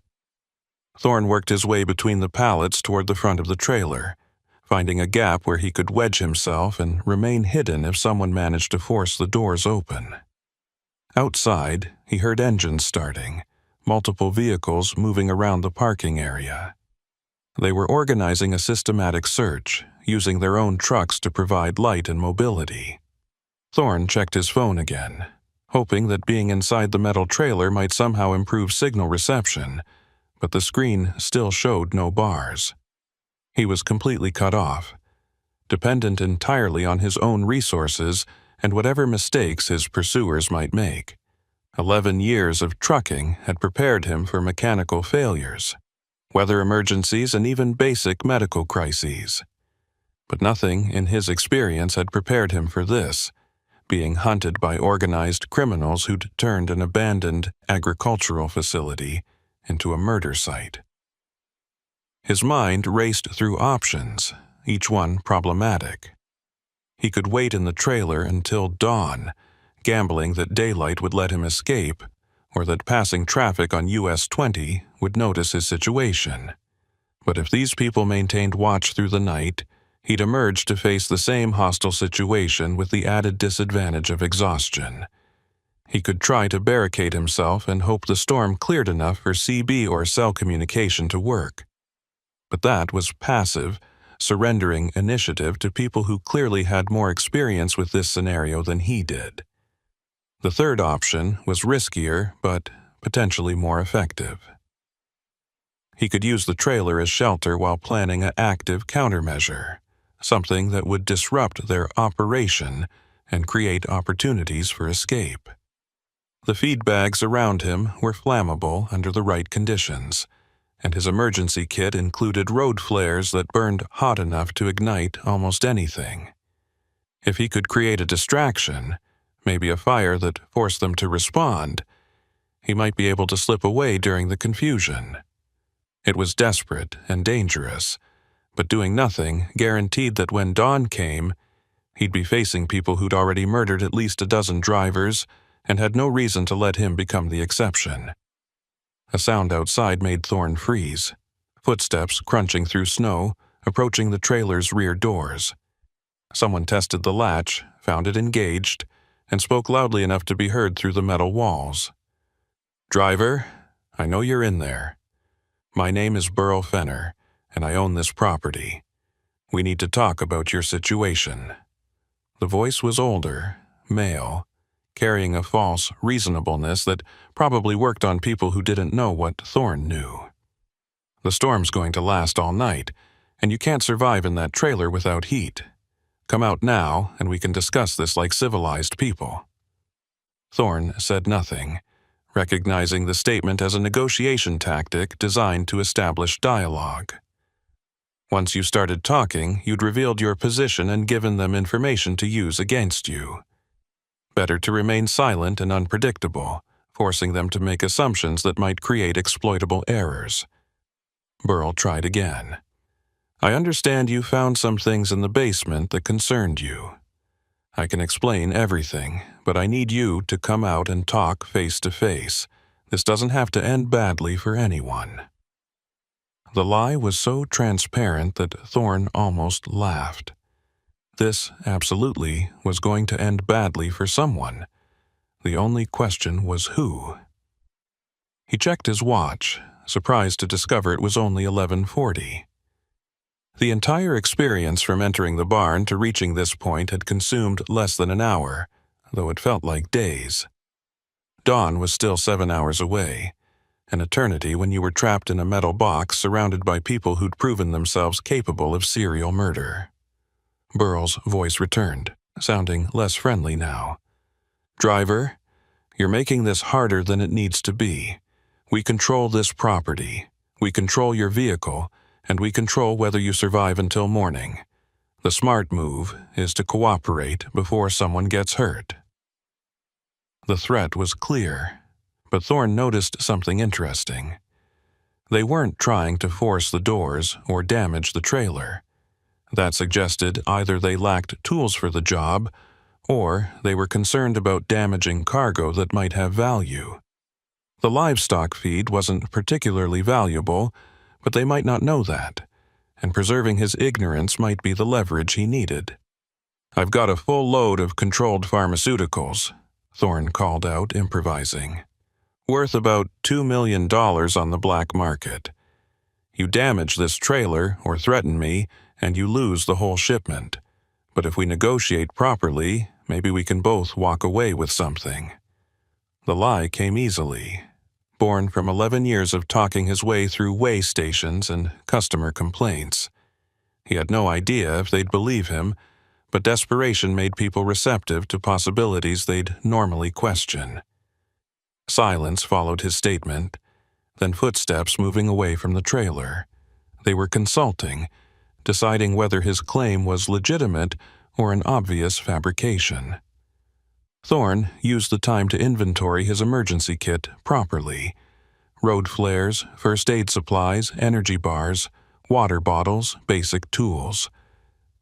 S1: Thorne worked his way between the pallets toward the front of the trailer, finding a gap where he could wedge himself and remain hidden if someone managed to force the doors open. Outside, he heard engines starting, multiple vehicles moving around the parking area. They were organizing a systematic search, using their own trucks to provide light and mobility. Thorne checked his phone again, hoping that being inside the metal trailer might somehow improve signal reception, but the screen still showed no bars. He was completely cut off, dependent entirely on his own resources and whatever mistakes his pursuers might make. 11 years of trucking had prepared him for mechanical failures, weather emergencies, and even basic medical crises. But nothing in his experience had prepared him for this, being hunted by organized criminals who'd turned an abandoned agricultural facility into a murder site. His mind raced through options, each one problematic. He could wait in the trailer until dawn, gambling that daylight would let him escape, or that passing traffic on US 20 would notice his situation. But if these people maintained watch through the night, he'd emerge to face the same hostile situation with the added disadvantage of exhaustion. He could try to barricade himself and hope the storm cleared enough for CB or cell communication to work. But that was passive, surrendering initiative to people who clearly had more experience with this scenario than he did. The third option was riskier, but potentially more effective. He could use the trailer as shelter while planning an active countermeasure, something that would disrupt their operation and create opportunities for escape. The feed bags around him were flammable under the right conditions, and his emergency kit included road flares that burned hot enough to ignite almost anything. If he could create a distraction, maybe a fire that forced them to respond, he might be able to slip away during the confusion. It was desperate and dangerous, but doing nothing guaranteed that when dawn came, he'd be facing people who'd already murdered at least a dozen drivers and had no reason to let him become the exception. A sound outside made Thorne freeze, footsteps crunching through snow, approaching the trailer's rear doors. Someone tested the latch, found it engaged, and spoke loudly enough to be heard through the metal walls. "Driver, I know you're in there. My name is Burl Fenner, and I own this property. We need to talk about your situation." The voice was older, male, carrying a false reasonableness that probably worked on people who didn't know what Thorne knew. "The storm's going to last all night, and you can't survive in that trailer without heat. Come out now, and we can discuss this like civilized people." Thorne said nothing, recognizing the statement as a negotiation tactic designed to establish dialogue. Once you started talking, you'd revealed your position and given them information to use against you. Better to remain silent and unpredictable, forcing them to make assumptions that might create exploitable errors. Burl tried again. "I understand you found some things in the basement that concerned you. I can explain everything, but I need you to come out and talk face to face. This doesn't have to end badly for anyone." The lie was so transparent that Thorne almost laughed. This absolutely was going to end badly for someone. The only question was who. He checked his watch, surprised to discover it was only 11:40. The entire experience from entering the barn to reaching this point had consumed less than an hour, though it felt like days. Dawn was still 7 hours away, an eternity when you were trapped in a metal box surrounded by people who'd proven themselves capable of serial murder. Burl's voice returned, sounding less friendly now. "Driver, "You're making this harder than it needs to be. We control this property. We control your vehicle, and we control whether you survive until morning. The smart move is to cooperate before someone gets hurt." The threat was clear, but Thorne noticed something interesting. They weren't trying to force the doors or damage the trailer. That suggested either they lacked tools for the job, or they were concerned about damaging cargo that might have value. The livestock feed wasn't particularly valuable, but they might not know that, and preserving his ignorance might be the leverage he needed. "I've got a full load of controlled pharmaceuticals," Thorne called out, improvising. "Worth about $2 million on the black market. You damage this trailer or threaten me, and you lose the whole shipment. But if we negotiate properly, maybe we can both walk away with something." The lie came easily, born from 11 years of talking his way through weigh stations and customer complaints. He had no idea if they'd believe him, but desperation made people receptive to possibilities they'd normally question. Silence followed his statement, then footsteps moving away from the trailer. They were consulting, deciding whether his claim was legitimate or an obvious fabrication. Thorne used the time to inventory his emergency kit properly. Road flares, first aid supplies, energy bars, water bottles, basic tools.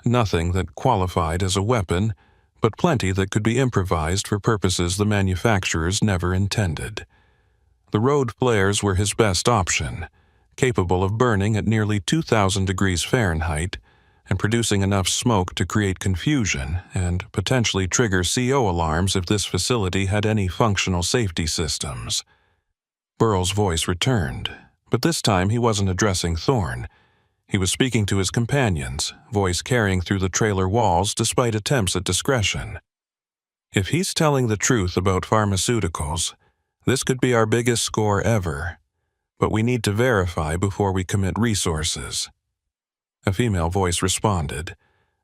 S1: Nothing that qualified as a weapon, but plenty that could be improvised for purposes the manufacturers never intended. The road flares were his best option, capable of burning at nearly 2,000 degrees Fahrenheit and producing enough smoke to create confusion and potentially trigger CO alarms if this facility had any functional safety systems. Burrell's voice returned, but this time he wasn't addressing Thorne. He was speaking to his companions, voice carrying through the trailer walls despite attempts at discretion. "If he's telling the truth about pharmaceuticals, this could be our biggest score ever. But we need to verify before we commit resources." A female voice responded,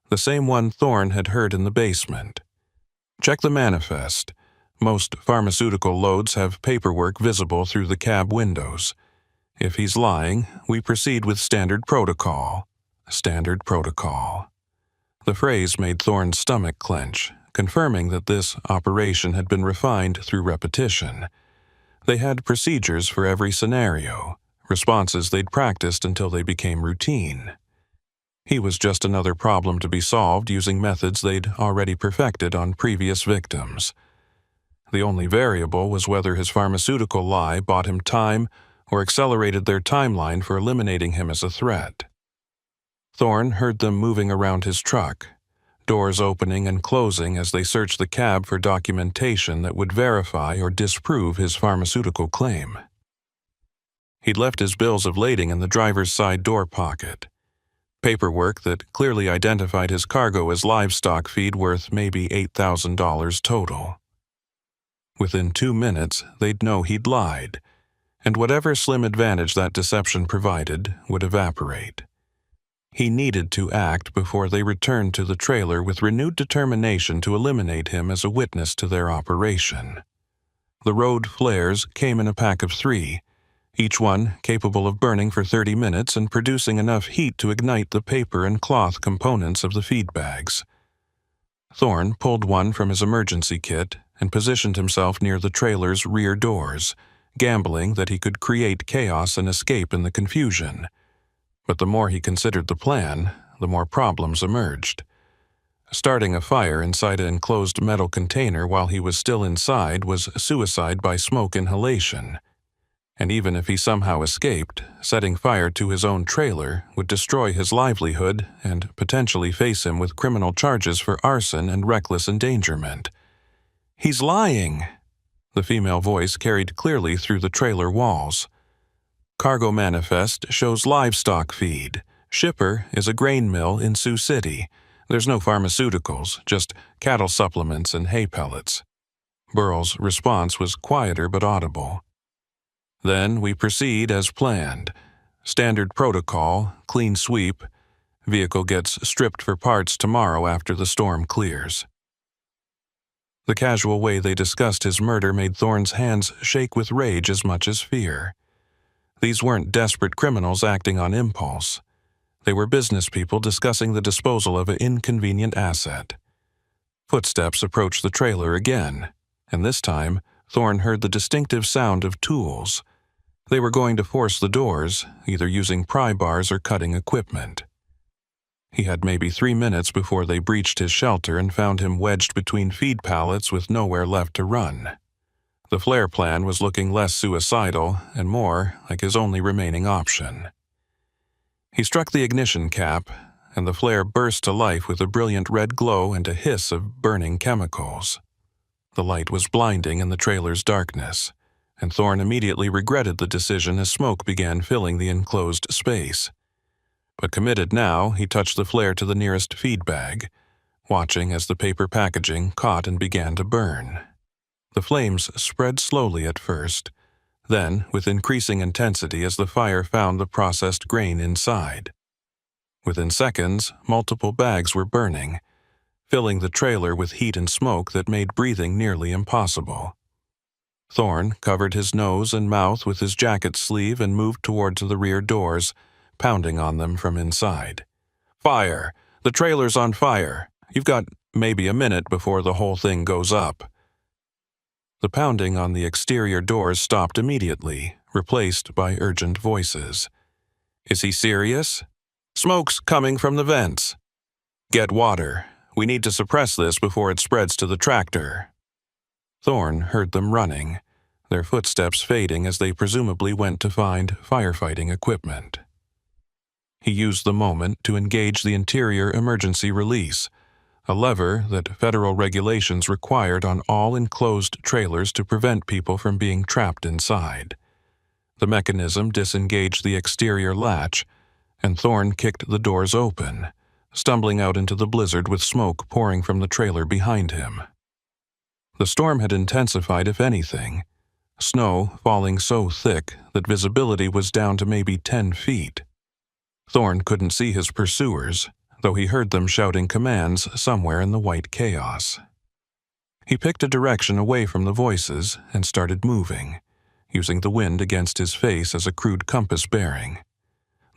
S1: the same one Thorne had heard in the basement. "Check the manifest. Most pharmaceutical loads have paperwork visible through the cab windows. If he's lying, we proceed with standard protocol." Standard protocol. The phrase made Thorne's stomach clench, confirming that this operation had been refined through repetition. They had procedures for every scenario, responses they'd practiced until they became routine. He was just another problem to be solved using methods they'd already perfected on previous victims. The only variable was whether his pharmaceutical lie bought him time or accelerated their timeline for eliminating him as a threat. Thorne heard them moving around his truck, doors opening and closing as they searched the cab for documentation that would verify or disprove his pharmaceutical claim. He'd left his bills of lading in the driver's side door pocket. Paperwork that clearly identified his cargo as livestock feed worth maybe $8,000 total. Within 2 minutes, they'd know he'd lied, and whatever slim advantage that deception provided would evaporate. He needed to act before they returned to the trailer with renewed determination to eliminate him as a witness to their operation. The road flares came in a pack of 3, each one capable of burning for 30 minutes and producing enough heat to ignite the paper and cloth components of the feed bags. Thorne pulled one from his emergency kit and positioned himself near the trailer's rear doors, gambling that he could create chaos and escape in the confusion. But the more he considered the plan, the more problems emerged. Starting a fire inside an enclosed metal container while he was still inside was suicide by smoke inhalation. And even if he somehow escaped, setting fire to his own trailer would destroy his livelihood and potentially face him with criminal charges for arson and reckless endangerment. "He's lying!" The female voice carried clearly through the trailer walls. "Cargo manifest shows livestock feed. Shipper is a grain mill in Sioux City. There's no pharmaceuticals, just cattle supplements and hay pellets." Burrell's response was quieter but audible. "Then we proceed as planned. Standard protocol, clean sweep. Vehicle gets stripped for parts tomorrow after the storm clears." The casual way they discussed his murder made Thorne's hands shake with rage as much as fear. These weren't desperate criminals acting on impulse. They were business people discussing the disposal of an inconvenient asset. Footsteps approached the trailer again, and this time Thorne heard the distinctive sound of tools. They were going to force the doors, either using pry bars or cutting equipment. He had maybe 3 minutes before they breached his shelter and found him wedged between feed pallets with nowhere left to run. The flare plan was looking less suicidal and more like his only remaining option. He struck the ignition cap, and the flare burst to life with a brilliant red glow and a hiss of burning chemicals. The light was blinding in the trailer's darkness, and Thorne immediately regretted the decision as smoke began filling the enclosed space. But committed now, he touched the flare to the nearest feed bag, watching as the paper packaging caught and began to burn. The flames spread slowly at first, then with increasing intensity as the fire found the processed grain inside. Within seconds, multiple bags were burning, filling the trailer with heat and smoke that made breathing nearly impossible. Thorne covered his nose and mouth with his jacket sleeve and moved towards the rear doors, pounding on them from inside. "Fire! The trailer's on fire! You've got maybe a minute before the whole thing goes up." The pounding on the exterior doors stopped immediately, replaced by urgent voices. "Is he serious? Smoke's coming from the vents. Get water. We need to suppress this before it spreads to the tractor." Thorne heard them running, their footsteps fading as they presumably went to find firefighting equipment. He used the moment to engage the interior emergency release, a lever that federal regulations required on all enclosed trailers to prevent people from being trapped inside. The mechanism disengaged the exterior latch, and Thorne kicked the doors open, stumbling out into the blizzard with smoke pouring from the trailer behind him. The storm had intensified, if anything, snow falling so thick that visibility was down to maybe 10 feet. Thorne couldn't see his pursuers, though he heard them shouting commands somewhere in the white chaos. He picked a direction away from the voices and started moving, using the wind against his face as a crude compass bearing.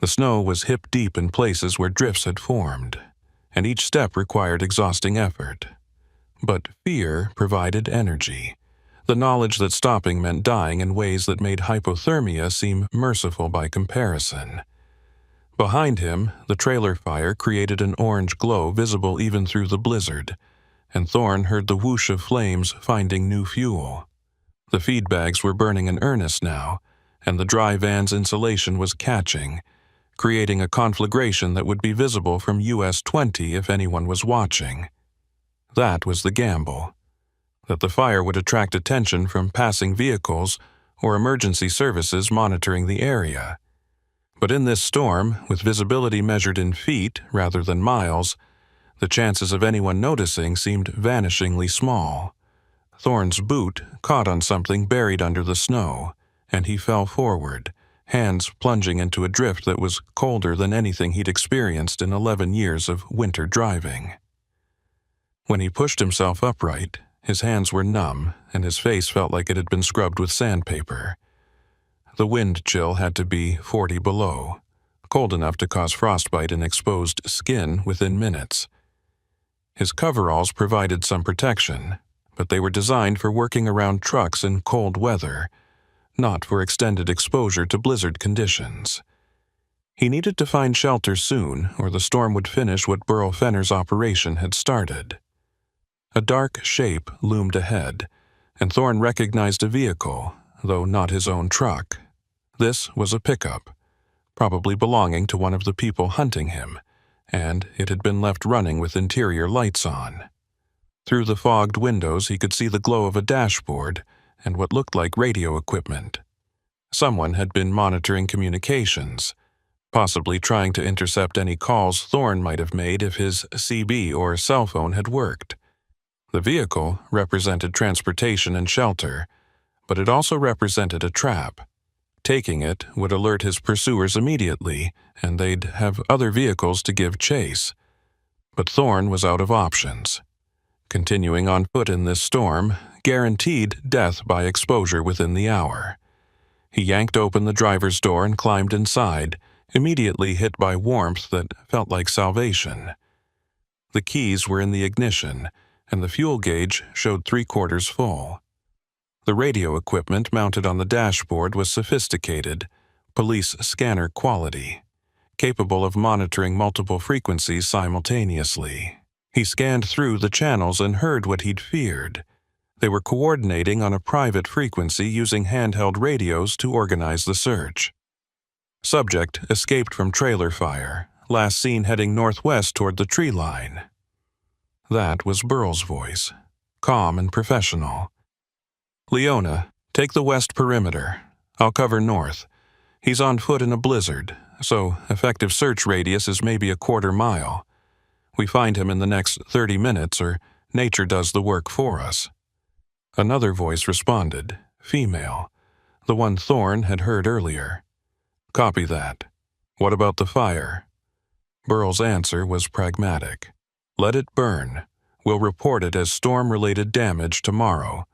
S1: The snow was hip-deep in places where drifts had formed, and each step required exhausting effort. But fear provided energy, the knowledge that stopping meant dying in ways that made hypothermia seem merciful by comparison. Behind him, the trailer fire created an orange glow visible even through the blizzard, and Thorne heard the whoosh of flames finding new fuel. The feed bags were burning in earnest now, and the dry van's insulation was catching, creating a conflagration that would be visible from US 20 if anyone was watching. That was the gamble, that the fire would attract attention from passing vehicles or emergency services monitoring the area. But in this storm, with visibility measured in feet rather than miles, the chances of anyone noticing seemed vanishingly small. Thorne's boot caught on something buried under the snow, and he fell forward, hands plunging into a drift that was colder than anything he'd experienced in 11 years of winter driving. When he pushed himself upright, his hands were numb, and his face felt like it had been scrubbed with sandpaper. The wind chill had to be 40 below, cold enough to cause frostbite in exposed skin within minutes. His coveralls provided some protection, but they were designed for working around trucks in cold weather, not for extended exposure to blizzard conditions. He needed to find shelter soon, or the storm would finish what Burl Fenner's operation had started. A dark shape loomed ahead, and Thorne recognized a vehicle, though not his own truck. This was a pickup, probably belonging to one of the people hunting him, and it had been left running with interior lights on. Through the fogged windows he could see the glow of a dashboard and what looked like radio equipment. Someone had been monitoring communications, possibly trying to intercept any calls Thorne might have made if his CB or cell phone had worked. The vehicle represented transportation and shelter, but it also represented a trap. Taking it would alert his pursuers immediately, and they'd have other vehicles to give chase. But Thorne was out of options. Continuing on foot in this storm guaranteed death by exposure within the hour. He yanked open the driver's door and climbed inside, immediately hit by warmth that felt like salvation. The keys were in the ignition, and the fuel gauge showed 3/4 full. The radio equipment mounted on the dashboard was sophisticated, police scanner quality, capable of monitoring multiple frequencies simultaneously. He scanned through the channels and heard what he'd feared. They were coordinating on a private frequency using handheld radios to organize the search. Subject escaped from trailer fire, last seen heading northwest toward the tree line. That was Burl's voice, calm and professional. "Leona, take the west perimeter. I'll cover north. He's on foot in a blizzard, so effective search radius is maybe a 1/4 mile. We find him in the next 30 minutes or nature does the work for us." Another voice responded, female, the one Thorne had heard earlier. "Copy that. What about the fire?" Burl's answer was pragmatic. "Let it burn. We'll report it as storm-related damage tomorrow.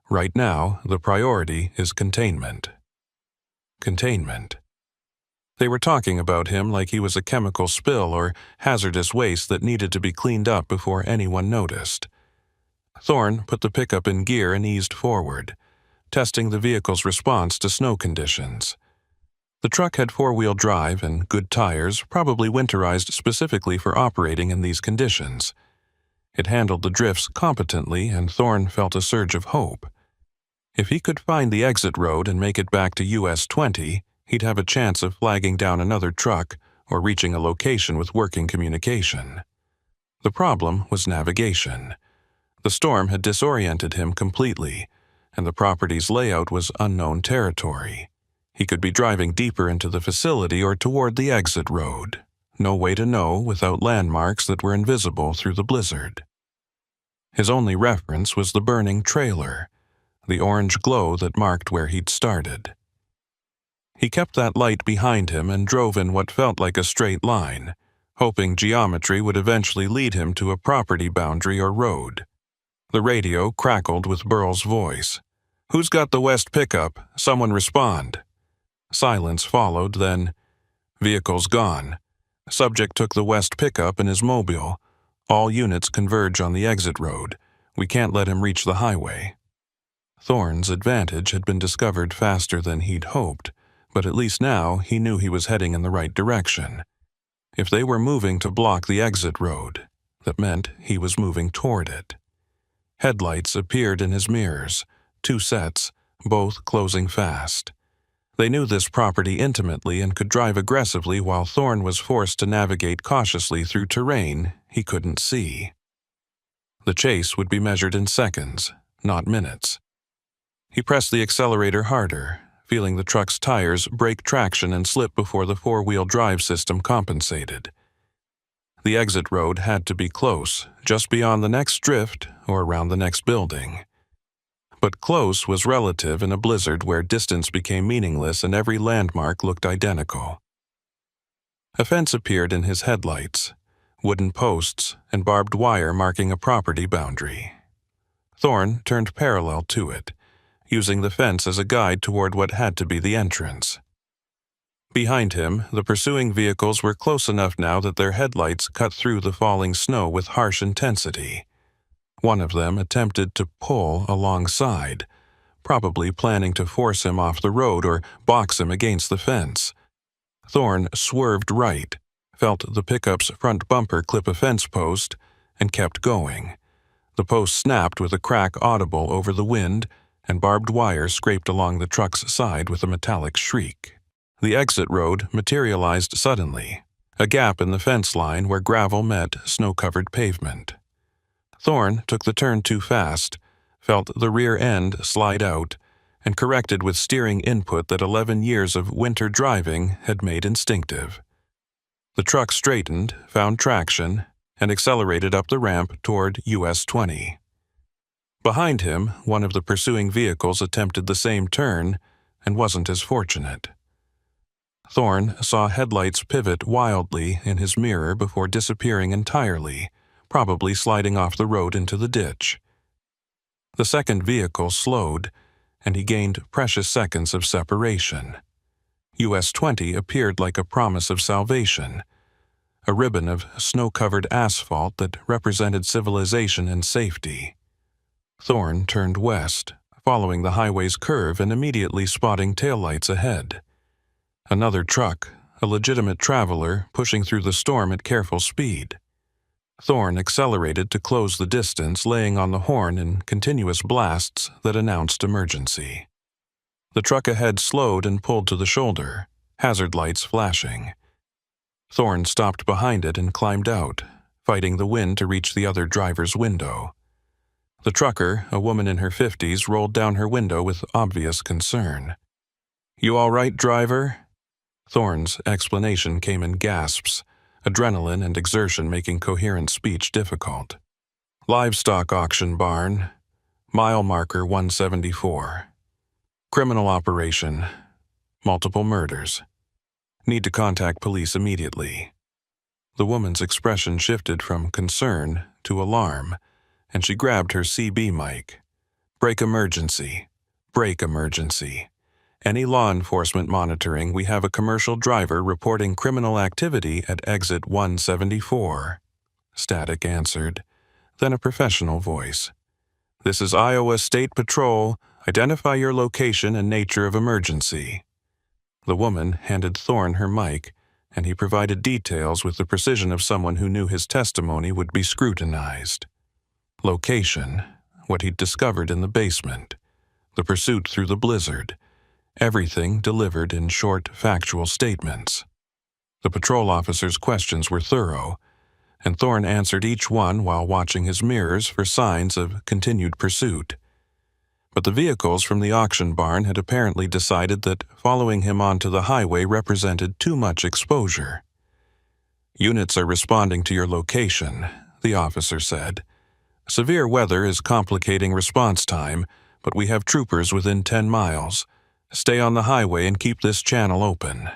S1: Right now, the priority is containment." Containment. They were talking about him like he was a chemical spill or hazardous waste that needed to be cleaned up before anyone noticed. Thorne put the pickup in gear and eased forward, testing the vehicle's response to snow conditions. The truck had 4-wheel drive and good tires, probably winterized specifically for operating in these conditions. It handled the drifts competently, and Thorne felt a surge of hope. If he could find the exit road and make it back to US 20, he'd have a chance of flagging down another truck or reaching a location with working communication. The problem was navigation. The storm had disoriented him completely, and the property's layout was unknown territory. He could be driving deeper into the facility or toward the exit road. No way to know without landmarks that were invisible through the blizzard. His only reference was the burning trailer, the orange glow that marked where he'd started. He kept that light behind him and drove in what felt like a straight line, hoping geometry would eventually lead him to a property boundary or road. The radio crackled with Burl's voice. "Who's got the west pickup? Someone respond." Silence followed, then, "Vehicle's gone. Subject took the west pickup in his mobile. All units converge on the exit road. We can't let him reach the highway." Thorne's advantage had been discovered faster than he'd hoped, but at least now he knew he was heading in the right direction. If they were moving to block the exit road, that meant he was moving toward it. Headlights appeared in his mirrors, 2 sets, both closing fast. They knew this property intimately and could drive aggressively while Thorne was forced to navigate cautiously through terrain he couldn't see. The chase would be measured in seconds, not minutes. He pressed the accelerator harder, feeling the truck's tires break traction and slip before the 4-wheel drive system compensated. The exit road had to be close, just beyond the next drift or around the next building. But close was relative in a blizzard where distance became meaningless and every landmark looked identical. A fence appeared in his headlights, wooden posts and barbed wire marking a property boundary. Thorne turned parallel to it, using the fence as a guide toward what had to be the entrance. Behind him, the pursuing vehicles were close enough now that their headlights cut through the falling snow with harsh intensity. One of them attempted to pull alongside, probably planning to force him off the road or box him against the fence. Thorne swerved right, felt the pickup's front bumper clip a fence post, and kept going. The post snapped with a crack audible over the wind, and barbed wire scraped along the truck's side with a metallic shriek. The exit road materialized suddenly, a gap in the fence line where gravel met snow-covered pavement. Thorne took the turn too fast, felt the rear end slide out, and corrected with steering input that 11 years of winter driving had made instinctive. The truck straightened, found traction, and accelerated up the ramp toward US 20. Behind him, one of the pursuing vehicles attempted the same turn and wasn't as fortunate. Thorne saw headlights pivot wildly in his mirror before disappearing entirely, probably sliding off the road into the ditch. The second vehicle slowed, and he gained precious seconds of separation. US 20 appeared like a promise of salvation, a ribbon of snow-covered asphalt that represented civilization and safety. Thorne turned west, following the highway's curve and immediately spotting taillights ahead. Another truck, a legitimate traveler, pushing through the storm at careful speed. Thorne accelerated to close the distance, laying on the horn in continuous blasts that announced emergency. The truck ahead slowed and pulled to the shoulder, hazard lights flashing. Thorne stopped behind it and climbed out, fighting the wind to reach the other driver's window. The trucker, a woman in her 50s, rolled down her window with obvious concern. "You all right, driver?" Thorne's explanation came in gasps, adrenaline and exertion making coherent speech difficult. "Livestock auction barn, mile marker 174. Criminal operation, multiple murders. Need to contact police immediately." The woman's expression shifted from concern to alarm, and she grabbed her CB mic. "Break emergency. Break emergency. Any law enforcement monitoring, we have a commercial driver reporting criminal activity at exit 174. Static answered. Then a professional voice. "This is Iowa State Patrol. Identify your location and nature of emergency." The woman handed Thorne her mic, and he provided details with the precision of someone who knew his testimony would be scrutinized. Location, what he'd discovered in the basement, the pursuit through the blizzard, everything delivered in short, factual statements. The patrol officer's questions were thorough, and Thorne answered each one while watching his mirrors for signs of continued pursuit. But the vehicles from the auction barn had apparently decided that following him onto the highway represented too much exposure. "Units are responding to your location," the officer said. "Severe weather is complicating response time, but we have troopers within 10 miles. Stay on the highway and keep this channel open."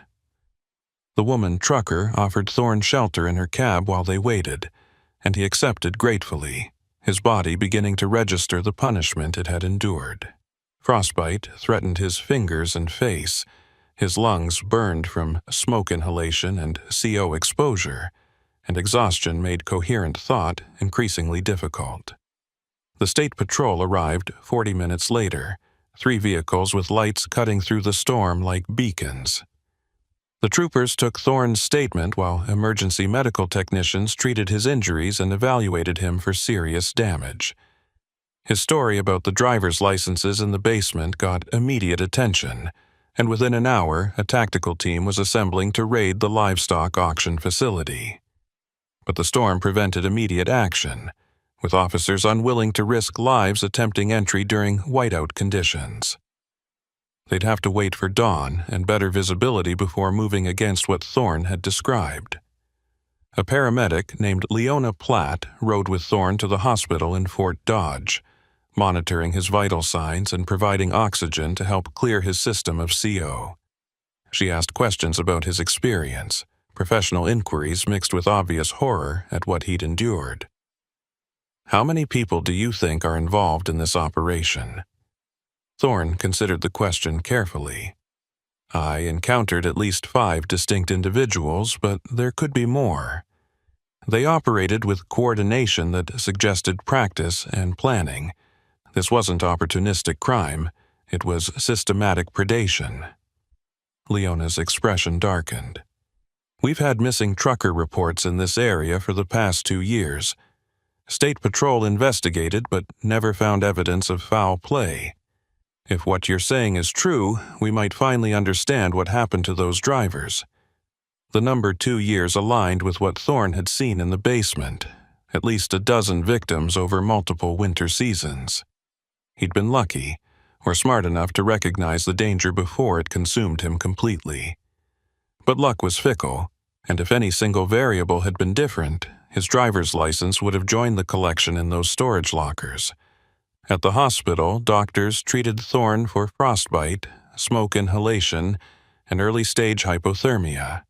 S1: The woman trucker offered Thorne shelter in her cab while they waited, and he accepted gratefully, his body beginning to register the punishment it had endured. Frostbite threatened his fingers and face, his lungs burned from smoke inhalation and CO exposure, and exhaustion made coherent thought increasingly difficult. The state patrol arrived 40 minutes later, 3 vehicles with lights cutting through the storm like beacons. The troopers took Thorne's statement while emergency medical technicians treated his injuries and evaluated him for serious damage. His story about the driver's licenses in the basement got immediate attention, and within an hour, a tactical team was assembling to raid the livestock auction facility. But the storm prevented immediate action, with officers unwilling to risk lives attempting entry during whiteout conditions. They'd have to wait for dawn and better visibility before moving against what Thorne had described. A paramedic named Leona Platt rode with Thorne to the hospital in Fort Dodge, monitoring his vital signs and providing oxygen to help clear his system of CO. She asked questions about his experience, professional inquiries mixed with obvious horror at what he'd endured. "How many people do you think are involved in this operation?" Thorne considered the question carefully. "I encountered at least 5 distinct individuals, but there could be more. They operated with coordination that suggested practice and planning. This wasn't opportunistic crime, it was systematic predation." Leona's expression darkened. "We've had missing trucker reports in this area for the past 2 years. State Patrol investigated but never found evidence of foul play. If what you're saying is true, we might finally understand what happened to those drivers." The number 2 years aligned with what Thorne had seen in the basement, at least a dozen victims over multiple winter seasons. He'd been lucky, or smart enough to recognize the danger before it consumed him completely. But luck was fickle, and if any single variable had been different, his driver's license would have joined the collection in those storage lockers. At the hospital, doctors treated Thorne for frostbite, smoke inhalation, and early-stage hypothermia.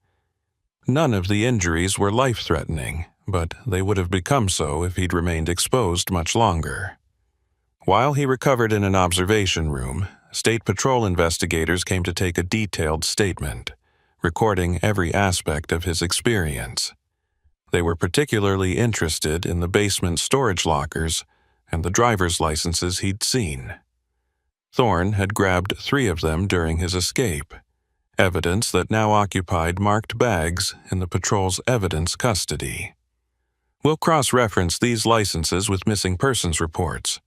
S1: None of the injuries were life-threatening, but they would have become so if he'd remained exposed much longer. While he recovered in an observation room, State Patrol investigators came to take a detailed statement, recording every aspect of his experience. They were particularly interested in the basement storage lockers and the driver's licenses he'd seen. Thorne had grabbed 3 of them during his escape, evidence that now occupied marked bags in the patrol's evidence custody. "We'll cross-reference these licenses with missing persons reports,"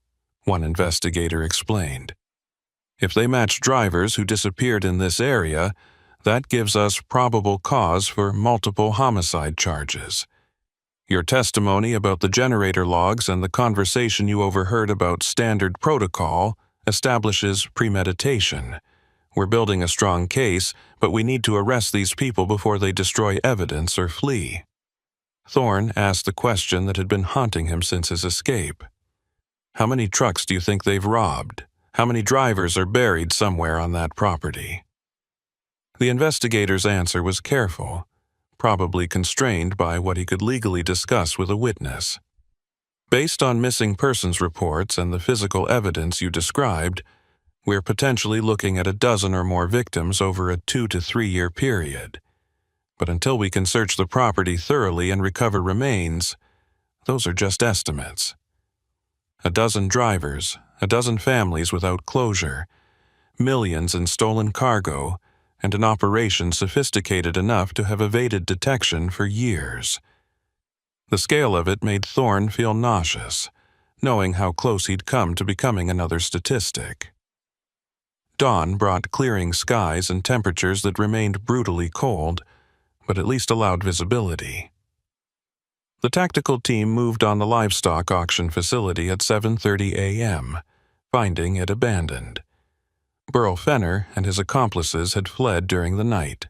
S1: one investigator explained. "If they match drivers who disappeared in this area, that gives us probable cause for multiple homicide charges. Your testimony about the generator logs and the conversation you overheard about standard protocol establishes premeditation. We're building a strong case, but we need to arrest these people before they destroy evidence or flee." Thorne asked the question that had been haunting him since his escape. "How many trucks do you think they've robbed? How many drivers are buried somewhere on that property?" The investigator's answer was careful, probably constrained by what he could legally discuss with a witness. "Based on missing persons reports and the physical evidence you described, we're potentially looking at a dozen or more victims over a 2 to 3 year period. But until we can search the property thoroughly and recover remains, those are just estimates. A dozen drivers, a dozen families without closure, millions in stolen cargo, and an operation sophisticated enough to have evaded detection for years." The scale of it made Thorne feel nauseous, knowing how close he'd come to becoming another statistic. Dawn brought clearing skies and temperatures that remained brutally cold, but at least allowed visibility. The tactical team moved on the livestock auction facility at 7:30 a.m., finding it abandoned. Burl Fenner and his accomplices had fled during the night,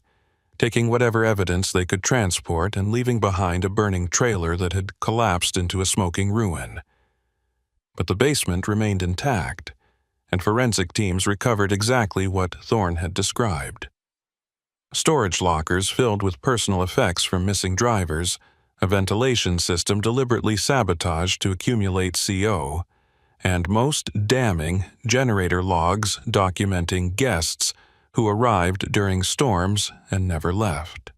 S1: taking whatever evidence they could transport and leaving behind a burning trailer that had collapsed into a smoking ruin. But the basement remained intact, and forensic teams recovered exactly what Thorne had described. Storage lockers filled with personal effects from missing drivers, a ventilation system deliberately sabotaged to accumulate CO, and most damning, generator logs documenting guests who arrived during storms and never left.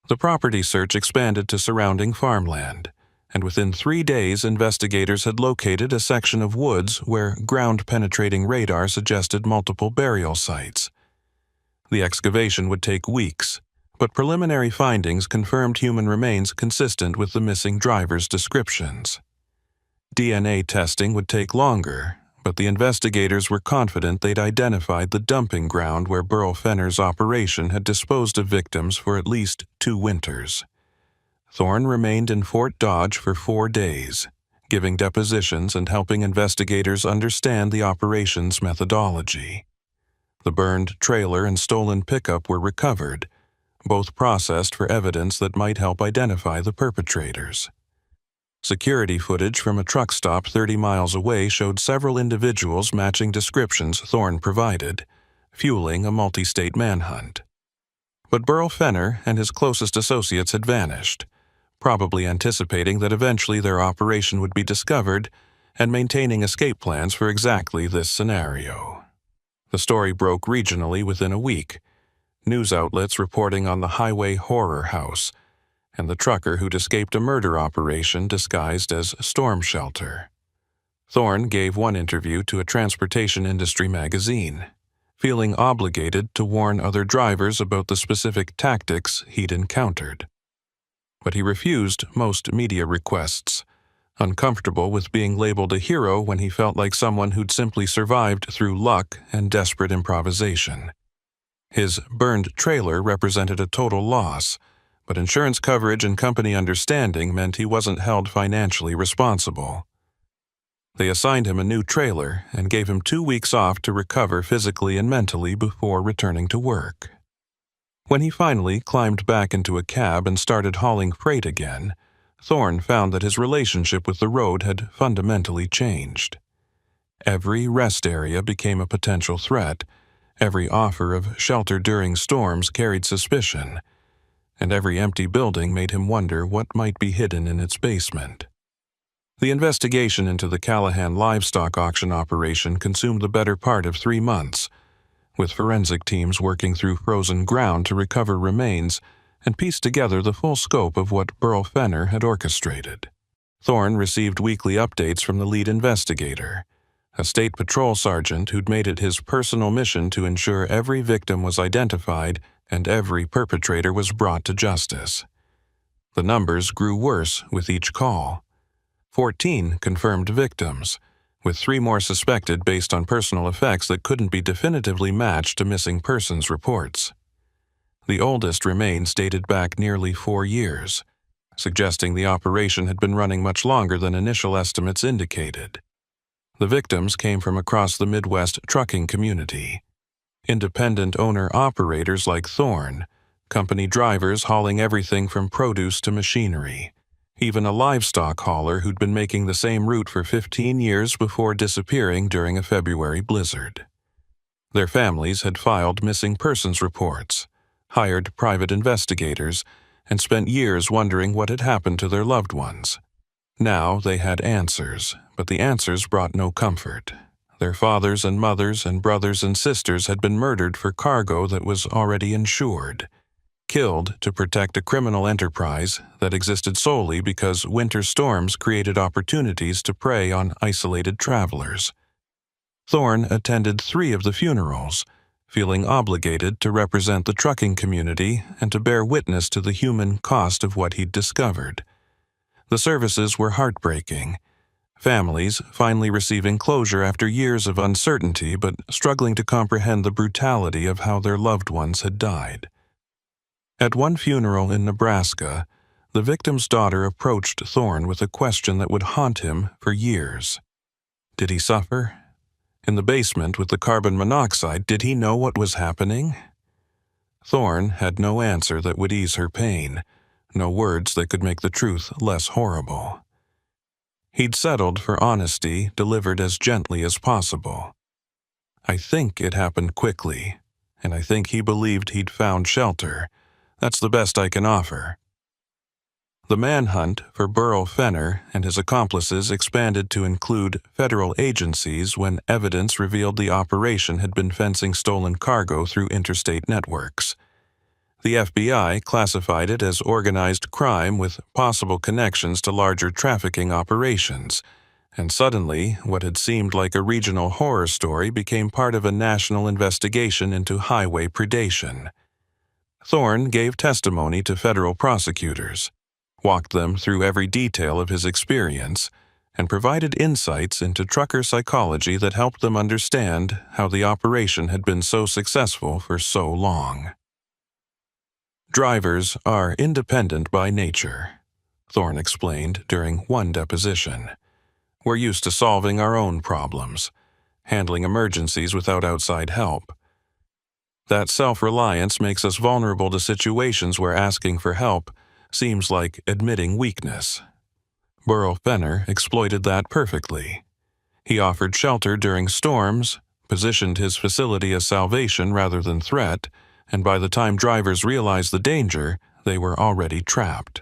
S1: The property search expanded to surrounding farmland, and within 3 days investigators had located a section of woods where ground-penetrating radar suggested multiple burial sites. The excavation would take weeks, but preliminary findings confirmed human remains consistent with the missing drivers' descriptions. DNA testing would take longer, but the investigators were confident they'd identified the dumping ground where Burl Fenner's operation had disposed of victims for at least 2 winters. Thorne remained in Fort Dodge for 4 days, giving depositions and helping investigators understand the operation's methodology. The burned trailer and stolen pickup were recovered, both processed for evidence that might help identify the perpetrators. Security footage from a truck stop 30 miles away showed several individuals matching descriptions Thorne provided, fueling a multi-state manhunt. But Burl Fenner and his closest associates had vanished, probably anticipating that eventually their operation would be discovered and maintaining escape plans for exactly this scenario. The story broke regionally within a week, news outlets reporting on the highway horror house and the trucker who'd escaped a murder operation disguised as storm shelter. Thorne gave one interview to a transportation industry magazine, feeling obligated to warn other drivers about the specific tactics he'd encountered. But he refused most media requests, uncomfortable with being labeled a hero when he felt like someone who'd simply survived through luck and desperate improvisation. His burned trailer represented a total loss, but insurance coverage and company understanding meant he wasn't held financially responsible. They assigned him a new trailer and gave him 2 weeks off to recover physically and mentally before returning to work. When he finally climbed back into a cab and started hauling freight again, Thorne found that his relationship with the road had fundamentally changed. Every rest area became a potential threat, every offer of shelter during storms carried suspicion, and every empty building made him wonder what might be hidden in its basement. The investigation into the Callahan livestock auction operation consumed the better part of 3 months, with forensic teams working through frozen ground to recover remains and piece together the full scope of what Burl Fenner had orchestrated. Thorne received weekly updates from the lead investigator, a state patrol sergeant who'd made it his personal mission to ensure every victim was identified and every perpetrator was brought to justice. The numbers grew worse with each call. 14 confirmed victims, with 3 more suspected based on personal effects that couldn't be definitively matched to missing persons reports. The oldest remains dated back nearly 4 years, suggesting the operation had been running much longer than initial estimates indicated. The victims came from across the Midwest trucking community. Independent owner-operators like Thorne, company drivers hauling everything from produce to machinery, even a livestock hauler who'd been making the same route for 15 years before disappearing during a February blizzard. Their families had filed missing persons reports, hired private investigators, and spent years wondering what had happened to their loved ones. Now they had answers, but the answers brought no comfort. Their fathers and mothers and brothers and sisters had been murdered for cargo that was already insured, killed to protect a criminal enterprise that existed solely because winter storms created opportunities to prey on isolated travelers. Thorne attended 3 of the funerals, feeling obligated to represent the trucking community and to bear witness to the human cost of what he'd discovered. The services were heartbreaking. Families finally receiving closure after years of uncertainty but struggling to comprehend the brutality of how their loved ones had died. At one funeral in Nebraska, the victim's daughter approached Thorne with a question that would haunt him for years. Did he suffer? In the basement with the carbon monoxide, did he know what was happening? Thorne had no answer that would ease her pain, no words that could make the truth less horrible. He'd settled for honesty delivered as gently as possible. I think it happened quickly, and I think he believed he'd found shelter. That's the best I can offer. The manhunt for Burl Fenner and his accomplices expanded to include federal agencies when evidence revealed the operation had been fencing stolen cargo through interstate networks. The FBI classified it as organized crime with possible connections to larger trafficking operations, and suddenly what had seemed like a regional horror story became part of a national investigation into highway predation. Thorne gave testimony to federal prosecutors, walked them through every detail of his experience, and provided insights into trucker psychology that helped them understand how the operation had been so successful for so long. Drivers are independent by nature, Thorne explained during one deposition. We're used to solving our own problems, handling emergencies without outside help. That self-reliance makes us vulnerable to situations where asking for help seems like admitting weakness. Burl Fenner exploited that perfectly. He offered shelter during storms, positioned his facility as salvation rather than threat, and by the time drivers realized the danger, they were already trapped.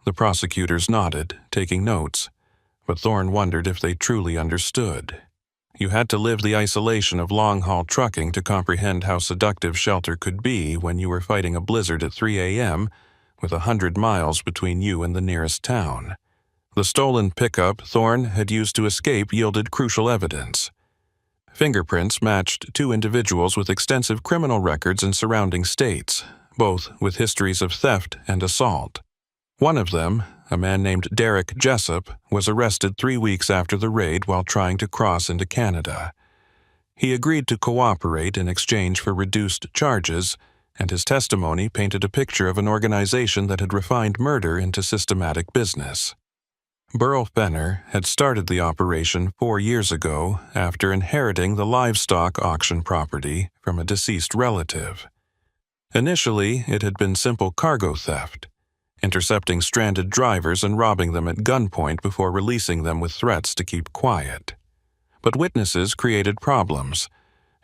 S1: The prosecutors nodded, taking notes, but Thorne wondered if they truly understood. You had to live the isolation of long-haul trucking to comprehend how seductive shelter could be when you were fighting a blizzard at 3 a.m., with 100 miles between you and the nearest town. The stolen pickup Thorne had used to escape yielded crucial evidence. Fingerprints matched 2 individuals with extensive criminal records in surrounding states, both with histories of theft and assault. One of them, a man named Derek Jessup, was arrested 3 weeks after the raid while trying to cross into Canada. He agreed to cooperate in exchange for reduced charges, and his testimony painted a picture of an organization that had refined murder into systematic business. Burl Fenner had started the operation 4 years ago after inheriting the livestock auction property from a deceased relative. Initially, it had been simple cargo theft, intercepting stranded drivers and robbing them at gunpoint before releasing them with threats to keep quiet. But witnesses created problems,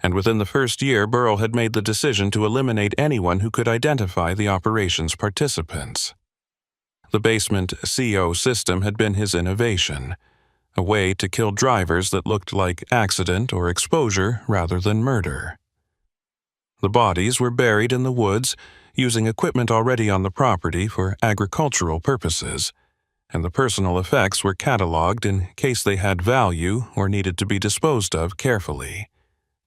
S1: and within the first year Burrell had made the decision to eliminate anyone who could identify the operation's participants. The basement CO system had been his innovation, a way to kill drivers that looked like accident or exposure rather than murder. The bodies were buried in the woods using equipment already on the property for agricultural purposes, and the personal effects were cataloged in case they had value or needed to be disposed of carefully.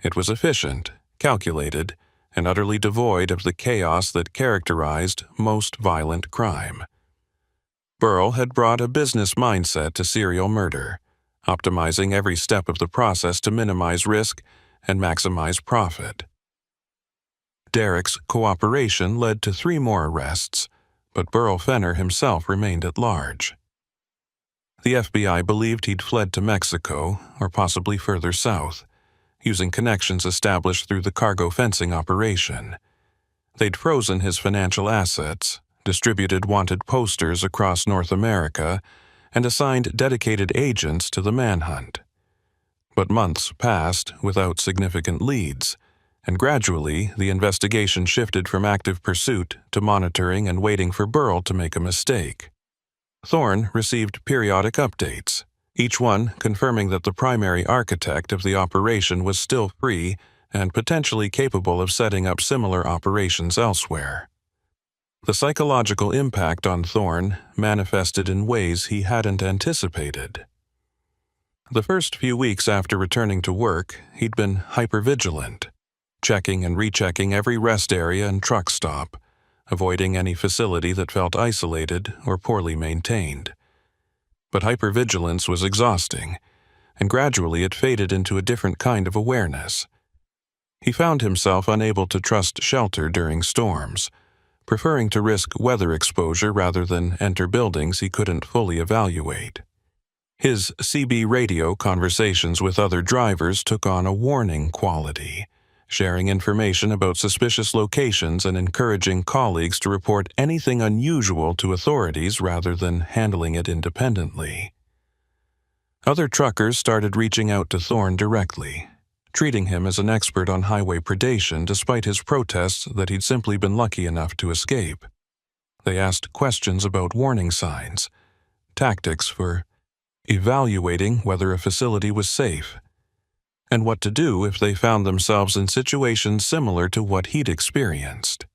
S1: It was efficient, calculated, and utterly devoid of the chaos that characterized most violent crime. Burrell had brought a business mindset to serial murder, optimizing every step of the process to minimize risk and maximize profit. Derek's cooperation led to 3 more arrests, but Burrell Fenner himself remained at large. The FBI believed he'd fled to Mexico or possibly further south, using connections established through the cargo fencing operation. They'd frozen his financial assets, distributed wanted posters across North America, and assigned dedicated agents to the manhunt. But months passed without significant leads, and gradually the investigation shifted from active pursuit to monitoring and waiting for Burrell to make a mistake. Thorne received periodic updates, each one confirming that the primary architect of the operation was still free and potentially capable of setting up similar operations elsewhere. The psychological impact on Thorne manifested in ways he hadn't anticipated. The first few weeks after returning to work, he'd been hypervigilant, checking and rechecking every rest area and truck stop, avoiding any facility that felt isolated or poorly maintained. But hypervigilance was exhausting, and gradually it faded into a different kind of awareness. He found himself unable to trust shelter during storms, preferring to risk weather exposure rather than enter buildings he couldn't fully evaluate. His CB radio conversations with other drivers took on a warning quality, sharing information about suspicious locations and encouraging colleagues to report anything unusual to authorities rather than handling it independently. Other truckers started reaching out to Thorne directly, treating him as an expert on highway predation despite his protests that he'd simply been lucky enough to escape. They asked questions about warning signs, tactics for evaluating whether a facility was safe, and what to do if they found themselves in situations similar to what he'd experienced.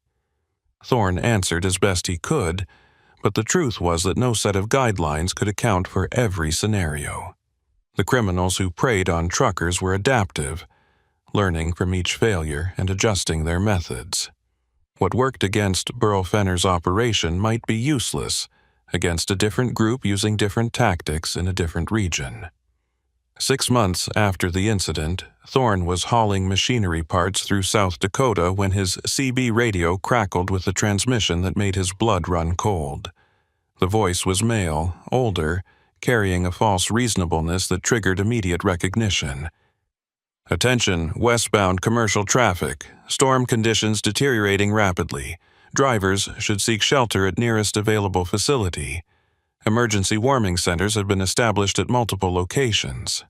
S1: Thorne answered as best he could, but the truth was that no set of guidelines could account for every scenario. The criminals who preyed on truckers were adaptive, learning from each failure and adjusting their methods. What worked against Burrell Fenner's operation might be useless against a different group using different tactics in a different region. 6 months after the incident, Thorne was hauling machinery parts through South Dakota when his CB radio crackled with a transmission that made his blood run cold. The voice was male, older, carrying a false reasonableness that triggered immediate recognition. "Attention, westbound commercial traffic. Storm conditions deteriorating rapidly. Drivers should seek shelter at nearest available facility. Emergency warming centers have been established at multiple locations."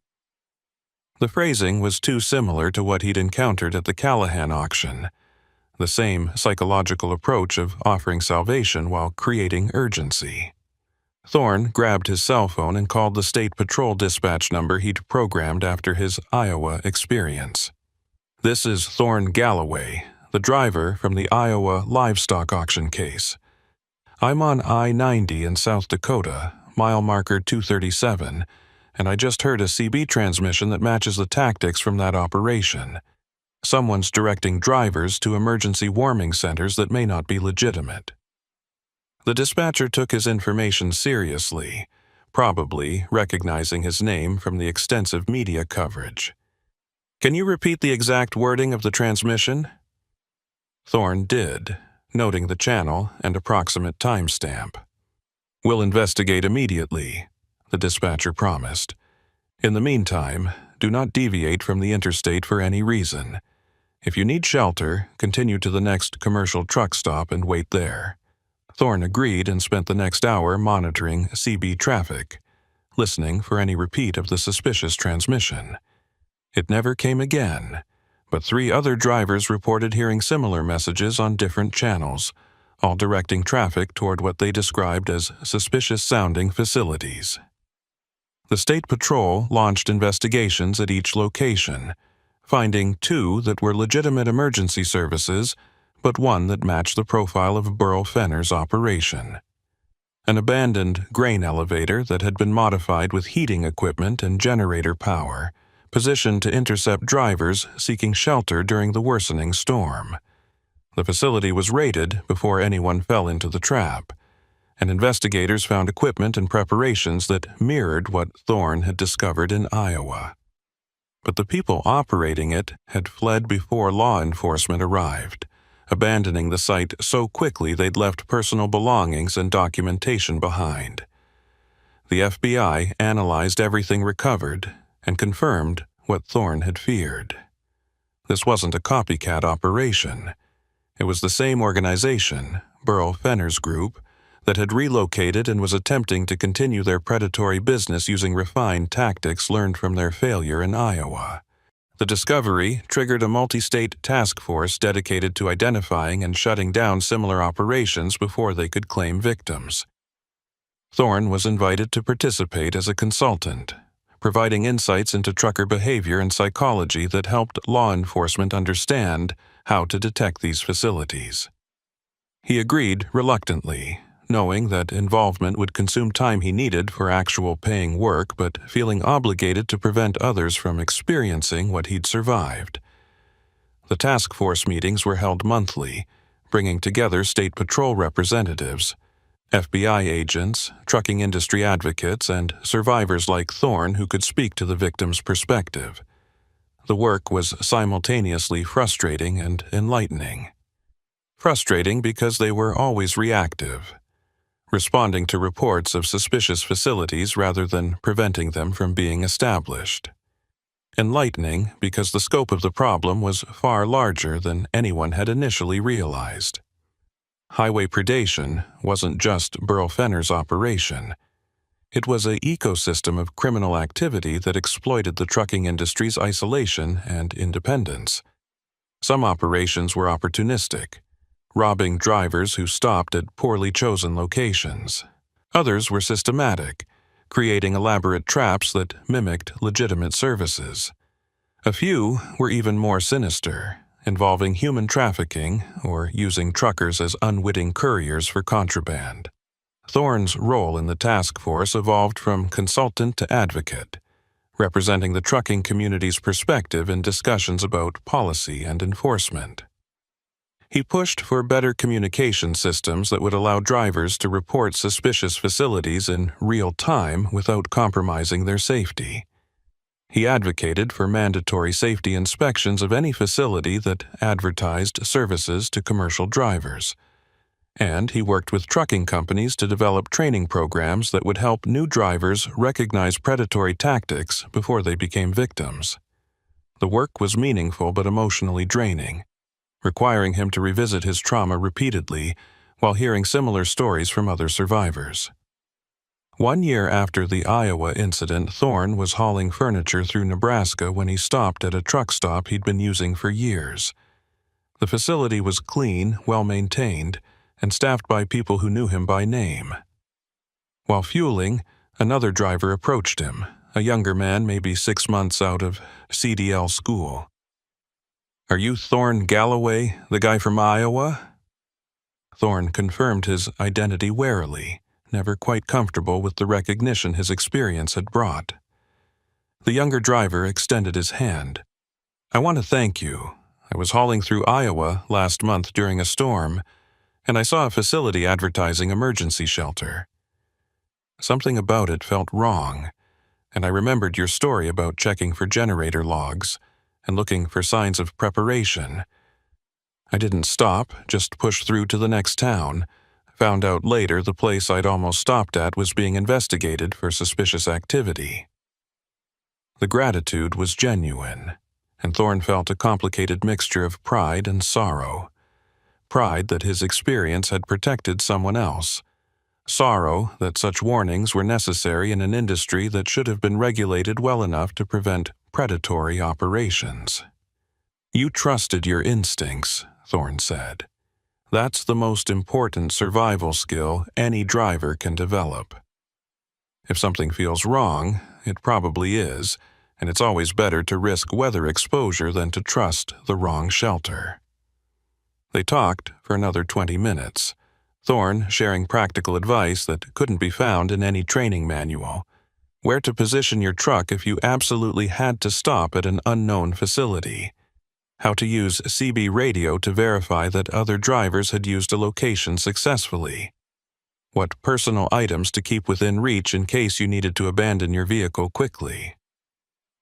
S1: The phrasing was too similar to what he'd encountered at the Callahan auction, the same psychological approach of offering salvation while creating urgency. Thorne grabbed his cell phone and called the state patrol dispatch number he'd programmed after his Iowa experience. "This is Thorne Galloway, the driver from the Iowa livestock auction case. I'm on I-90 in South Dakota, mile marker 237, and I just heard a CB transmission that matches the tactics from that operation. Someone's directing drivers to emergency warming centers that may not be legitimate." The dispatcher took his information seriously, probably recognizing his name from the extensive media coverage. "Can you repeat the exact wording of the transmission?" Thorne did, noting the channel and approximate timestamp. "We'll investigate immediately," the dispatcher promised. "In the meantime, do not deviate from the interstate for any reason. If you need shelter, continue to the next commercial truck stop and wait there." Thorne agreed and spent the next hour monitoring CB traffic, listening for any repeat of the suspicious transmission. It never came again, But 3 other drivers reported hearing similar messages on different channels, all directing traffic toward what they described as suspicious-sounding facilities. The State Patrol launched investigations at each location, finding 2 that were legitimate emergency services, but 1 that matched the profile of Burl Fenner's operation. An abandoned grain elevator that had been modified with heating equipment and generator power, positioned to intercept drivers seeking shelter during the worsening storm. The facility was raided before anyone fell into the trap, and investigators found equipment and preparations that mirrored what Thorne had discovered in Iowa. But the people operating it had fled before law enforcement arrived, abandoning the site so quickly they'd left personal belongings and documentation behind. The FBI analyzed everything recovered and confirmed what Thorne had feared. This wasn't a copycat operation. It was the same organization, Burl Fenner's group, that had relocated and was attempting to continue their predatory business using refined tactics learned from their failure in Iowa. The discovery triggered a multi-state task force dedicated to identifying and shutting down similar operations before they could claim victims. Thorne was invited to participate as a consultant, providing insights into trucker behavior and psychology that helped law enforcement understand how to detect these facilities. He agreed reluctantly, knowing that involvement would consume time he needed for actual paying work, but feeling obligated to prevent others from experiencing what he'd survived. The task force meetings were held monthly, bringing together state patrol representatives, FBI agents, trucking industry advocates, and survivors like Thorne who could speak to the victim's perspective. The work was simultaneously frustrating and enlightening. Frustrating because they were always reactive, responding to reports of suspicious facilities rather than preventing them from being established. Enlightening because the scope of the problem was far larger than anyone had initially realized. Highway predation wasn't just Burl Fenner's operation. It was an ecosystem of criminal activity that exploited the trucking industry's isolation and independence. Some operations were opportunistic, robbing drivers who stopped at poorly chosen locations. Others were systematic, creating elaborate traps that mimicked legitimate services. A few were even more sinister, involving human trafficking or using truckers as unwitting couriers for contraband. Thorne's role in the task force evolved from consultant to advocate, representing the trucking community's perspective in discussions about policy and enforcement. He pushed for better communication systems that would allow drivers to report suspicious facilities in real time without compromising their safety. He advocated for mandatory safety inspections of any facility that advertised services to commercial drivers. And he worked with trucking companies to develop training programs that would help new drivers recognize predatory tactics before they became victims. The work was meaningful but emotionally draining, requiring him to revisit his trauma repeatedly while hearing similar stories from other survivors. 1 year after the Iowa incident, Thorne was hauling furniture through Nebraska when he stopped at a truck stop he'd been using for years. The facility was clean, well-maintained, and staffed by people who knew him by name. While fueling, another driver approached him, a younger man maybe 6 months out of CDL school. "Are you Thorne Galloway, the guy from Iowa?" Thorne confirmed his identity warily, never quite comfortable with the recognition his experience had brought. The younger driver extended his hand. "I want to thank you. I was hauling through Iowa last month during a storm, and I saw a facility advertising emergency shelter. Something about it felt wrong, and I remembered your story about checking for generator logs and looking for signs of preparation. I didn't stop, just pushed through to the next town. Found out later the place I'd almost stopped at was being investigated for suspicious activity." The gratitude was genuine, and Thorne felt a complicated mixture of pride and sorrow. Pride that his experience had protected someone else. Sorrow that such warnings were necessary in an industry that should have been regulated well enough to prevent predatory operations. "You trusted your instincts," Thorne said. "That's the most important survival skill any driver can develop. If something feels wrong, it probably is, and it's always better to risk weather exposure than to trust the wrong shelter." They talked for another 20 minutes, Thorne sharing practical advice that couldn't be found in any training manual: where to position your truck if you absolutely had to stop at an unknown facility, how to use CB radio to verify that other drivers had used a location successfully, what personal items to keep within reach in case you needed to abandon your vehicle quickly.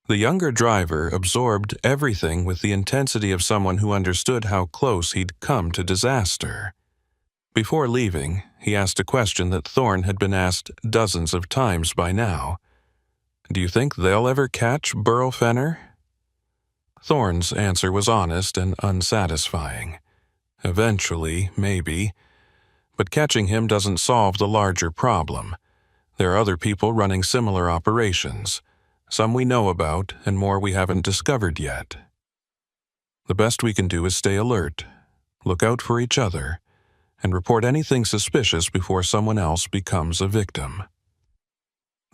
S1: The younger driver absorbed everything with the intensity of someone who understood how close he'd come to disaster. Before leaving, he asked a question that Thorne had been asked dozens of times by now. "Do you think they'll ever catch Burl Fenner?" Thorne's answer was honest and unsatisfying. "Eventually, maybe. But catching him doesn't solve the larger problem. There are other people running similar operations. Some we know about, and more we haven't discovered yet. The best we can do is stay alert, look out for each other, and report anything suspicious before someone else becomes a victim."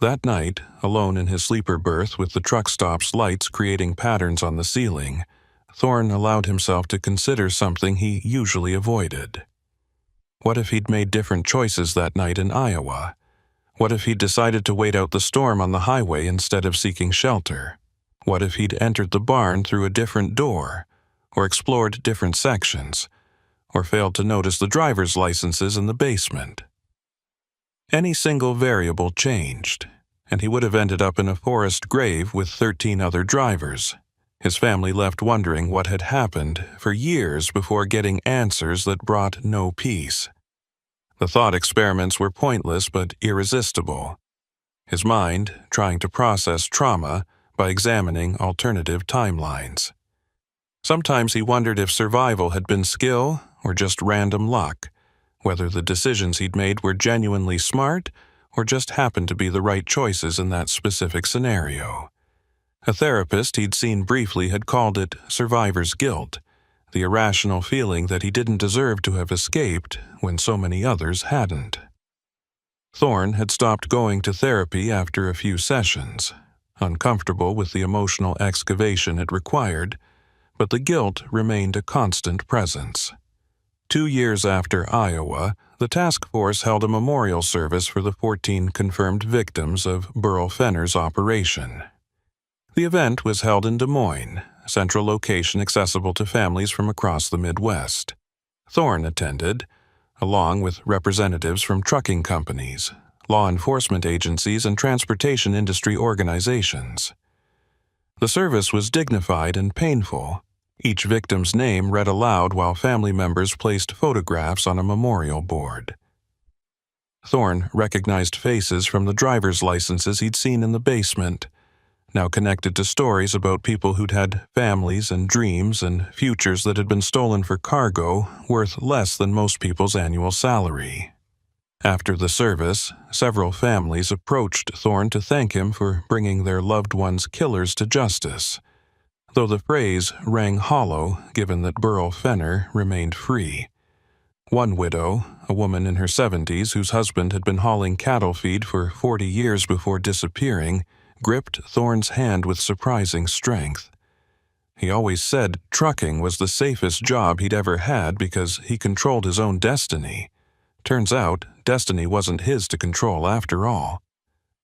S1: That night, alone in his sleeper berth with the truck stop's lights creating patterns on the ceiling, Thorne allowed himself to consider something he usually avoided. What if he'd made different choices that night in Iowa? What if he'd decided to wait out the storm on the highway instead of seeking shelter? What if he'd entered the barn through a different door, or explored different sections, or failed to notice the driver's licenses in the basement? Any single variable changed, and he would have ended up in a forest grave with 13 other drivers, his family left wondering what had happened for years before getting answers that brought no peace. The thought experiments were pointless but irresistible, his mind trying to process trauma by examining alternative timelines. Sometimes he wondered if survival had been skill or just random luck, whether the decisions he'd made were genuinely smart or just happened to be the right choices in that specific scenario. A therapist he'd seen briefly had called it survivor's guilt, the irrational feeling that he didn't deserve to have escaped when so many others hadn't. Thorne had stopped going to therapy after a few sessions, uncomfortable with the emotional excavation it required, but the guilt remained a constant presence. 2 years after Iowa, the task force held a memorial service for the 14 confirmed victims of Burl Fenner's operation. The event was held in Des Moines, a central location accessible to families from across the Midwest. Thorne attended, along with representatives from trucking companies, law enforcement agencies, and transportation industry organizations. The service was dignified and painful, each victim's name read aloud while family members placed photographs on a memorial board. Thorne recognized faces from the driver's licenses he'd seen in the basement, now connected to stories about people who'd had families and dreams and futures that had been stolen for cargo worth less than most people's annual salary. After the service, several families approached Thorne to thank him for bringing their loved ones' killers to justice, though the phrase rang hollow given that Burl Fenner remained free. One widow, a woman in her 70s whose husband had been hauling cattle feed for 40 years before disappearing, gripped Thorne's hand with surprising strength. He always said trucking was the safest job he'd ever had because he controlled his own destiny. Turns out, destiny wasn't his to control after all.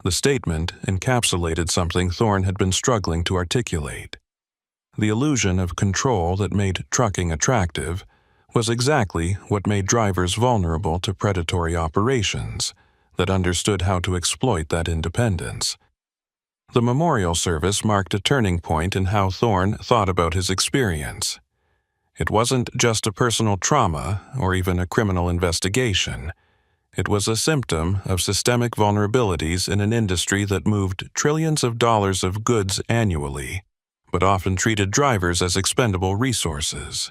S1: The statement encapsulated something Thorne had been struggling to articulate. The illusion of control that made trucking attractive was exactly what made drivers vulnerable to predatory operations that understood how to exploit that independence. The memorial service marked a turning point in how Thorne thought about his experience. It wasn't just a personal trauma or even a criminal investigation. It was a symptom of systemic vulnerabilities in an industry that moved trillions of dollars of goods annually, but often treated drivers as expendable resources.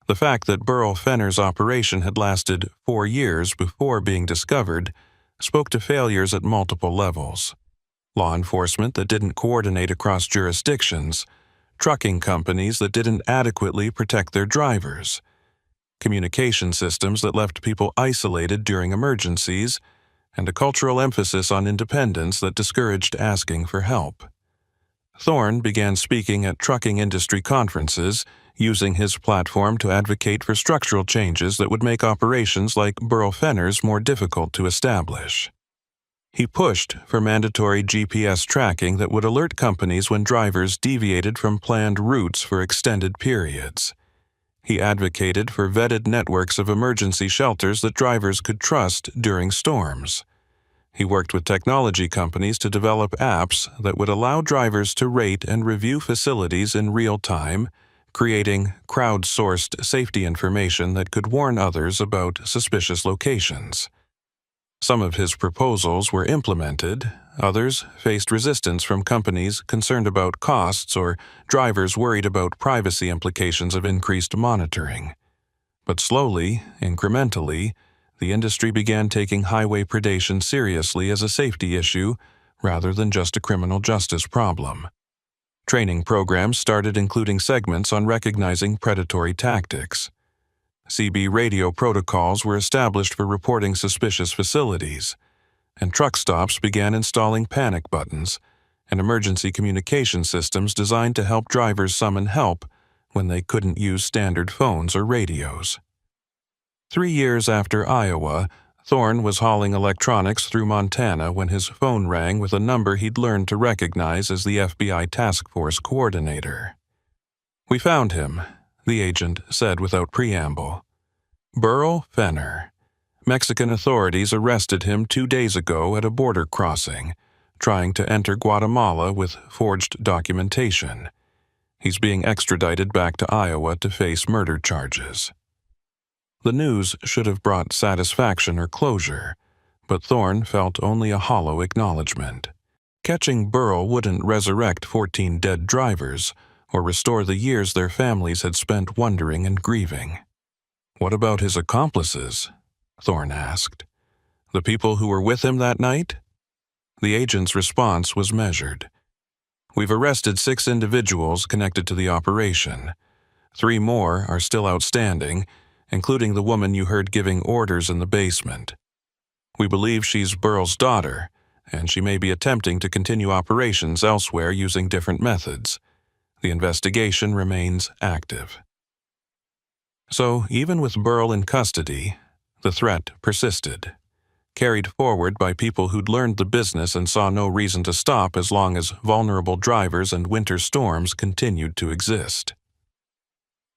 S1: The fact that Burl Fenner's operation had lasted 4 years before being discovered spoke to failures at multiple levels. Law enforcement that didn't coordinate across jurisdictions, trucking companies that didn't adequately protect their drivers, communication systems that left people isolated during emergencies, and a cultural emphasis on independence that discouraged asking for help. Thorne began speaking at trucking industry conferences, using his platform to advocate for structural changes that would make operations like Burl Fenner's more difficult to establish. He pushed for mandatory GPS tracking that would alert companies when drivers deviated from planned routes for extended periods. He advocated for vetted networks of emergency shelters that drivers could trust during storms. He worked with technology companies to develop apps that would allow drivers to rate and review facilities in real time, creating crowdsourced safety information that could warn others about suspicious locations. Some of his proposals were implemented, others faced resistance from companies concerned about costs or drivers worried about privacy implications of increased monitoring. But slowly, incrementally, the industry began taking highway predation seriously as a safety issue rather than just a criminal justice problem. Training programs started including segments on recognizing predatory tactics. CB radio protocols were established for reporting suspicious facilities, and truck stops began installing panic buttons and emergency communication systems designed to help drivers summon help when they couldn't use standard phones or radios. 3 years after Iowa, Thorne was hauling electronics through Montana when his phone rang with a number he'd learned to recognize as the FBI task force coordinator. "We found him," the agent said without preamble. "Burl Fenner. Mexican authorities arrested him 2 days ago at a border crossing, trying to enter Guatemala with forged documentation. He's being extradited back to Iowa to face murder charges." The news should have brought satisfaction or closure, but Thorne felt only a hollow acknowledgement. Catching Burl wouldn't resurrect 14 dead drivers or restore the years their families had spent wondering and grieving. "What about his accomplices?" Thorne asked. "The people who were with him that night?" The agent's response was measured. "We've arrested 6 individuals connected to the operation. 3 more are still outstanding, including the woman you heard giving orders in the basement. We believe she's Burl's daughter, and she may be attempting to continue operations elsewhere using different methods. The investigation remains active." So, even with Burl in custody, the threat persisted, carried forward by people who'd learned the business and saw no reason to stop as long as vulnerable drivers and winter storms continued to exist.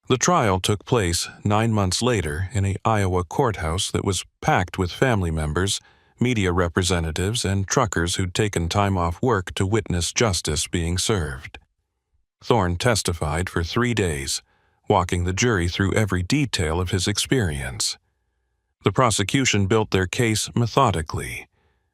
S1: The trial took place 9 months later in an Iowa courthouse that was packed with family members, media representatives, and truckers who'd taken time off work to witness justice being served. Thorne testified for 3 days, walking the jury through every detail of his experience. The prosecution built their case methodically,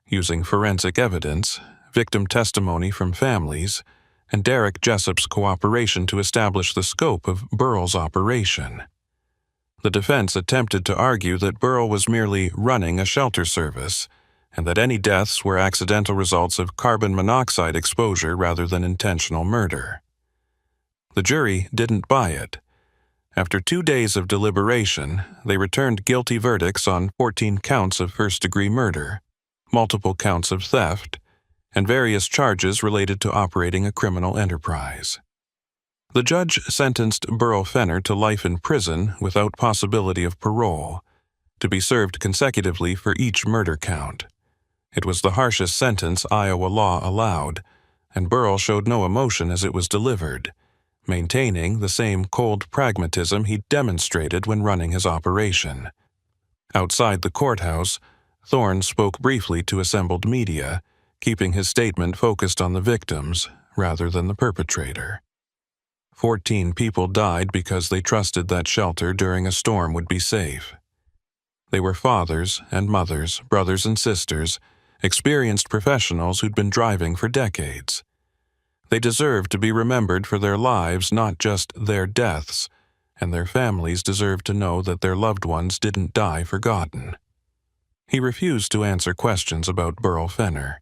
S1: using forensic evidence, victim testimony from families, and Derek Jessup's cooperation to establish the scope of Burl's operation. The defense attempted to argue that Burl was merely running a shelter service, and that any deaths were accidental results of carbon monoxide exposure rather than intentional murder. The jury didn't buy it. After 2 days of deliberation, they returned guilty verdicts on 14 counts of first-degree murder, multiple counts of theft, and various charges related to operating a criminal enterprise. The judge sentenced Burl Fenner to life in prison without possibility of parole, to be served consecutively for each murder count. It was the harshest sentence Iowa law allowed, and Burl showed no emotion as it was delivered, maintaining the same cold pragmatism he'd demonstrated when running his operation. Outside the courthouse, Thorne spoke briefly to assembled media, keeping his statement focused on the victims rather than the perpetrator. 14 people died because they trusted that shelter during a storm would be safe. They were fathers and mothers, brothers and sisters, experienced professionals who'd been driving for decades. They deserved to be remembered for their lives, not just their deaths, and their families deserved to know that their loved ones didn't die forgotten. He refused to answer questions about Burl Fenner,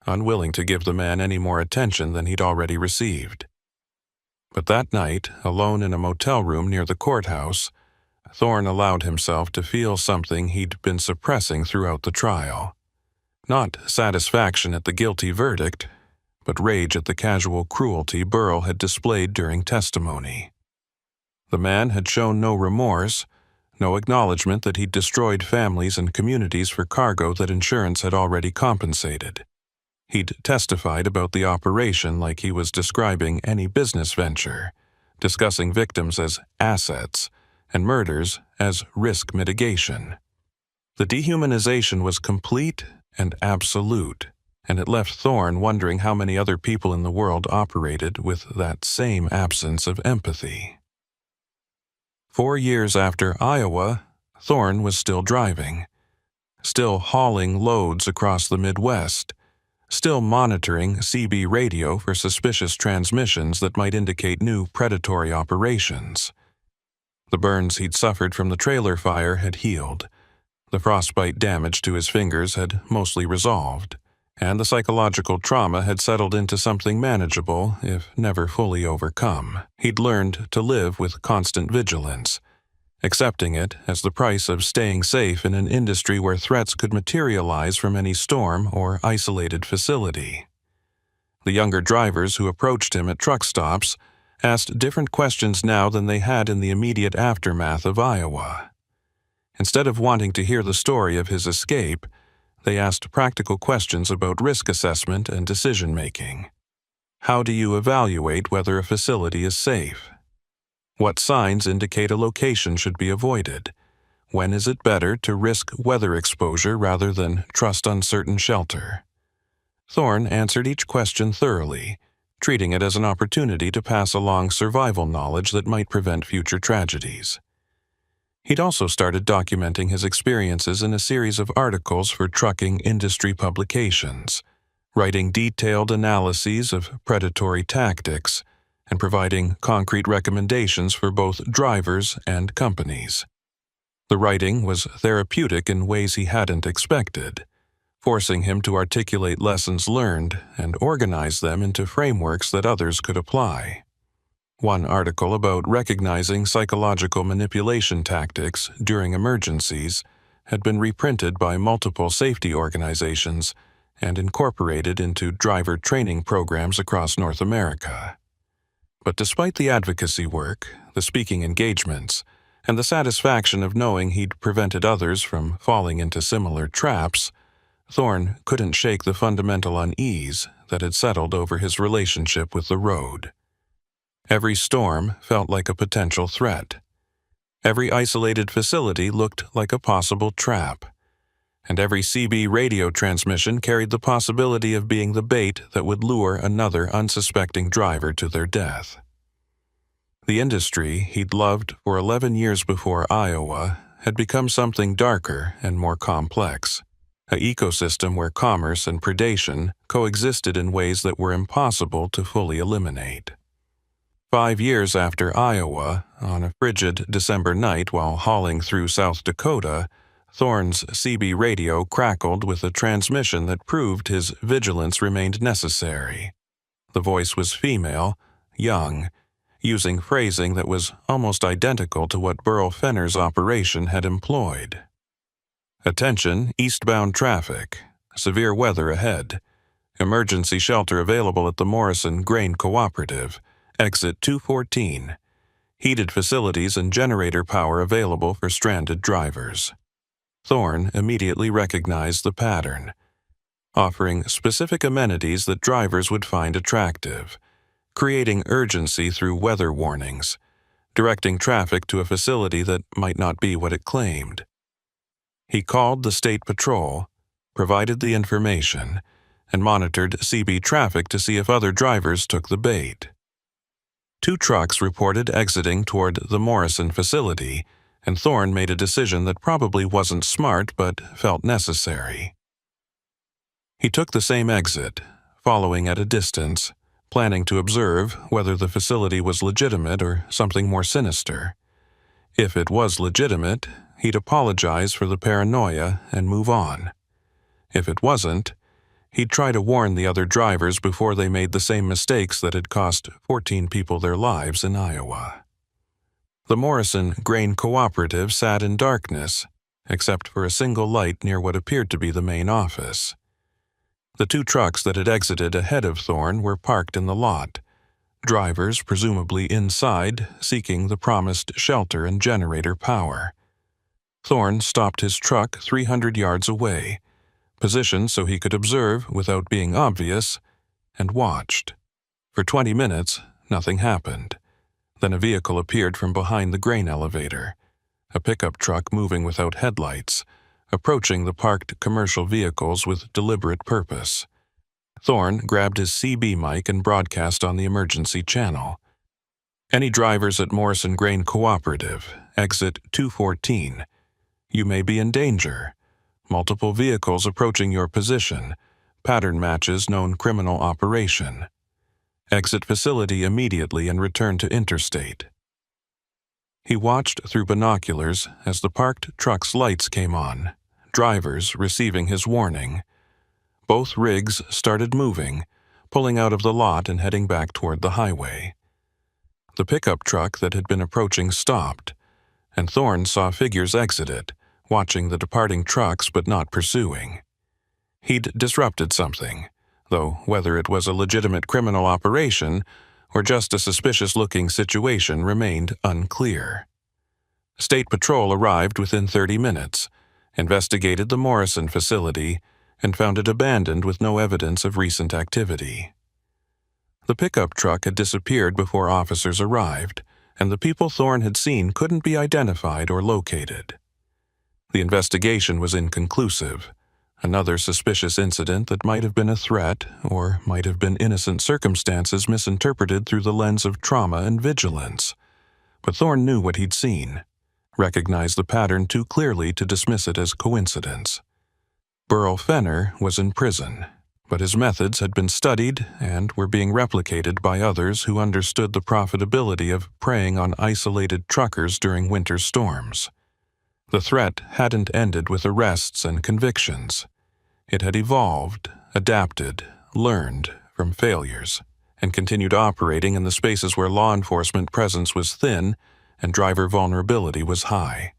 S1: unwilling to give the man any more attention than he'd already received. But that night, alone in a motel room near the courthouse, Thorne allowed himself to feel something he'd been suppressing throughout the trial. Not satisfaction at the guilty verdict, but rage at the casual cruelty Burrell had displayed during testimony. The man had shown no remorse, no acknowledgement that he'd destroyed families and communities for cargo that insurance had already compensated. He'd testified about the operation like he was describing any business venture, discussing victims as assets and murders as risk mitigation. The dehumanization was complete and absolute, and it left Thorne wondering how many other people in the world operated with that same absence of empathy. 4 years after Iowa, Thorne was still driving, still hauling loads across the Midwest, still monitoring CB radio for suspicious transmissions that might indicate new predatory operations. The burns he'd suffered from the trailer fire had healed, the frostbite damage to his fingers had mostly resolved, and the psychological trauma had settled into something manageable, if never fully overcome. He'd learned to live with constant vigilance, accepting it as the price of staying safe in an industry where threats could materialize from any storm or isolated facility. The younger drivers who approached him at truck stops asked different questions now than they had in the immediate aftermath of Iowa. Instead of wanting to hear the story of his escape, they asked practical questions about risk assessment and decision-making. How do you evaluate whether a facility is safe? What signs indicate a location should be avoided? When is it better to risk weather exposure rather than trust uncertain shelter? Thorne answered each question thoroughly, treating it as an opportunity to pass along survival knowledge that might prevent future tragedies. He'd also started documenting his experiences in a series of articles for trucking industry publications, writing detailed analyses of predatory tactics, and providing concrete recommendations for both drivers and companies. The writing was therapeutic in ways he hadn't expected, forcing him to articulate lessons learned and organize them into frameworks that others could apply. One article about recognizing psychological manipulation tactics during emergencies had been reprinted by multiple safety organizations and incorporated into driver training programs across North America. But despite the advocacy work, the speaking engagements, and the satisfaction of knowing he'd prevented others from falling into similar traps, Thorne couldn't shake the fundamental unease that had settled over his relationship with the road. Every storm felt like a potential threat. Every isolated facility looked like a possible trap. And every CB radio transmission carried the possibility of being the bait that would lure another unsuspecting driver to their death. The industry he'd loved for 11 years before Iowa had become something darker and more complex, an ecosystem where commerce and predation coexisted in ways that were impossible to fully eliminate. 5 years after Iowa, on a frigid December night while hauling through South Dakota, Thorne's CB radio crackled with a transmission that proved his vigilance remained necessary. The voice was female, young, using phrasing that was almost identical to what Burl Fenner's operation had employed. Attention, eastbound traffic. Severe weather ahead. Emergency shelter available at the Morrison Grain Cooperative. Exit 214. Heated facilities and generator power available for stranded drivers. Thorne immediately recognized the pattern, offering specific amenities that drivers would find attractive, creating urgency through weather warnings, directing traffic to a facility that might not be what it claimed. He called the state patrol, provided the information, and monitored CB traffic to see if other drivers took the bait. 2 trucks reported exiting toward the Morrison facility, and Thorne made a decision that probably wasn't smart but felt necessary. He took the same exit, following at a distance, planning to observe whether the facility was legitimate or something more sinister. If it was legitimate, he'd apologize for the paranoia and move on. If it wasn't, He'd try to warn the other drivers before they made the same mistakes that had cost 14 people their lives in Iowa. The Morrison Grain Cooperative sat in darkness, except for a single light near what appeared to be the main office. The two trucks that had exited ahead of Thorne were parked in the lot, drivers presumably inside, seeking the promised shelter and generator power. Thorne stopped his truck 300 yards away, positioned so he could observe without being obvious, and watched. For 20 minutes, nothing happened. Then a vehicle appeared from behind the grain elevator, a pickup truck moving without headlights, approaching the parked commercial vehicles with deliberate purpose. Thorne grabbed his CB mic and broadcast on the emergency channel. Any drivers at Morrison Grain Cooperative, exit 214. You may be in danger. Multiple vehicles approaching your position. Pattern matches known criminal operation. Exit facility immediately and return to interstate. He watched through binoculars as the parked truck's lights came on, drivers receiving his warning. Both rigs started moving, pulling out of the lot and heading back toward the highway. The pickup truck that had been approaching stopped, and Thorne saw figures exit it, watching the departing trucks but not pursuing. He'd disrupted something, though whether it was a legitimate criminal operation or just a suspicious-looking situation remained unclear. State Patrol arrived within 30 minutes, investigated the Morrison facility, and found it abandoned with no evidence of recent activity. The pickup truck had disappeared before officers arrived, and the people Thorne had seen couldn't be identified or located. The investigation was inconclusive. Another suspicious incident that might have been a threat or might have been innocent circumstances misinterpreted through the lens of trauma and vigilance. But Thorne knew what he'd seen, recognized the pattern too clearly to dismiss it as coincidence. Burl Fenner was in prison, but his methods had been studied and were being replicated by others who understood the profitability of preying on isolated truckers during winter storms. The threat hadn't ended with arrests and convictions. It had evolved, adapted, learned from failures, and continued operating in the spaces where law enforcement presence was thin and driver vulnerability was high.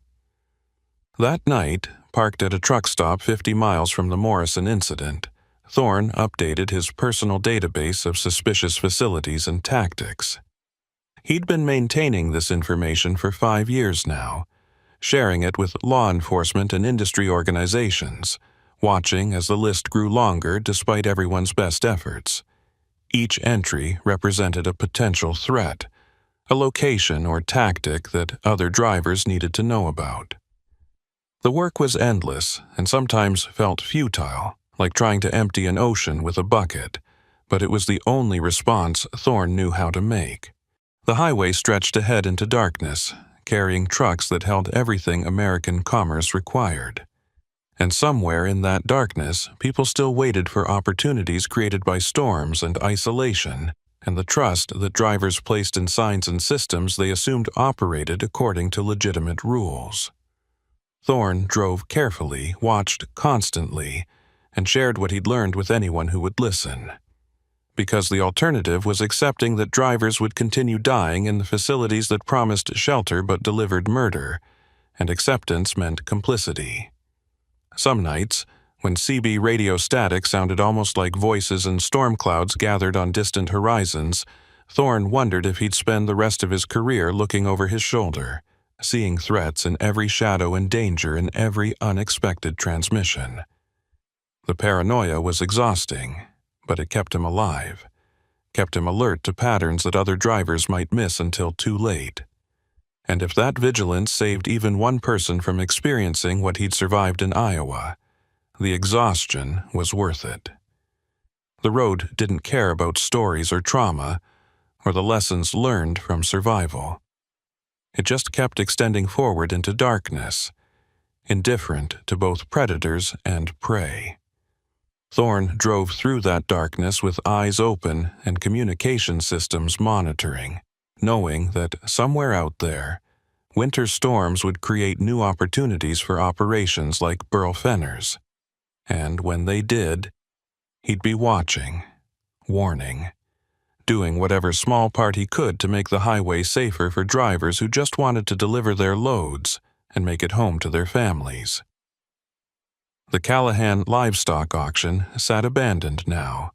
S1: That night, parked at a truck stop 50 miles from the Morrison incident, Thorne updated his personal database of suspicious facilities and tactics. He'd been maintaining this information for 5 years now, sharing it with law enforcement and industry organizations, watching as the list grew longer despite everyone's best efforts. Each entry represented a potential threat, a location or tactic that other drivers needed to know about. The work was endless and sometimes felt futile, like trying to empty an ocean with a bucket, but it was the only response Thorne knew how to make. The highway stretched ahead into darkness, carrying trucks that held everything American commerce required. And somewhere in that darkness, people still waited for opportunities created by storms and isolation, and the trust that drivers placed in signs and systems they assumed operated according to legitimate rules. Thorne drove carefully, watched constantly, and shared what he'd learned with anyone who would listen. Because the alternative was accepting that drivers would continue dying in the facilities that promised shelter but delivered murder, and acceptance meant complicity. Some nights, when CB radio static sounded almost like voices and storm clouds gathered on distant horizons, Thorne wondered if he'd spend the rest of his career looking over his shoulder, seeing threats in every shadow and danger in every unexpected transmission. The paranoia was exhausting, but it kept him alive, kept him alert to patterns that other drivers might miss until too late. And if that vigilance saved even one person from experiencing what he'd survived in Iowa, the exhaustion was worth it. The road didn't care about stories or trauma, or the lessons learned from survival. It just kept extending forward into darkness, indifferent to both predators and prey. Thorne drove through that darkness with eyes open and communication systems monitoring, knowing that somewhere out there, winter storms would create new opportunities for operations like Burl Fenner's. And when they did, He'd be watching, warning, doing whatever small part he could to make the highway safer for drivers who just wanted to deliver their loads and make it home to their families. The Callahan livestock auction sat abandoned now,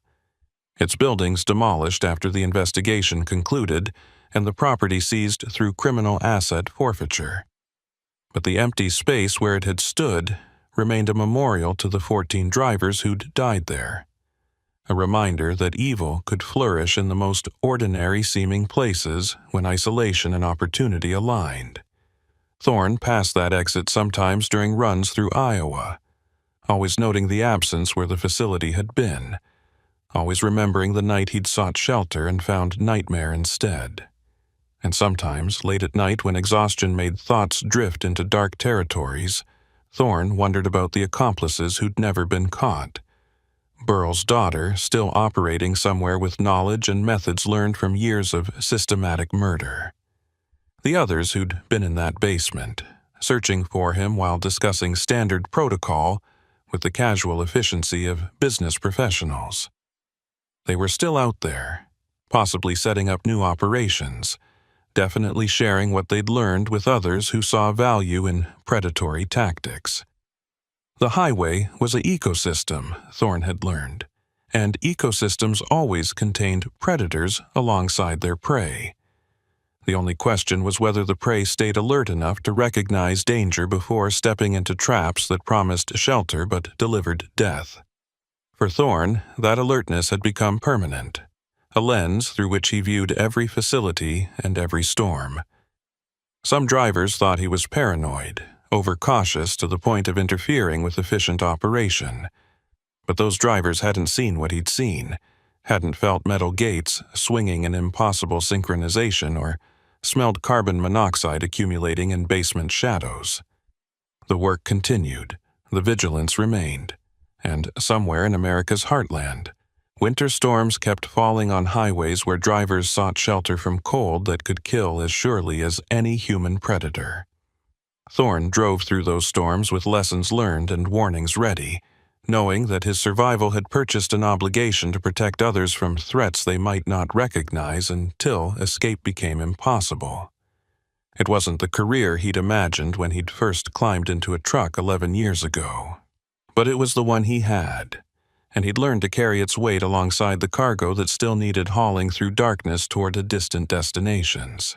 S1: its buildings demolished after the investigation concluded and the property seized through criminal asset forfeiture. But the empty space where it had stood remained a memorial to the 14 drivers who'd died there, a reminder that evil could flourish in the most ordinary-seeming places when isolation and opportunity aligned. Thorne passed that exit sometimes during runs through Iowa, always noting the absence where the facility had been, always remembering the night he'd sought shelter and found nightmare instead. And sometimes, late at night when exhaustion made thoughts drift into dark territories, Thorne wondered about the accomplices who'd never been caught. Burl's daughter still operating somewhere with knowledge and methods learned from years of systematic murder. The others who'd been in that basement, searching for him while discussing standard protocol with the casual efficiency of business professionals. They were still out there, possibly setting up new operations, definitely sharing what they'd learned with others who saw value in predatory tactics. The highway was an ecosystem, Thorne had learned, and ecosystems always contained predators alongside their prey. The only question was whether the prey stayed alert enough to recognize danger before stepping into traps that promised shelter but delivered death. For Thorne, that alertness had become permanent, a lens through which he viewed every facility and every storm. Some drivers thought he was paranoid, overcautious to the point of interfering with efficient operation. But those drivers hadn't seen what he'd seen, hadn't felt metal gates swinging in impossible synchronization or smelled carbon monoxide accumulating in basement shadows. The work continued, the vigilance remained, and somewhere in America's heartland, winter storms kept falling on highways where drivers sought shelter from cold that could kill as surely as any human predator. Thorne drove through those storms with lessons learned and warnings ready, knowing that his survival had purchased an obligation to protect others from threats they might not recognize until escape became impossible. It wasn't the career he'd imagined when he'd first climbed into a truck 11 years ago. But it was the one he had, and he'd learned to carry its weight alongside the cargo that still needed hauling through darkness toward distant destinations.